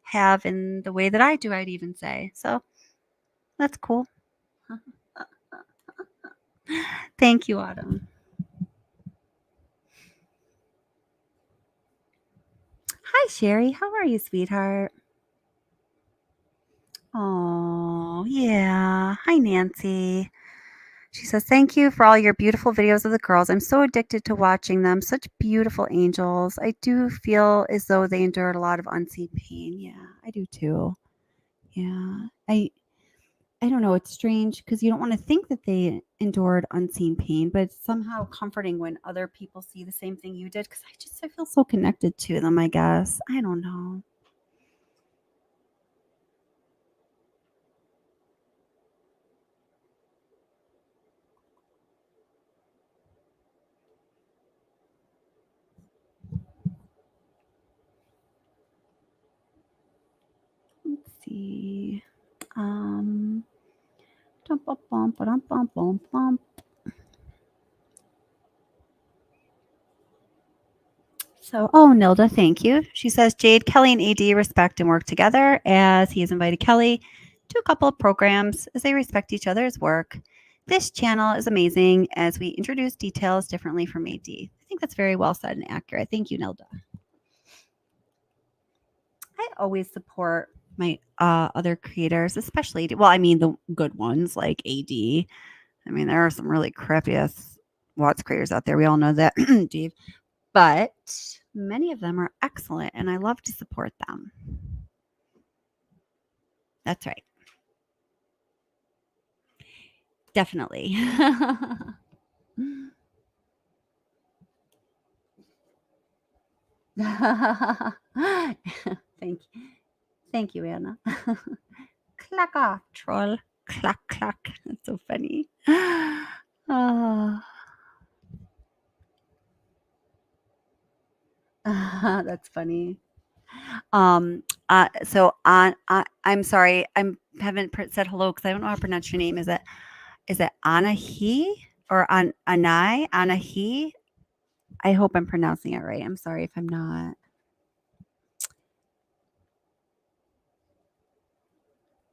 Speaker 1: have in the way that I do, I'd even say. So that's cool. Thank you, Autumn. Hi, Sherry. How are you, sweetheart? Oh, yeah. Hi, Nancy. She says, thank you for all your beautiful videos of the girls. I'm so addicted to watching them. Such beautiful angels. I do feel as though they endured a lot of unseen pain. Yeah, I do too. Yeah. I don't know. It's strange because you don't want to think that they endured unseen pain, but it's somehow comforting when other people see the same thing you did because I feel so connected to them, I guess. I don't know. Let's see. Um, dum, bum, bum, ba-dum, bum, bum, bum. So, oh, Nilda, thank you. She says Jade, Kelly, and AD respect and work together as he has invited Kelly to a couple of programs as they respect each other's work. This channel is amazing as we introduce details differently from AD. I think that's very well said and accurate. Thank you, Nilda. I always support my other creators, especially, well, I mean, the good ones like AD. I mean, there are some really crappy ass Watts creators out there. We all know that, Dave. But many of them are excellent and I love to support them. That's right. Definitely. Thank you. Thank you, Anna. Clack off, troll. Clack, clack. That's so funny. Oh, that's funny. So on, I'm sorry, haven't said hello because I don't know how to pronounce your name. Is it Anahi or Anai? Anahi? I hope I'm pronouncing it right. I'm sorry if I'm not.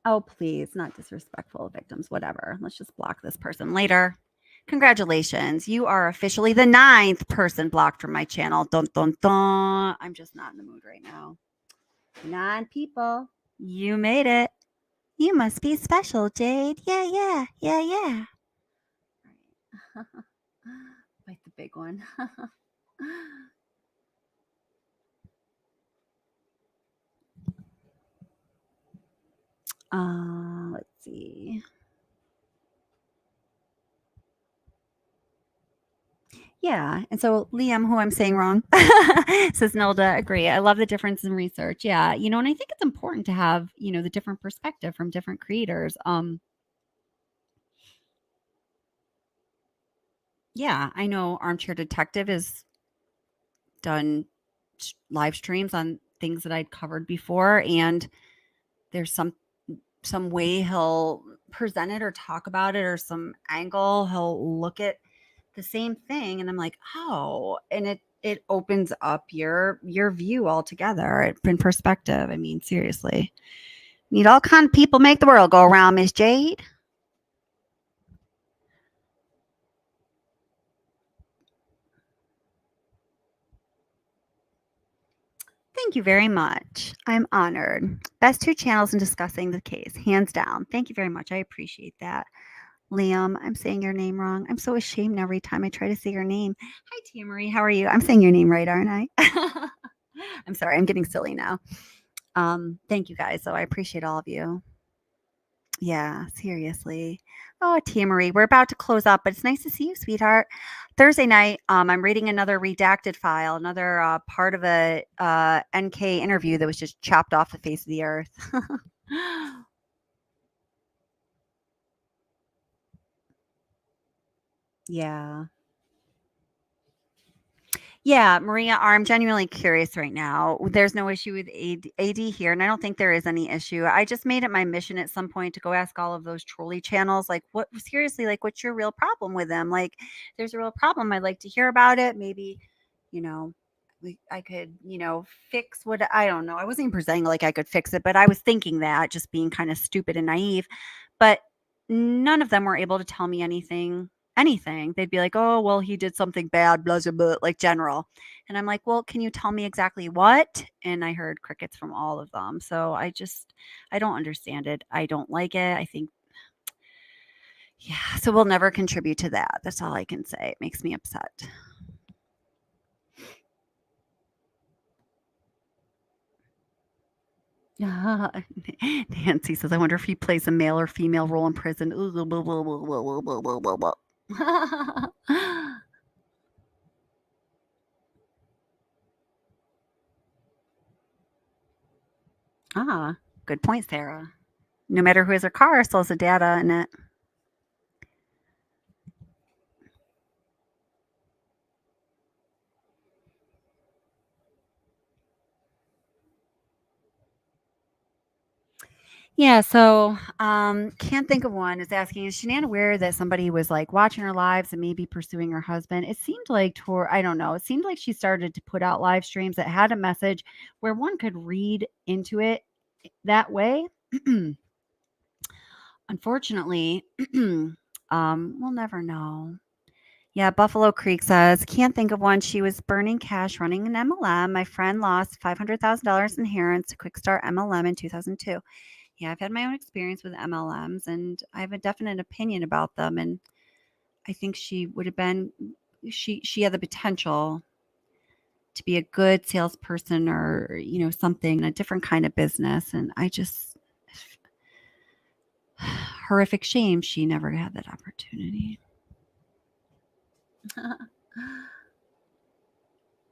Speaker 1: Oh, please, not disrespectful victims, whatever. Let's just block this person later. Congratulations. You are officially the 9th person blocked from my channel. Dun, dun, dun. I'm just not in the mood right now. 9 people. You made it. You must be special, Jade. Yeah, yeah, yeah, yeah. Bite the big one. Let's see. Yeah. And so Liam, who I'm saying wrong, says Nelda, agree. I love the difference in research. Yeah. And I think it's important to have, the different perspective from different creators. Yeah, I know Armchair Detective has done live streams on things that I'd covered before, and there's some way he'll present it or talk about it or some angle he'll look at the same thing, and I'm like, oh, and it opens up your view altogether in perspective. I mean, seriously, need all kind of people make the world go around, Miss Jade. Thank you very much. I'm honored. Best 2 channels in discussing the case, hands down. Thank you very much. I appreciate that. Liam, I'm saying your name wrong. I'm so ashamed every time I try to say your name. Hi, Tia Marie. How are you? I'm saying your name right, aren't I? I'm sorry. I'm getting silly now. Thank you guys. So I appreciate all of you. Yeah, seriously. Oh, Tia Marie, we're about to close up, but it's nice to see you, sweetheart. Thursday night, I'm reading another redacted file, another part of a NK interview that was just chopped off the face of the earth. Yeah. Yeah, Maria, I'm genuinely curious right now. There's no issue with AD here, and I don't think there is any issue. I just made it my mission at some point to go ask all of those trolley channels, like, what seriously, like, what's your real problem with them? Like, there's a real problem. I'd like to hear about it. Maybe, you know, I could, fix what I don't know. I wasn't even presenting like I could fix it, but I was thinking that, just being kind of stupid and naive. But none of them were able to tell me anything anything. They'd be like, "Oh, well, he did something bad, blah, blah, blah," like general. And I'm like, "Well, can you tell me exactly what?" And I heard crickets from all of them. So I don't understand it. I don't like it. I think, yeah, so we'll never contribute to that. That's all I can say. It makes me upset. Nancy says, I wonder if he plays a male or female role in prison. Ah, good point, Sarah. No matter who has a car, still has the data in it. Yeah, so can't think of one. Is asking, is Shanann aware that somebody was like watching her lives and maybe pursuing her husband? It seemed like I don't know. It seemed like she started to put out live streams that had a message where one could read into it that way. Unfortunately, we'll never know. Yeah, Buffalo Creek says, can't think of one. She was burning cash running an MLM. My friend lost $500,000 in Harris to Quick Start MLM in 2002. Yeah, I've had my own experience with MLMs and I have a definite opinion about them. And I think she would have been, she had the potential to be a good salesperson or, something in a different kind of business. And I just, horrific shame she never had that opportunity.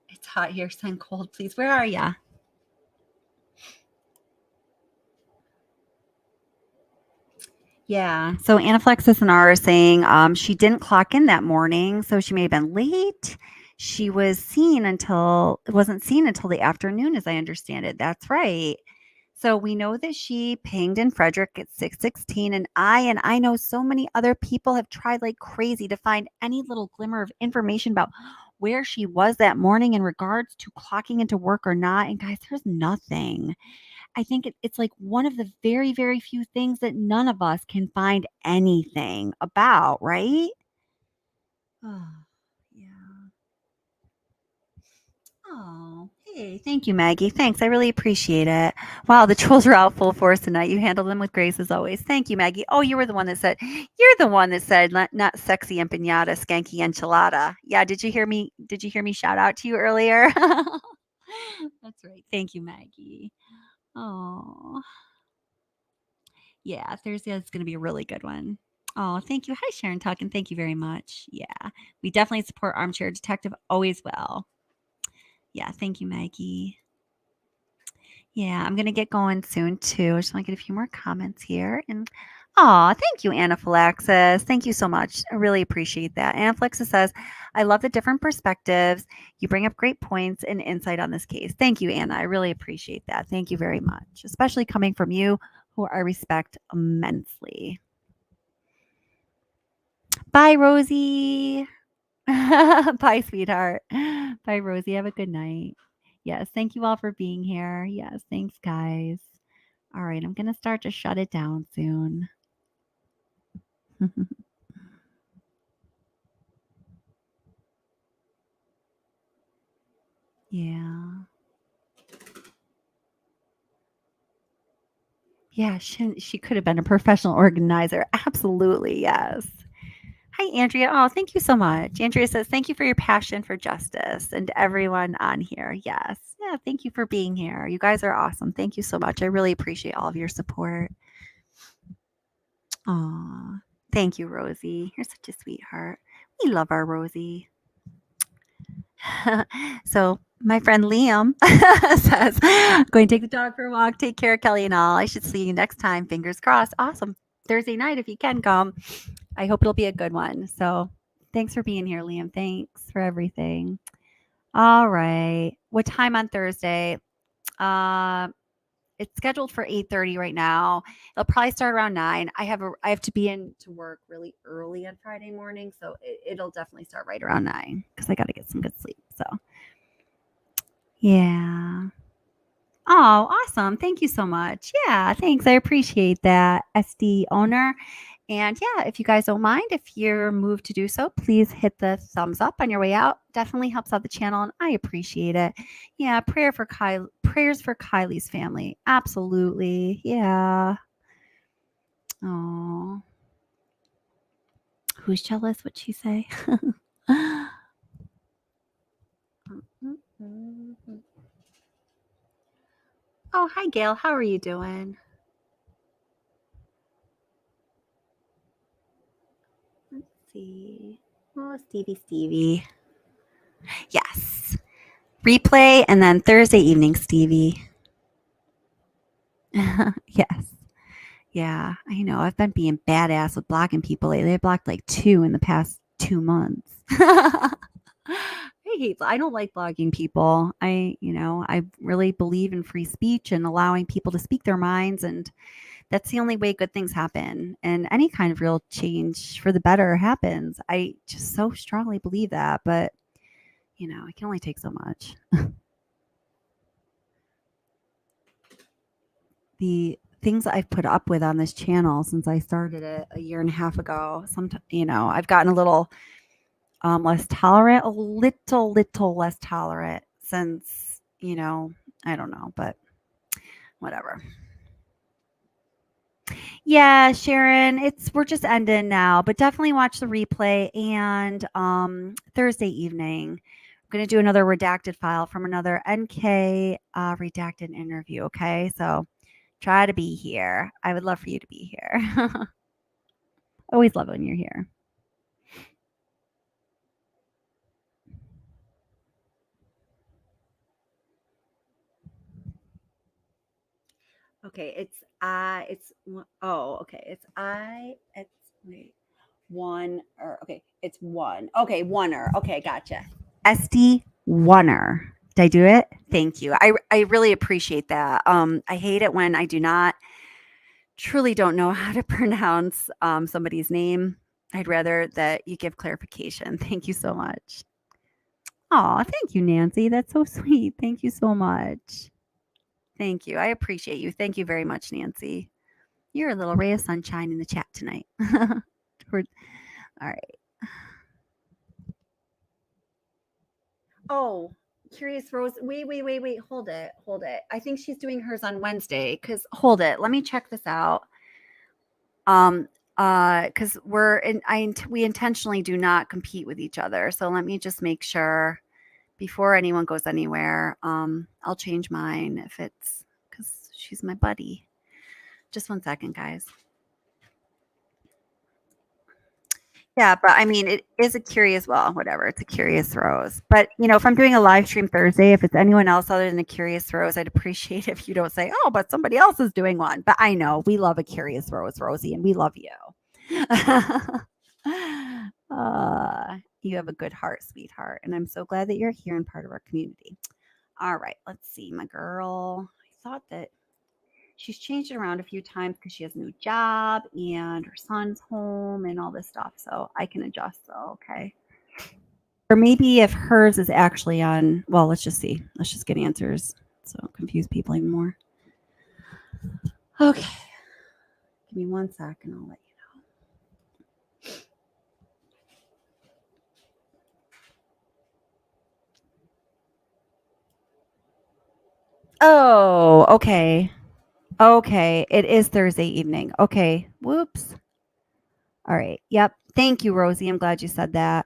Speaker 1: It's hot here. Send cold, please. Where are ya? Yeah. So Anaphylaxis and R are saying she didn't clock in that morning, so she may have been late. She was seen until it wasn't seen until the afternoon, as I understand it. That's right. So we know that she pinged in Frederick at 6:16, and I know so many other people have tried like crazy to find any little glimmer of information about where she was that morning in regards to clocking into work or not. And guys, there's nothing. I think it's like one of the very, very few things that none of us can find anything about, right? Oh, yeah. Oh, hey, thank you, Maggie. Thanks. I really appreciate it. Wow, the trolls are out full force tonight. You handle them with grace as always. Thank you, Maggie. Oh, you're the one that said not sexy empanada, skanky enchilada. Yeah, did you hear me? Did you hear me shout out to you earlier? That's right. Thank you, Maggie. Oh. Yeah, Thursday is gonna be a really good one. Oh, thank you. Hi, Sharon Tuck, and thank you very much. Yeah, we definitely support Armchair Detective. Always will. Yeah, thank you, Maggie. Yeah, I'm gonna get going soon too. I just want to get a few more comments here. And thank you, Anaphylaxis. Thank you so much. I really appreciate that. Anaphylaxis says, I love the different perspectives. You bring up great points and insight on this case. Thank you, Anna. I really appreciate that. Thank you very much, especially coming from you, who I respect immensely. Bye, Rosie. Bye, sweetheart. Bye, Rosie. Have a good night. Yes, thank you all for being here. Yes, thanks, guys. All right, I'm going to start to shut it down soon. Yeah. Yeah, she could have been a professional organizer. Absolutely, yes. Hi, Andrea. Oh, thank you so much. Andrea says, thank you for your passion for justice and to everyone on here. Yes. Yeah, thank you for being here. You guys are awesome. Thank you so much. I really appreciate all of your support. Aw, thank you, Rosie. You're such a sweetheart. We love our Rosie. So my friend Liam says, going to take the dog for a walk. Take care, Kelly and all. I should see you next time. Fingers crossed. Awesome. Thursday night, if you can come. I hope it'll be a good one. So thanks for being here, Liam. Thanks for everything. All right. What time on Thursday? Uh, it's scheduled for 8:30 right now. It'll probably start around 9. I have to be in to work really early on Friday morning, so it'll definitely start right around 9 because I got to get some good sleep. So, yeah. Oh, awesome. Thank you so much. Yeah, thanks. I appreciate that, SD owner. And yeah, if you guys don't mind, if you're moved to do so, please hit the thumbs up on your way out. Definitely helps out the channel, and I appreciate it. Yeah, prayers for Kylie's family. Absolutely. Yeah. Oh, who's jealous? What'd she say? Oh, hi, Gail. How are you doing? Let's see. Oh, Stevie. Yes. Replay and then Thursday evening, Stevie. Yes. Yeah, I know. I've been being badass with blocking people lately. I blocked like 2 in the past 2 months. I don't like blogging people. I really believe in free speech and allowing people to speak their minds, and that's the only way good things happen and any kind of real change for the better happens. I just so strongly believe that, but it can only take so much. The things I've put up with on this channel since I started it a year and a half ago, sometimes, I've gotten a little less tolerant, a little less tolerant since, I don't know, but whatever. Yeah, Sharon, we're just ending now, but definitely watch the replay. And Thursday evening, I'm going to do another redacted file from another NK redacted interview. Okay, so try to be here. I would love for you to be here. Always love when you're here. Okay, it's wait, one or okay, it's one. Okay, oneer. Okay, gotcha. SD oneer. Did I do it? Thank you. I really appreciate that. I hate it when I truly don't know how to pronounce somebody's name. I'd rather that you give clarification. Thank you so much. Oh, thank you, Nancy. That's so sweet. Thank you so much. Thank you. I appreciate you. Thank you very much, Nancy. You're a little ray of sunshine in the chat tonight. All right. Oh, Curious Rose. Wait. Hold it. I think she's doing hers on Wednesday. Hold it. Let me check this out. Because we intentionally do not compete with each other. So let me just make sure before anyone goes anywhere. I'll change mine if it's because she's my buddy. Just 1 second, guys. Yeah, but I mean, it is a curious, well, whatever. It's a Curious Rose. But, if I'm doing a live stream Thursday, if it's anyone else other than a Curious Rose, I'd appreciate if you don't say, oh, but somebody else is doing one. But I know we love a Curious Rose, Rosie, and we love you. You have a good heart, sweetheart. And I'm so glad that you're here and part of our community. All right, let's see, my girl. I thought that she's changed it around a few times because she has a new job and her son's home and all this stuff. So I can adjust. So, okay. Or maybe if hers is actually on, well, let's just see. Let's just get answers. So confuse people even more. Okay. Give me 1 second. I'll let you know. Oh, okay. Okay. It is Thursday evening. Okay. Whoops. All right. Yep. Thank you, Rosie. I'm glad you said that.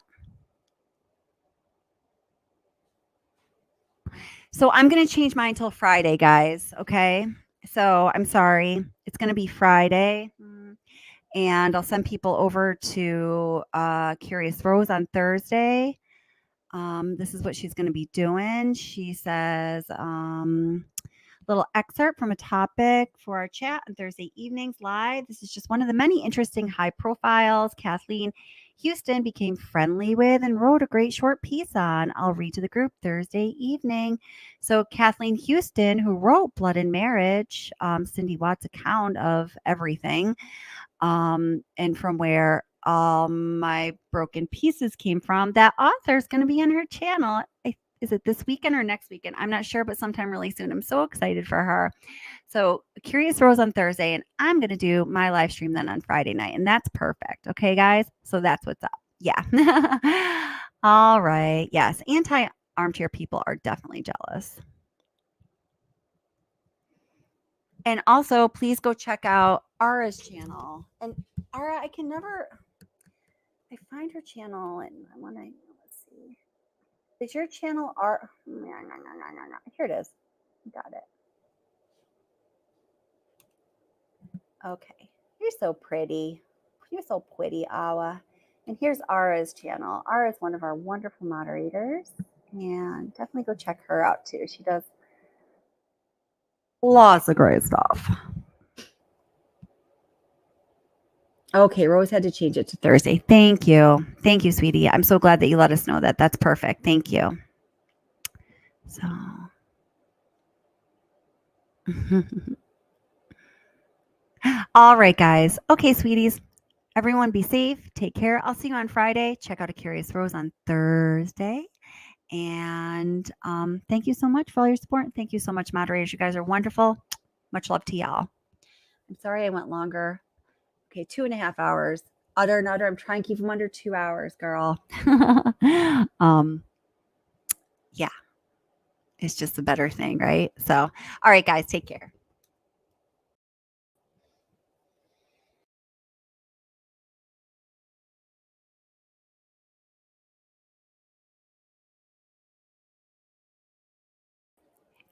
Speaker 1: So I'm going to change mine till Friday, guys. Okay. So I'm sorry. It's going to be Friday. And I'll send people over to Curious Rose on Thursday. This is what she's going to be doing. She says, little excerpt from a topic for our chat on Thursday evenings live. This is just one of the many interesting high profiles Kathleen Houston became friendly with and wrote a great short piece on. I'll read to the group Thursday evening. So Kathleen Houston, who wrote Blood and Marriage, Cindy Watt's account of everything, and from where all my broken pieces came from, that author is going to be on her channel. I is it this weekend or next weekend? I'm not sure, but sometime really soon. I'm so excited for her. So Curious Rose on Thursday, and I'm going to do my live stream then on Friday night. And that's perfect. Okay, guys? So that's what's up. Yeah. All right. Yes. Anti-armchair people are definitely jealous. And also, please go check out Ara's channel. And Ara, I find her channel and I want to, let's see. Is your channel Ara? No. Here it is. Got it. Okay. You're so pretty. You're so pretty, Awa. And here's Ara's channel. Ara is one of our wonderful moderators. And definitely go check her out too. She does lots of great stuff. Okay, Rose had to change it to Thursday. Thank you. Thank you, sweetie. I'm so glad that you let us know that. That's perfect. Thank you. So, all right, guys. Okay, sweeties. Everyone be safe. Take care. I'll see you on Friday. Check out A Curious Rose on Thursday. And thank you so much for all your support. Thank you so much, moderators. You guys are wonderful. Much love to y'all. I'm sorry I went longer. Okay, 2.5 hours. Other and other. I'm trying to keep them under 2 hours, girl. Yeah. It's just a better thing, right? So, all right, guys, take care.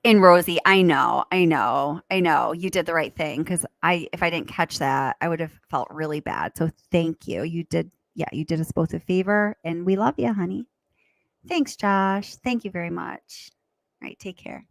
Speaker 1: And Rosie, I know. You did the right thing because if I didn't catch that, I would have felt really bad. So thank you. You did us both a favor and we love you, honey. Thanks, Josh. Thank you very much. All right, take care.